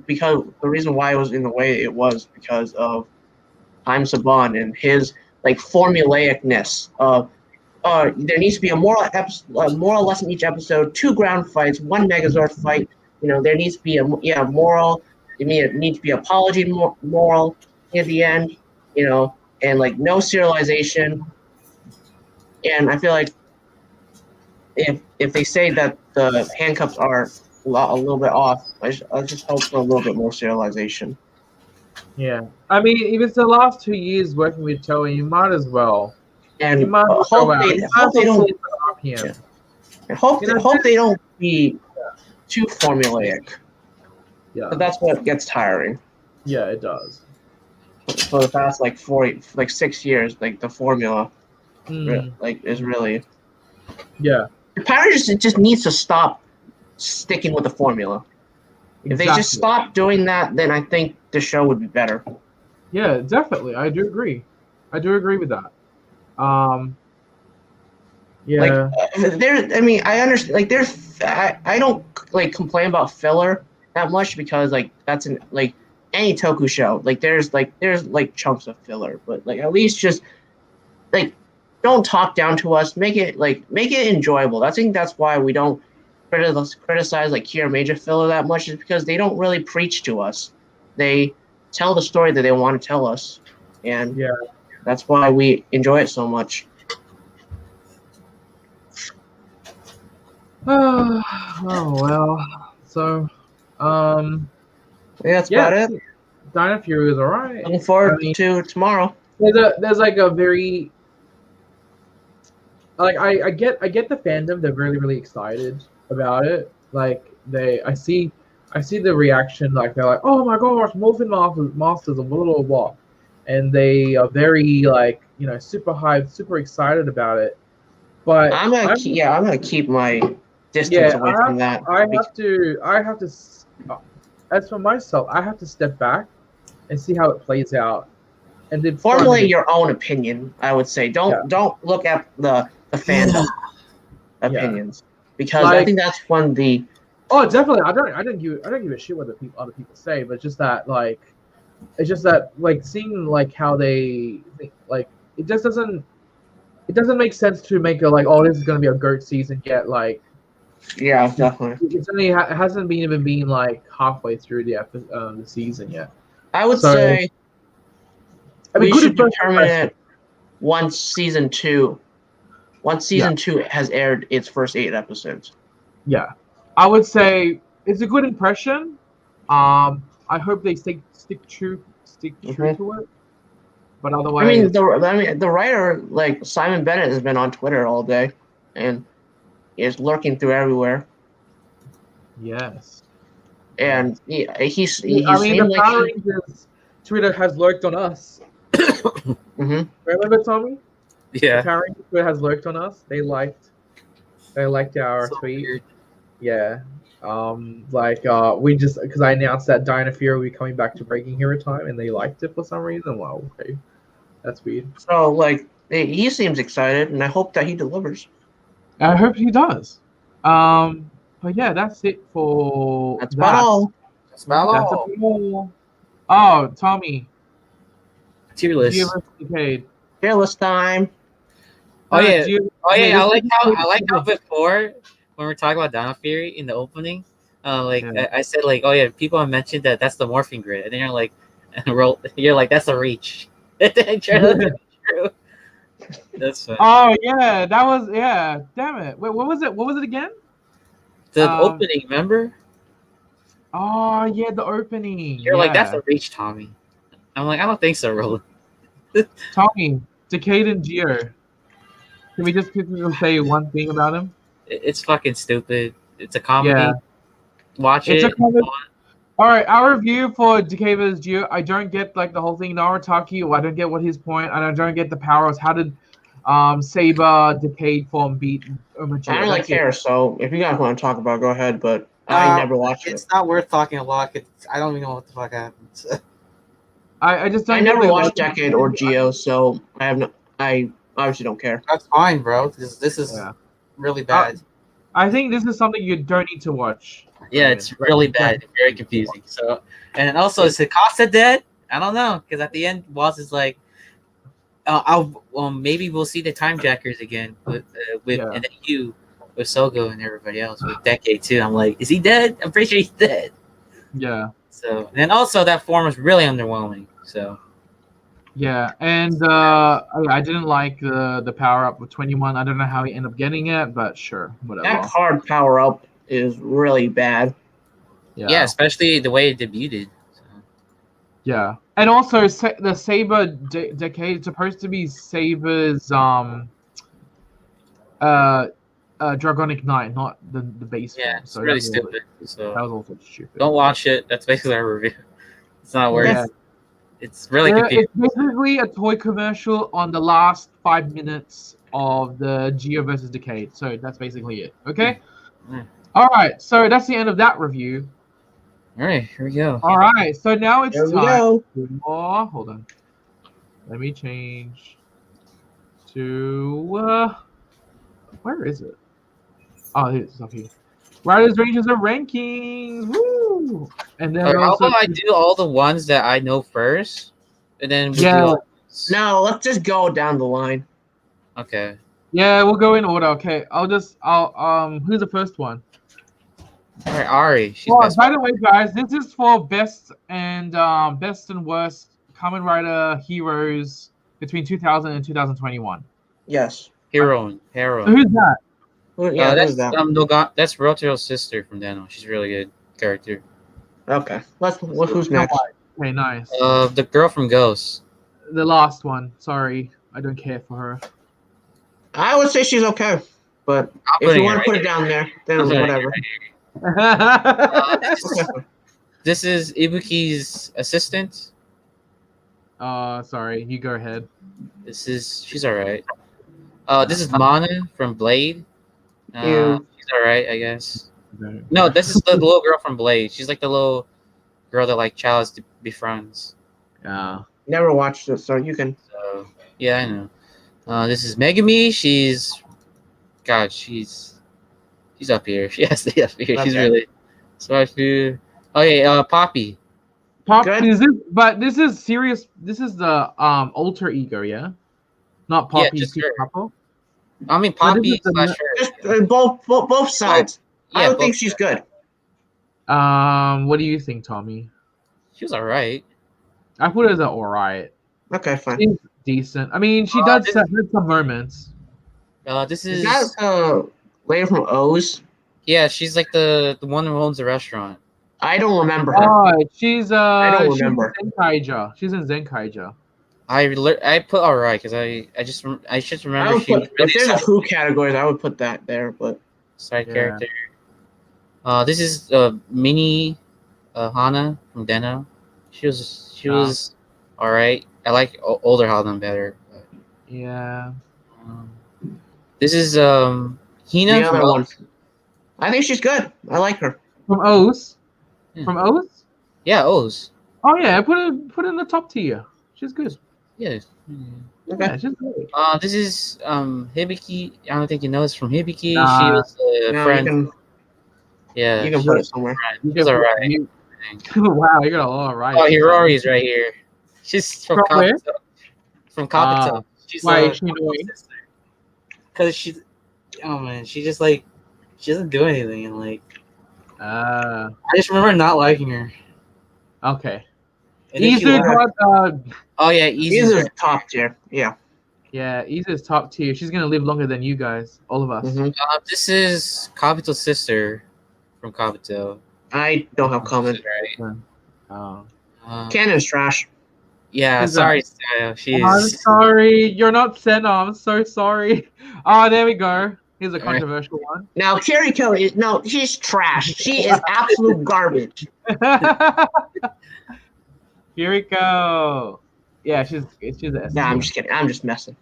because the reason why it was in the way it was because of Time Saban and his like formulaicness of there needs to be a moral lesson each episode, 2 ground fights, 1 Megazord fight. You know, there needs to be a moral. It needs to be apology moral at the end. You know, and like no serialization. And I feel like if they say that the handcuffs are a little bit off, I just hope for a little bit more serialization. Yeah, I mean, if it's the last 2 years working with Toei, you might as well. And You might as hope well go out. they You might as well don't. sleep at RPM. Yeah. I hope they don't be too formulaic. Yeah, But that's what gets tiring. yeah, it does. For the past 6 years, like the formula, Mm, is really. yeah, The Power Rangers just needs to stop sticking with the formula. If they just exactly. stop doing that, then I think the show would be better. Yeah, definitely. I do agree. I do agree with that. Yeah. I mean, I understand. Like, I don't complain about filler that much because that's any Toku show. There's chunks of filler, but at least just don't talk down to us. Make it enjoyable. I think that's why we don't criticize Kiramager filler that much, is because they don't really preach to us. They tell the story that they want to tell us, and Yeah. that's why we enjoy it so much. Oh well. So, Yeah, that's yeah, about it. Dino Fury is alright. Looking forward I mean, to tomorrow. There's a very I get the fandom. They're really really excited about it. I see the reaction. They're like, oh my gosh, Morphin Masters of blah blah blah, and they are very super hyped, super excited about it. But I'm gonna keep my distance away from that. I have to. As for myself, I have to step back and see how it plays out, and then Formulate your own opinion. I would say don't look at the fandom opinions, because I think that's when the Oh, definitely. I don't give a shit what other people say, but just that like, it's just that like seeing like how they think, like it just doesn't make sense to make a like, oh, this is gonna be a GOAT season yet. Like, Yeah, definitely. it's only it hasn't been even been like halfway through the season yet. I would So, say I mean, we good should impression. determine it once season two has aired its first 8 episodes. Yeah, I would say it's a good impression. I hope they stick true Mhm. to it. But I otherwise, mean, the writer, like Simon Bennett, has been on Twitter all day, and is lurking through everywhere. yes. And he I mean, seemed the like Power Rangers Twitter has lurked on us. Mhm. Remember, Tommy? The Yeah. Power Rangers Twitter has lurked on us. They liked our So tweet. weird. Yeah. We just because I announced that Dino Fury will be coming back to Breaking Hero Time, and they liked it for some reason. Wow, okay, that's weird. So, like, he seems excited, and I hope that he delivers. I hope he does. But yeah, that's it for That's that. about all. That's about That's all. all. Oh, Tommy, Tier list. Decade. Fearless time. Oh yeah. Oh yeah. I like this how is- before when we're talking about Dino Fury in the opening, Yeah. I said like, oh yeah, people have mentioned that's the morphing grid, and then you're like, that's a reach. And then try to look at it true. That's fun. Oh yeah, that was Damn it! Wait, what was it? What was it again? The opening, remember? Oh yeah, the opening. You're like, that's a reach, Tommy. I'm like, I don't think so, Roland. Tommy, Decade and Geo. Can we just say one thing about him? It's fucking stupid. It's a comedy. Yeah. Watch It's it. a comedy. All right, our review for Decade vs. Geo. I don't get like the whole thing Narataki, or I don't get what his point, and I don't get the powers. How did Saber Decade form beat Umaji? I don't really care, so if you guys want to talk about it, go ahead, but I never watched it. It's not worth talking a lot. I don't even know what the fuck happens. I just don't I get never the watched logic. Decade or Geo, so I obviously don't care. That's fine, bro. This is Yeah. really bad. I think this is something you don't need to watch. Yeah, it's really bad. Very confusing. So, and also, is Hikasa dead? I don't know, because at the end, Woz is like, maybe we'll see the Time Jackers again with Yeah. and then you with Sogo and everybody else with Decade too. I'm like, is he dead? I'm pretty sure he's dead. Yeah. So, and then also that form was really underwhelming. So, Yeah, and I didn't like the power up with 21. I don't know how he ended up getting it, but sure, whatever. That card power up is really bad. yeah, especially the way it debuted. So. Yeah, and also the Saber Decade is supposed to be Saber's Dragonic Knight, not the base Yeah, form. it's So really that was stupid. So that was also stupid. don't watch it. That's basically our review. It's not worth Yeah. it. It's really Yeah, confusing. it's basically a toy commercial on the last 5 minutes of the Geo versus Decade. So that's basically it. Okay. Mm. All right. So that's the end of that review. All right, here we go. All right. So now it's There we time. go. Oh, hold on. Let me change to where is it? Oh, it's up here. Riders, Rangers, and Rankings. Woo! And then How also, about I do all the ones that I know first, and then we'll Yeah. do all... No, let's just go down the line. Okay. yeah, we'll go in order. Okay, who's the first one? All right, Ari. She's Oh, best. by the way, guys, this is for best and worst Kamen Rider heroes between 2000 and 2021. Yes. Heroine. So who's that? Yeah, That's who's that? that's Rotero's sister from Dano. She's a really good character. Okay. Who's next? Okay, nice. The girl from Ghost. The last one. Sorry, I don't care for her. I would say she's okay, but I'm if putting you her want to right put it down there, then I'm putting her whatever. This is Ibuki's assistant. Sorry, you go ahead. She's alright. This is Mana from Blade. Ew. She's alright, I guess. No, this is the little girl from Blade. She's like the little girl that like Chalice befriends. Yeah. Never watched it, so you can. So yeah, I know. This is Megami. She's up here. She has to be up here. She's Okay. really So I feel. Okay, Poppy. Pop Good. is this, but this is serious. This is the alter ego, yeah, not Yeah, Poppy just Peter her. Couple. I mean, So this Poppy is the slash her. Just both sides. I Yeah, don't think both- she's good. What do you think, Tommy? She was alright. I put it as an alright. Okay, fine. She's decent. I mean, she does have some moments. This Is is that lady from O's? yeah. She's like the one who owns the restaurant. I don't remember her. Oh, she's don't she's remember. in Zenkaiger. She's in Zenkaiger. I put alright because I just remember I would she was put, really if there's a side, Who category, I would put that there. But side Yeah. character. This is Mini Hana from Dino. She was alright. I like older Hana better. But, Yeah. this is the Hina other from one, I think she's good. I like her. From O's. Yeah. From O's. Yeah, O's. Oh yeah, put it in the top tier. She's good. Yeah. Okay. Yeah, she's good. This is Hibiki. I don't think you know this from Hibiki. Nah. She was a No, friend. Yeah, you can she put it was somewhere. She was alright. Wow, you got a lot right. Oh, Hirori's right here. She's from From where? Kabuto. From Kabuto. Ah, She's why is she annoying? because she's oh man, she just like she doesn't do anything and like I just remember not liking her. Okay. And then she Izu left. got Oh yeah, These Izu's are top tier. Yeah. yeah, Izu's top tier. She's gonna live longer than you guys, all of us. Mhm. This is Kabuto's sister from Kabuto. I don't have comment. Right. Oh. Canon's trash. Yeah, Who's sorry, Style. I'm sorry. You're not Senna. I'm so sorry. Oh, there we go. Here's a All right. controversial one. Now, Carrie Kelly, no, she's trash. She is absolute garbage. Here we go. Yeah, she's a Nah, I'm just kidding. I'm just messing.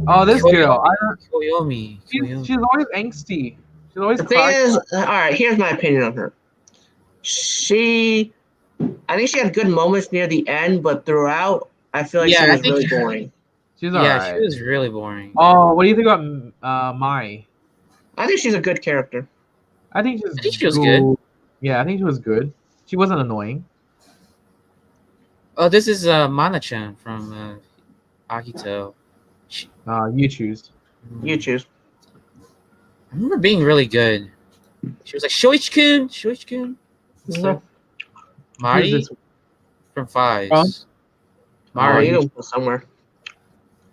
Oh, this girl. I don't, Koyomi. she's always angsty. She's always The thing crying. is, all right, here's my opinion on her. I think she had good moments near the end, but throughout, I feel like Yeah, she I was think really she- boring. She's Yeah, alright. she was really boring. Oh, what do you think about Mai? I think she's a good character. I think she's. I think she was good. Yeah, I think she was good. She wasn't annoying. Oh, this is Mana-chan from Akito. You choose. You choose. I remember being really good. She was like Shoichi-kun, Shoichi-kun. Mhm. Mari Who's this? from Fives. Oh. Alright, Mari. you can go somewhere.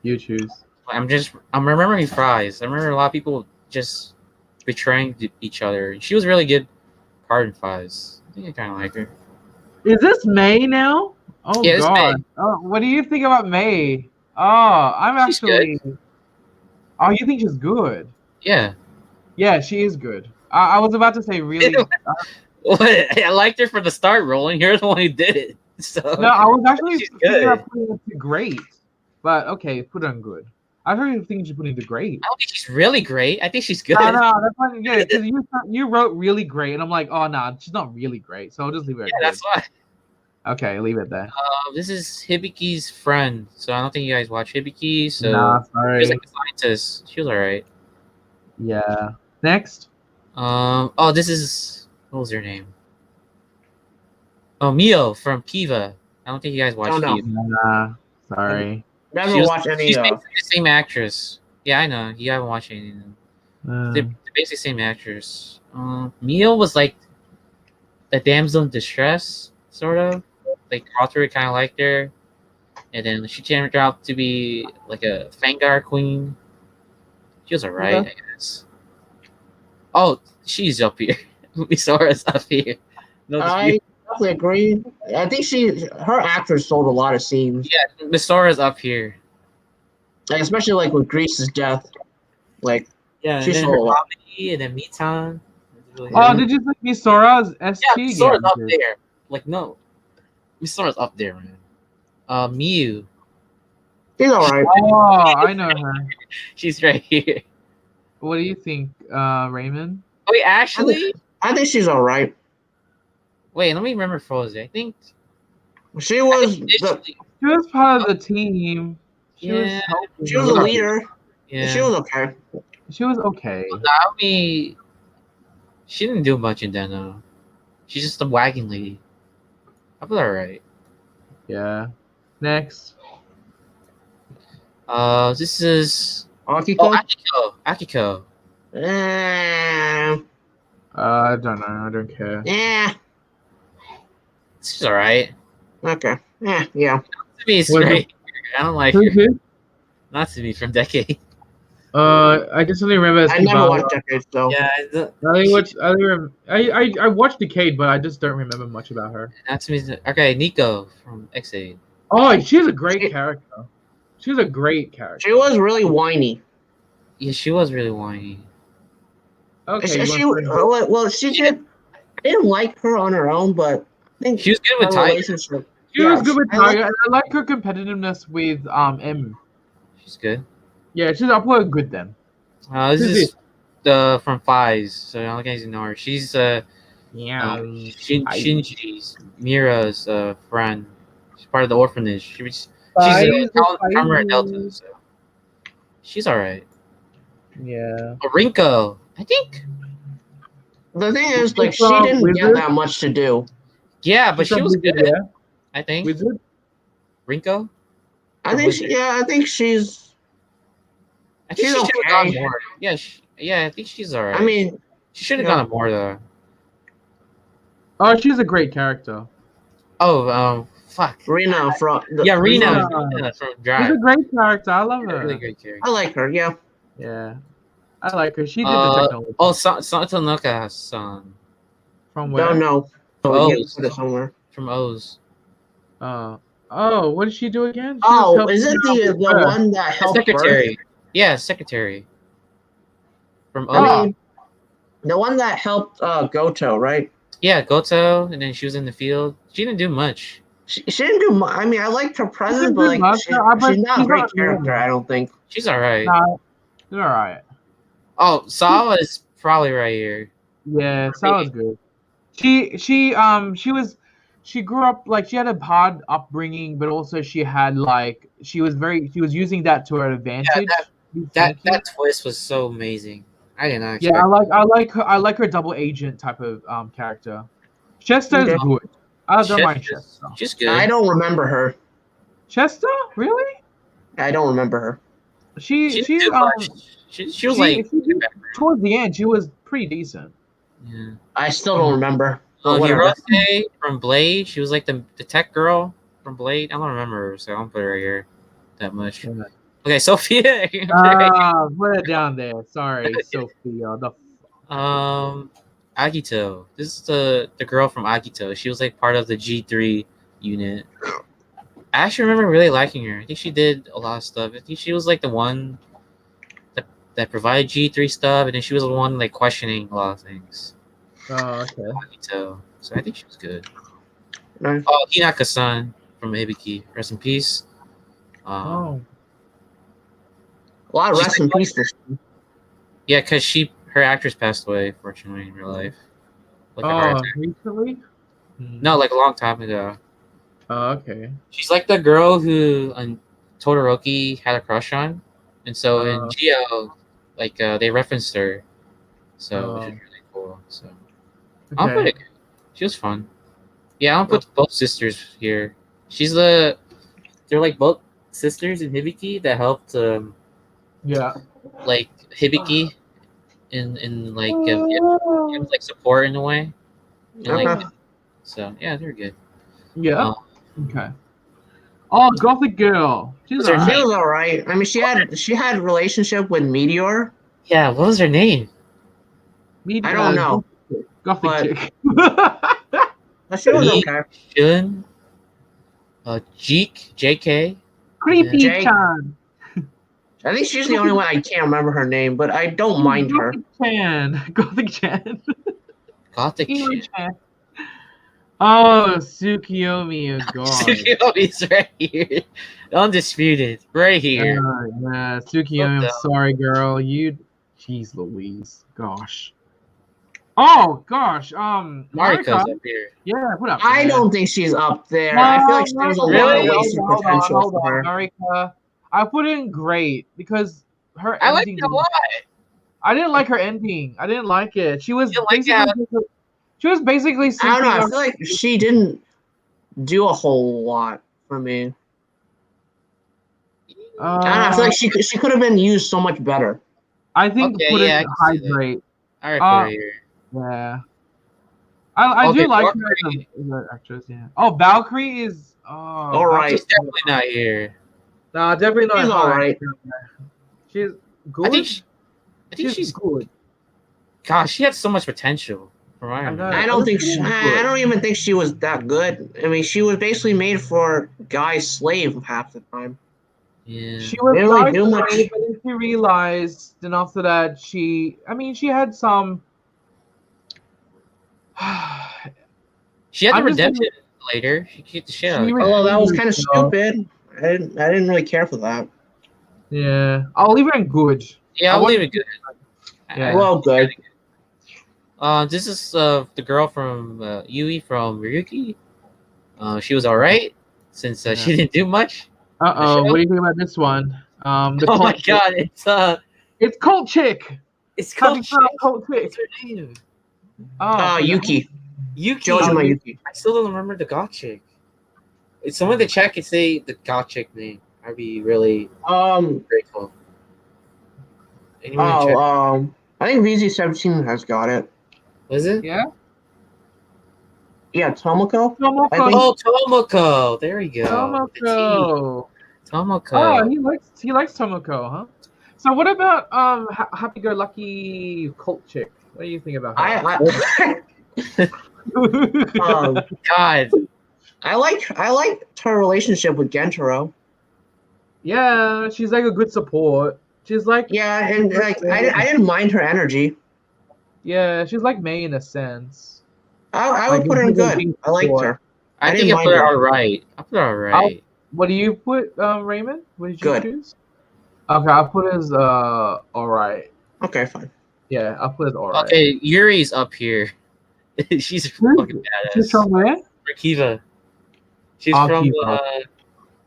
You choose. I'm remembering Fries. I remember a lot of people just betraying each other. She was really good part in Fives. I think I kind of like her. Is this May now? Oh Yeah, it's God. May. Oh, what do you think about May? Oh, I'm She's actually. Oh, you think she's good? Yeah. Yeah, she is good. I was about to say really. What? I liked her from the start, Roland. You're the one who did it. So No, I was actually She's thinking good. about putting it to great, but okay, put her on good. I was really thinking she's putting it to great. I don't think she's really great. I think she's good. No, that's fine. Yeah, because you wrote really great, and I'm like, oh no, she's not really great, so I'll just leave it. At Yeah, that's why. good. Okay, leave it there. This is Hibiki's friend. So I don't think you guys watch Hibiki. So Nah, she sorry. was like a scientist. She was alright. Yeah. Next. Oh, this is what was her name? Oh, Mio from Kiva. I don't think you guys watch Oh, no. Kiva. Nah, sorry. Never watched any She's basically the same actress. Yeah, I know. You haven't watched any of them. They're basically the same actress. Mio was like a damsel in distress, sort of. Like Arthur kind of liked her, and then she turned out to be like a Fangar queen. She was alright, Okay. I guess. Oh, she's up here. Misora's up here. No I dispute. definitely agree. I think her actress sold a lot of scenes, Yeah, Misora's up here. like, especially like with Grease's death. Like, Yeah, She and then sold her a lot. comedy, and then Mitan. Oh, did you think Misora's ST Yeah, Misora's again? up there. Like, no. Misora's up there, man. Miu. she's all right. Oh, I know her. She's right here. What do you think, Raymond? Wait, actually? I think she's all right. Wait, let me remember Frozen. I think She was initially, the, She was part of the team. She was Yeah. helping. she was a leader. yeah. She was okay. She was okay. Naomi She didn't do much in Dino. She's just a wagging lady. I put her right. Yeah. Next. This is Akiko? Akiko. I don't know. I don't care. Yeah. She's alright. Okay. Yeah. Natsumi's Was it- great. I don't like Who's her. it? Natsumi from Decade. I just only remember as I never Kibana. watched Decade, so. Yeah, I watched Decade, but I just don't remember much about her. Natsumi's okay. Nico from X8. Oh, she's a great She- character. She's a great character. She was really whiny. Yeah, she was really whiny. Okay. She did. I didn't like her on her own, but I think She was good with her Tiger. relationship. She was good with I like- Tiger, and I like her competitiveness with M. She's good. Yeah, she's up with good then. This Who's is from Fives, so I don't guys know her. She's Yeah. Shinji's Mira's friend. She's part of the orphanage. She's Fives, a farmer at Fives. Delta, so she's alright. Yeah. Rinko, I think. The thing is, like, she She's a didn't get wizard? that much to do. Yeah, but She's she a was wizard, good. yeah? I think Wizard? Rinko. I think she's. I think She's she should have okay. gone more. Yeah, I think she's alright. I mean, she should have yeah. gone more though. Oh, she's a great character. Oh, fuck. Rena from. Yeah, Rena Rena. from She's Drive. a great character. I love her. Really great character. I like her. Yeah. Yeah. I like her. She did the technology. Oh, Satonoka-san From where? Don't know. Oh, Yeah, put it somewhere. from O's. Oh, what did she do again? She Oh, was is it helping the out with one that helped Secretary. Yeah, secretary. From O's. I mean, the one that helped Goto, right? Yeah, Goto, and then she was in the field. She didn't do much. She didn't do much. I mean, I liked her presence, didn't but do like much, she's but not a she's great not character. normal. I don't think. She's alright. Nah, she's alright. Oh, Sawa is probably right here. Yeah, sounds good. She grew up like she had a hard upbringing, but also she was using that to her advantage. That twist was so amazing. I did not expect. Yeah, I like her double agent type of character. Chester is Okay. good. I don't mind Chester. She's good. I don't remember her. Chester? Really? I don't remember her. She didn't do much. She was like towards the end, she was pretty decent. yeah. I still don't remember. Oh, But whatever. Hirose from Blade. She was like the tech girl from Blade. I don't remember her, so I don't put her right here that much. Yeah. Okay, Sophia. Put it down there. Sorry, Sophia. Agito. This is the girl from Agito. She was like part of the G3 unit. I actually remember really liking her. I think she did a lot of stuff. I think she was like the one that provided G3 stuff, and then she was the one like questioning a lot of things. Oh, okay. Agito. So I think she was good. Nice. Oh, Hinaka-san from Hibiki. Rest in peace. Oh. A lot of She's rest in peace. This Yeah, because her actress passed away, fortunately, in real life. Like a heart Oh, attack. recently? No, like a long time ago. Oh, okay. She's like the girl who Todoroki had a crush on, and so in Oh. Geo, like they referenced her, so which Oh. is really cool. So I'll put Okay. it. She was fun. Yeah, I'll put both sisters here. They're like both sisters in Hibiki that helped Yeah. like Hibiki in like give like support in a way. And, like, Okay. so yeah, they're good. Yeah. Okay. Oh, Gothic Girl. She's What's her alright. She was alright. I mean, she had a relationship with Meteor. Yeah, what was her name? I don't know. Gothic but- chick. But she was Me? okay. Shun, Jeek, JK. Creepy Jake. Chan. I think she's the only one I can't remember her name, but I don't mind her. Gothic Chan. Gothic Chan. Gothic Emo shit. Chan. Oh, Tsukiyomi, oh god. Tsukiyomi's right here. Undisputed. Right here. Yeah, Tsukiyomi, I'm What the- sorry, girl. Jeez Louise. Gosh. Oh, gosh. Marika's Marika. up here. Yeah, what up? I man? don't think she's up there. No, I feel like there's a lot Really? of wasted potential hold for on, her. Marika. I put in great because her I like ending. it a lot. I didn't like her ending. I didn't like it. She was You like basically I don't know. I simping feel like she didn't do a whole lot for me. I don't know. I feel like she could have been used so much better. I think Okay, put yeah, I it can see that. hydrate. I record here. Yeah. I Okay, do like her Valkyrie. as an actress, yeah. Oh, Valkyrie is All right. She's definitely not here. Nah, definitely not She's high. all right. She's good. I think she's good. gosh, she had so much potential for I Iron know. Man. I don't think She's I good. don't even think she was that good. I mean, she was basically made for Guy's slave half the time. Yeah. She was Didn't really nice, do much. but then she realized, and after that, she had some. She had the I'm just redemption later. She kicked the shit out of She the was- guy. Although that was kind of So- stupid. I didn't really care for that. Yeah, I'll leave her in good. Yeah, I I'll leave want- it good. Yeah. Well, good. This is the girl from Yui from Ryuki. She was alright since she didn't do much. Uh-oh, what do you think about this one? The Oh cult my chick. god, It's Cult Chick. it's called Cult Chick. What's her name? Oh, Yuki. Yuki. Jojima Yuki. I still don't remember the goth chick. If someone to check and say the goth chick name, I'd be really grateful. Anyone to check? I think VZ17 has got it. Was it? Yeah. Yeah, Tomoko. Tomoko. I think- Oh, Tomoko. There we go. Tomoko. Tomoko. Oh, he likes Tomoko, huh? So what about Happy Go Lucky Cult Chick? What do you think about her? God. I like her relationship with Gentaro. Yeah, she's like a good support. She's like Yeah, and like I didn't mind her energy. yeah, she's like May in a sense. I would Like, put her in it's a good. big I liked support. her. I I think didn't I put mind her her. alright. I put her alright. What do you put, Raymond? What did you Good. choose? Okay, I'll put as alright. Okay, fine. Yeah, I'll put as alright. Okay, Yuri's up here. She's fucking She's badass. from where? Or Kiva. She's Oh, from Kiva.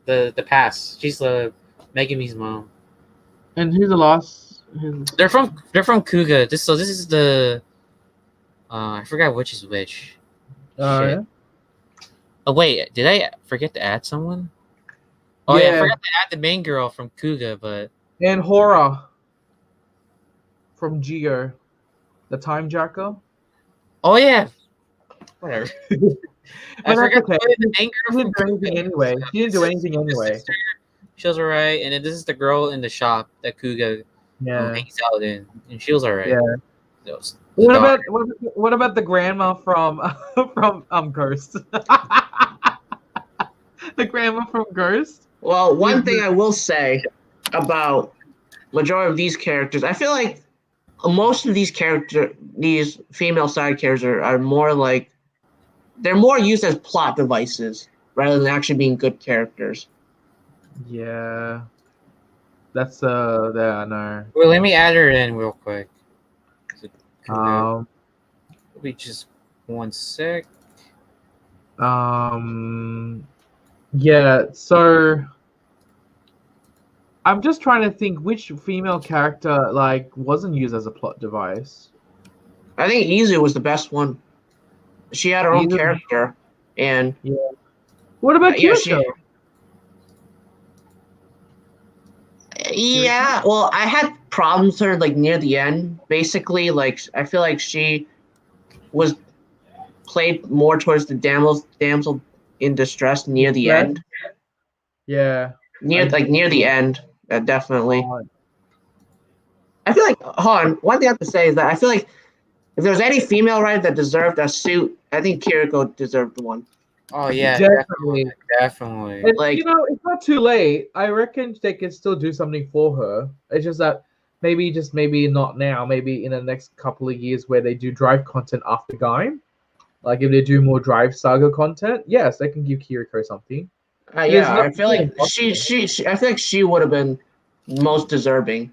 the past. She's Megami's mom. And who's the last? They're from Kuga. This is the I forgot which is which. Shit. Yeah. Oh wait, did I forget to add someone? Oh yeah, I Yeah. forgot to add the main girl from Kuga, but And Hora from Geo, the Time Jacker. oh yeah, whatever. I But forgot that's to okay. put in the main She girl didn't from do anything Kuga. anyway. She didn't do anything The anyway. sister, she was alright, and then this is the girl in the shop that Kuga Yeah. hangs out in, and she was alright. Yeah. Those- the What daughter. about what about the grandma from from Ghost? The grandma from Ghost. Well, one thing I will say about majority of these characters, I feel like most of these female side characters are more like they're more used as plot devices rather than actually being good characters. Yeah. That's I know. Wait, let me add her in real quick. Um Wait, just 1 sec. yeah, so I'm just trying to think which female character like wasn't used as a plot device. I think Izu was the best one. She had her own Izu- character, and What about Yeah, Kiriko? yeah, well, I had problems with her like near the end. Basically, like I feel like she was played more towards the damsel in distress near the Yeah. end. Yeah. Near the end, definitely. I feel like hold on. One thing I have to say is that I feel like if there's any female writer that deserved a suit, I think Kiriko deserved one. Oh yeah, Definitely. definitely. And Like- you know, it's not too late. I reckon they can still do something for her. It's just that maybe not now. Maybe in the next couple of years where they do Drive content after Gaim. Like if they do more Drive Saga content, yes, they can give Kiriko something. Yeah, not I feel like really she I feel like she would have been most deserving.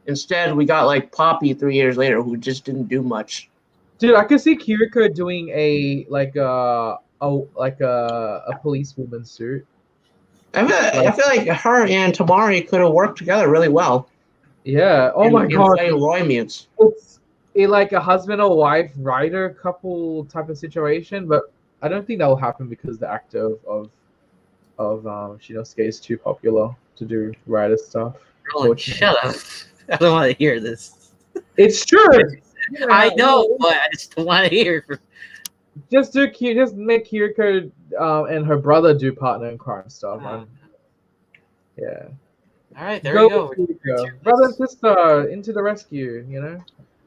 Instead, we got like Poppy 3 years later, who just didn't do much. Dude, I could see Kiriko doing a policewoman suit. I feel like her and Tamari could have worked together really well. Yeah. Oh my and god. fight Roy mutes. It's like a husband or wife writer couple type of situation, but I don't think that will happen because the actor of Shinosuke is too popular to do writer stuff. Roland, shut up. I don't want to hear this. It's true. I know, but I just don't want to hear it. Just make Kiriko and her brother do partner in crime stuff. Yeah. All right, there we go. Kiriko. Brother and sister into the rescue. You know,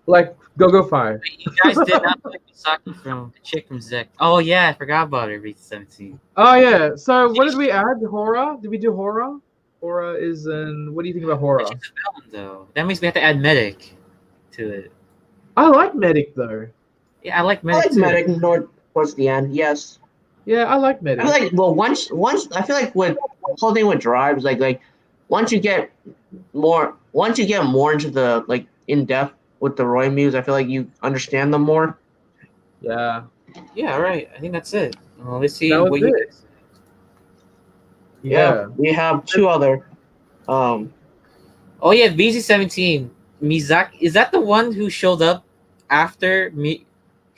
like Go 5. You guys did not put Misaki from the chick from Zek. Oh yeah, I forgot about her. Reach 17. Oh yeah. So what did we add? Horror? Did we do horror? Horror is in. What do you think about horror? She's a villain, though. That means we have to add medic to it. I like medic though. Yeah, I like I medic like too. medic towards the end. Yes. Yeah, I like medic. I feel like once I feel like with the whole thing with drives, like once you get more into the like in depth with the Roy Muse, I feel like you understand them more. Yeah. Yeah, all right. I think that's it. Well, let's see That was what you it. guys. Yeah. We have two other. Oh yeah, VZ17. Mizaki, is that the one who showed up after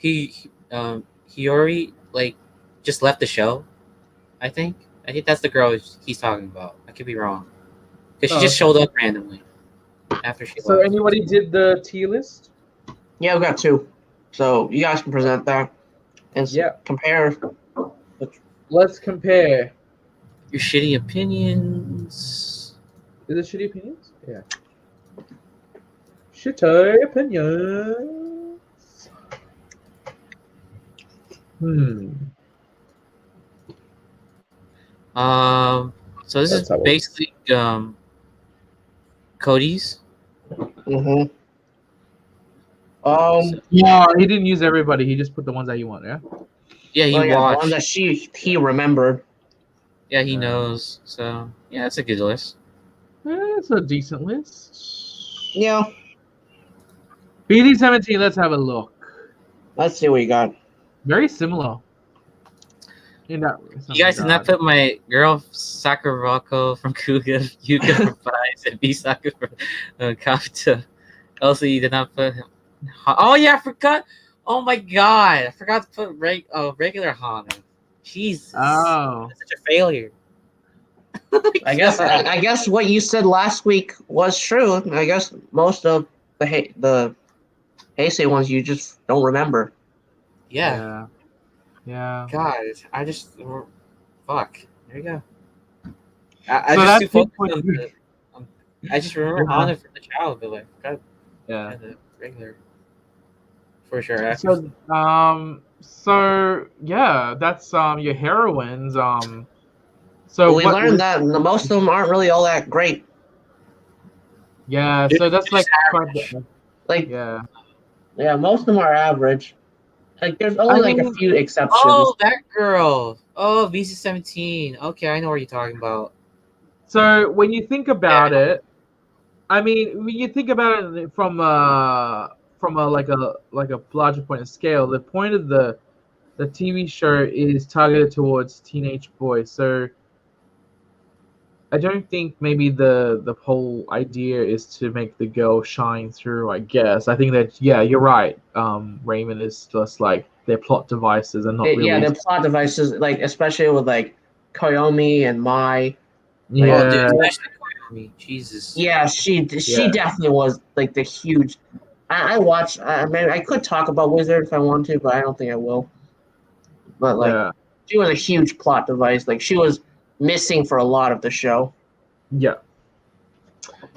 Hiyori like just left the show? I think that's the girl he's talking about. I could be wrong, because she just showed up randomly after she So left. anybody did the tier list? Yeah, we got two. So you guys can present that and compare. Let's compare. Your shitty opinions. Is it shitty opinions? Yeah. Shitty opinions. So this is basically Cody's. Mm-hmm. Yeah, he didn't use everybody. He just put the ones that he wanted. Yeah. Yeah, he the watched. one that he remembered. Yeah, he knows. So yeah, that's a good list. It's a decent list. Yeah. BD17. Let's have a look. Let's see what you got. Very similar. In that, You guys did not put my girl Sakurako from Kuga, Yuka from Fives, and Bisaka from Kabuto. Also, you did not put him. Oh yeah, I forgot. Oh my god, I forgot to put regular Hana. Jesus. Oh. That's such a failure. I guess what you said last week was true. I guess most of the Heisei ones you just don't remember. Yeah. Yeah. God, I just fuck. There you go. I just remember Hana from the child, but like, God, yeah, the regular for sure. So yeah, that's your heroines. So we learned that most of them aren't really all that great. Yeah, so that's like yeah, most of them are average. Like there's only a few exceptions. Oh, that girl. Oh, VC17. Okay, I know what you're talking about. So when you think about it, I mean, when you think about it from a larger point of scale, the point of the TV show is targeted towards teenage boys. So I don't think maybe the whole idea is to make the girl shine through, I guess. I think that, yeah, you're right. Raymond is just like their plot devices and not really. Yeah, their plot devices, like especially with like Koyomi and Mai. Yeah. Oh, dude, especially Koyomi. Jesus. Yeah, she definitely was like the huge. I watched. I mean, I could talk about Wizard if I want to, but I don't think I will. But like, she was a huge plot device. Like she was missing for a lot of the show. Yeah.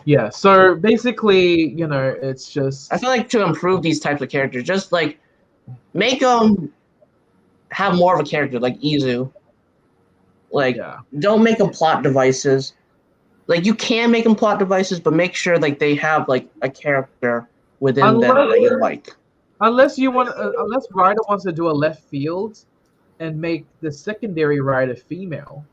Yeah. So basically, it's just. I feel like to improve these types of characters, just like make them have more of a character, like Izu. Like, don't make them plot devices. Like, you can make them plot devices, but make sure like they have like a character within them that you like. Unless Ryder wants to do a left field, and make the secondary writer female,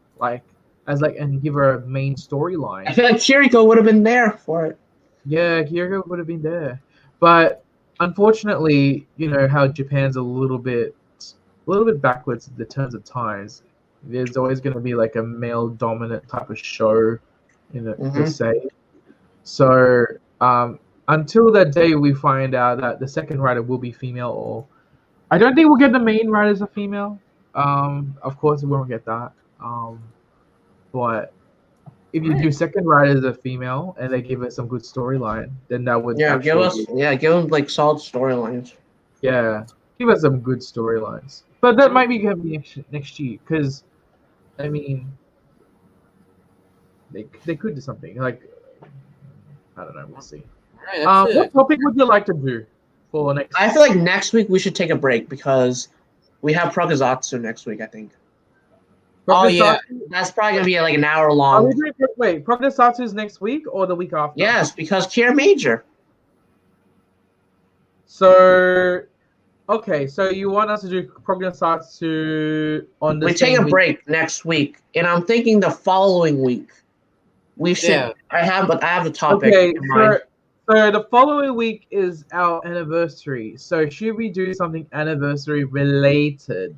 and give her a main storyline. I feel like Kiriko would have been there for it. Yeah, Kiriko would have been there, but unfortunately, how Japan's a little bit backwards in the terms of times. There's always going to be like a male dominant type of show, per se. So Until that day we find out that the second writer will be female, or I don't think we'll get the main writer as a female. Of course we won't get that. But if you do second writer as a female and they give us some good storyline, then that would Yeah, give actually them like solid storylines. yeah, give us some good storylines. But that might be gonna be next year because I mean they could do something like I don't know. We'll see. All right, that's What it. topic would you like to do for next? I feel like next week we should take a break because we have Prognosatsu next week. I think Oh, yeah. that's probably gonna be like an hour Are we long. doing, wait, Prognosatsu is next week or the week after? Yes, because Kiramager. So, okay, so you want us to do Prognosatsu on the We take same a week? break next week, and I'm thinking the following week we should. Yeah. I have the topic Okay, in mind. so the following week is our anniversary. So should we do something anniversary related?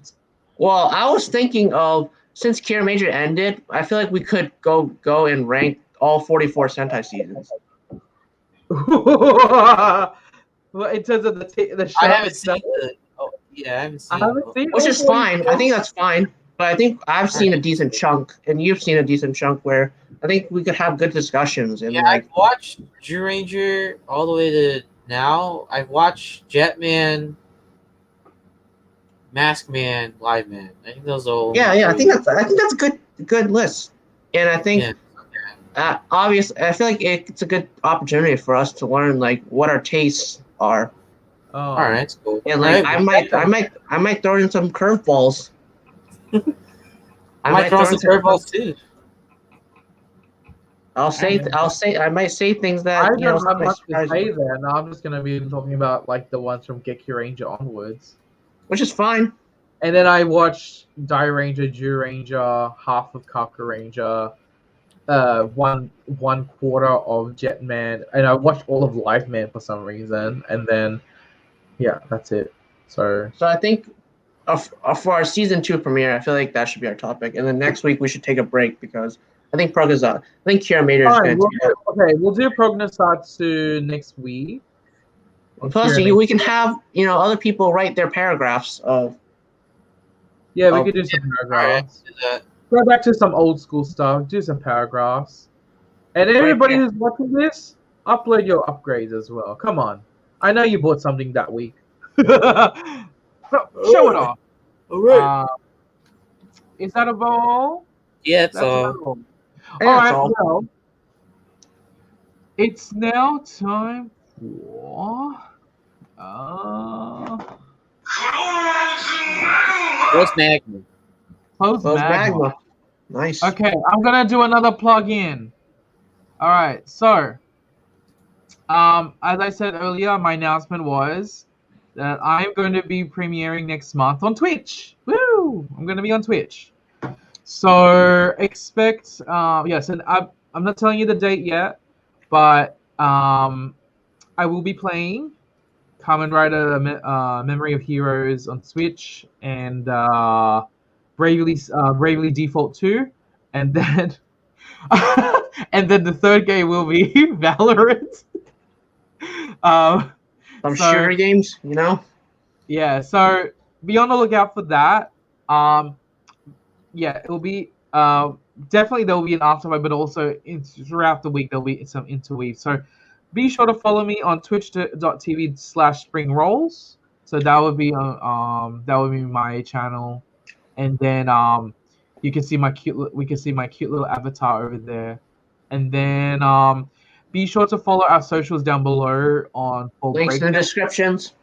Well, I was thinking of since Kiramager ended, I feel like we could go and rank all 44 Sentai seasons. Well, in terms of the show, I haven't itself, seen it. Oh, yeah, I haven't seen I haven't it. seen Which all is fine. 44. I think that's fine. But I think I've seen a decent chunk, and you've seen a decent chunk where I think we could have good discussions. And Yeah, I've watched Drew Ranger all the way to now. I've watched Jetman, Mask Man, Live Man. I think those are all. yeah, I think that's a good list. And I think Yeah. obviously I feel like it's a good opportunity for us to learn like what our tastes are. Oh. All right, that's cool. And like All right, I might throw in some curveballs. I might throw some curveballs too. I'll say I might say things that I you know don't have might much to surprise say you, there. Now I'm just gonna be talking about like the ones from Gekki Ranger onwards. which is fine. And then I watched Die Ranger, Jew Ranger, half of Kaku Ranger, one quarter of Jetman, and I watched all of Live Man for some reason. And then, yeah, that's it. So So I think for our season 2 premiere, I feel like that should be our topic. And then next week we should take a break because I think Kiramager is Alright, going to. we'll do Prognosatsu next week. Plus, Kiramager. we can have other people write their paragraphs of. Yeah, we Oh, could do some All right, paragraphs. do that. Go back to some old school stuff. Do some paragraphs. And everybody who's watching this, upload your upgrades as well. Come on, I know you bought something that week. Show it off. All right. Is that a ball? Yeah, That's so all. Yeah, All that's right, all. well, it's now time for what's Magnum? close Well, magma. Magma. Nice. Okay, I'm gonna do another plug-in. All right, so as I said earlier, my announcement was that I'm going to be premiering next month on Twitch. Woo! I'm going to be on Twitch. So expect, yes, and I'm not telling you the date yet, but I will be playing Kamen Rider Memory of Heroes on Switch and Bravely Default 2, and then and then the third game will be Valorant. Some so- shooter games, Yeah, so be on the lookout for that. Yeah, it will be definitely there will be an afterwave, but also throughout the week there'll be some interweave. So be sure to follow me on twitch.tv/springrolls. So that would be my channel, and then you can see my cute little avatar over there, and then be sure to follow our socials down below for links in the breakdown. descriptions.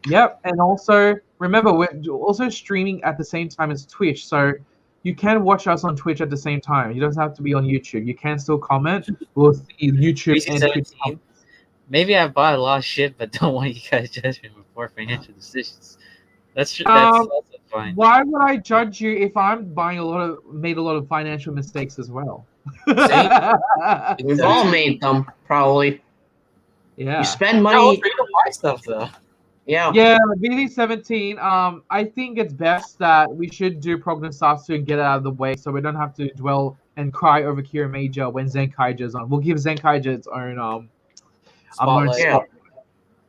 Yep, and also remember we're also streaming at the same time as Twitch, so you can watch us on Twitch at the same time. You don't have to be on YouTube. You can still comment. We'll see YouTube and Twitch. 317. Maybe I bought a lot of shit, but don't want you guys to judge me before financial decisions. That's also fine. Why would I judge you if I'm made a lot of financial mistakes as well? We've all made them, probably. Yeah. You spend How money. old are you to buy stuff though? Yeah. Yeah, BD17. I think it's best that we should do Prognosatsu and get it out of the way, so we don't have to dwell and cry over Kiramager when Zenkaiger is on. We'll give Zenkaiger its own Spotlight.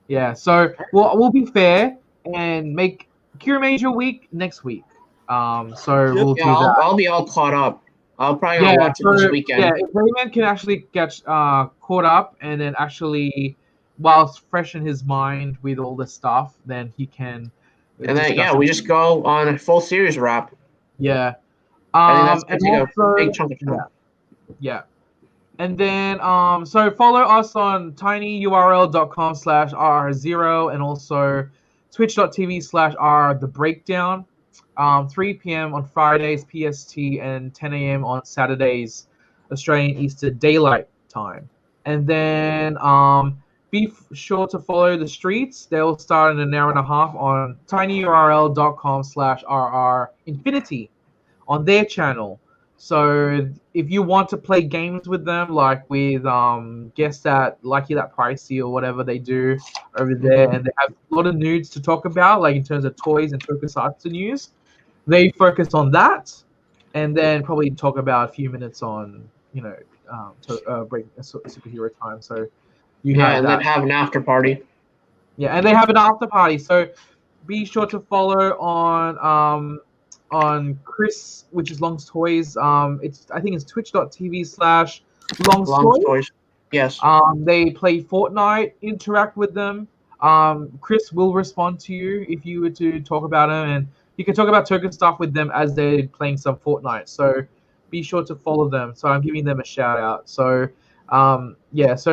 Yeah. So we'll be fair and make Kiramager week next week. So we'll do that. I'll be all caught up. I'll probably gonna watch it this weekend. Yeah, if Raymond can actually get caught up and then actually, while it's fresh in his mind with all this stuff, then he can. And then we just go on a full series wrap. Yeah. I think that's and also, a big chunk of time. Yeah. And then so follow us on tinyurl.com/rr0 and also twitch.tv/rthebreakdown. 3 p.m. on Fridays PST and 10 a.m. on Saturdays Australian Eastern Daylight Time. And then be sure to follow the streets. They'll start in an hour and a half on tinyurl.com/rrinfinity on their channel. So if you want to play games with them, like with Guess That, Lucky That Pricey or whatever they do over there, and they have a lot of nudes to talk about, like in terms of toys and tokusatsu news, they focus on that, and then probably talk about a few minutes on, break superhero time. So you have that. Then have an after party. Yeah, and they have an after party. So be sure to follow on Chris, which is Long's Toys. I think it's twitch.tv/Long's Toys. Yes. They play Fortnite. Interact with them. Chris will respond to you if you were to talk about them, and you can talk about token stuff with them as they're playing some Fortnite. So be sure to follow them. So I'm giving them a shout out. So so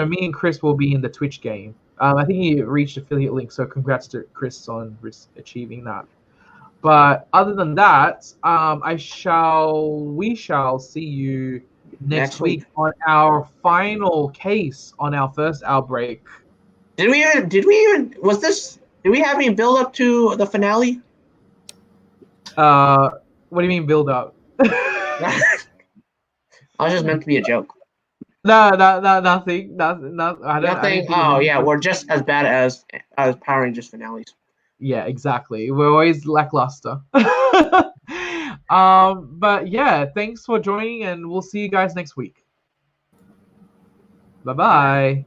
me and Chris will be in the Twitch game. I think he reached affiliate link, so congrats to Chris on achieving that. But other than that, we shall see you next week on our final case on our first outbreak. Did we even did we have any build up to the finale? What do you mean build up? I was just meant to be a joke. No, nothing. Nothing. Oh yeah, we're just as bad as Power Rangers finales. Yeah, exactly. We're always lackluster. But yeah, thanks for joining, and we'll see you guys next week. Bye-bye.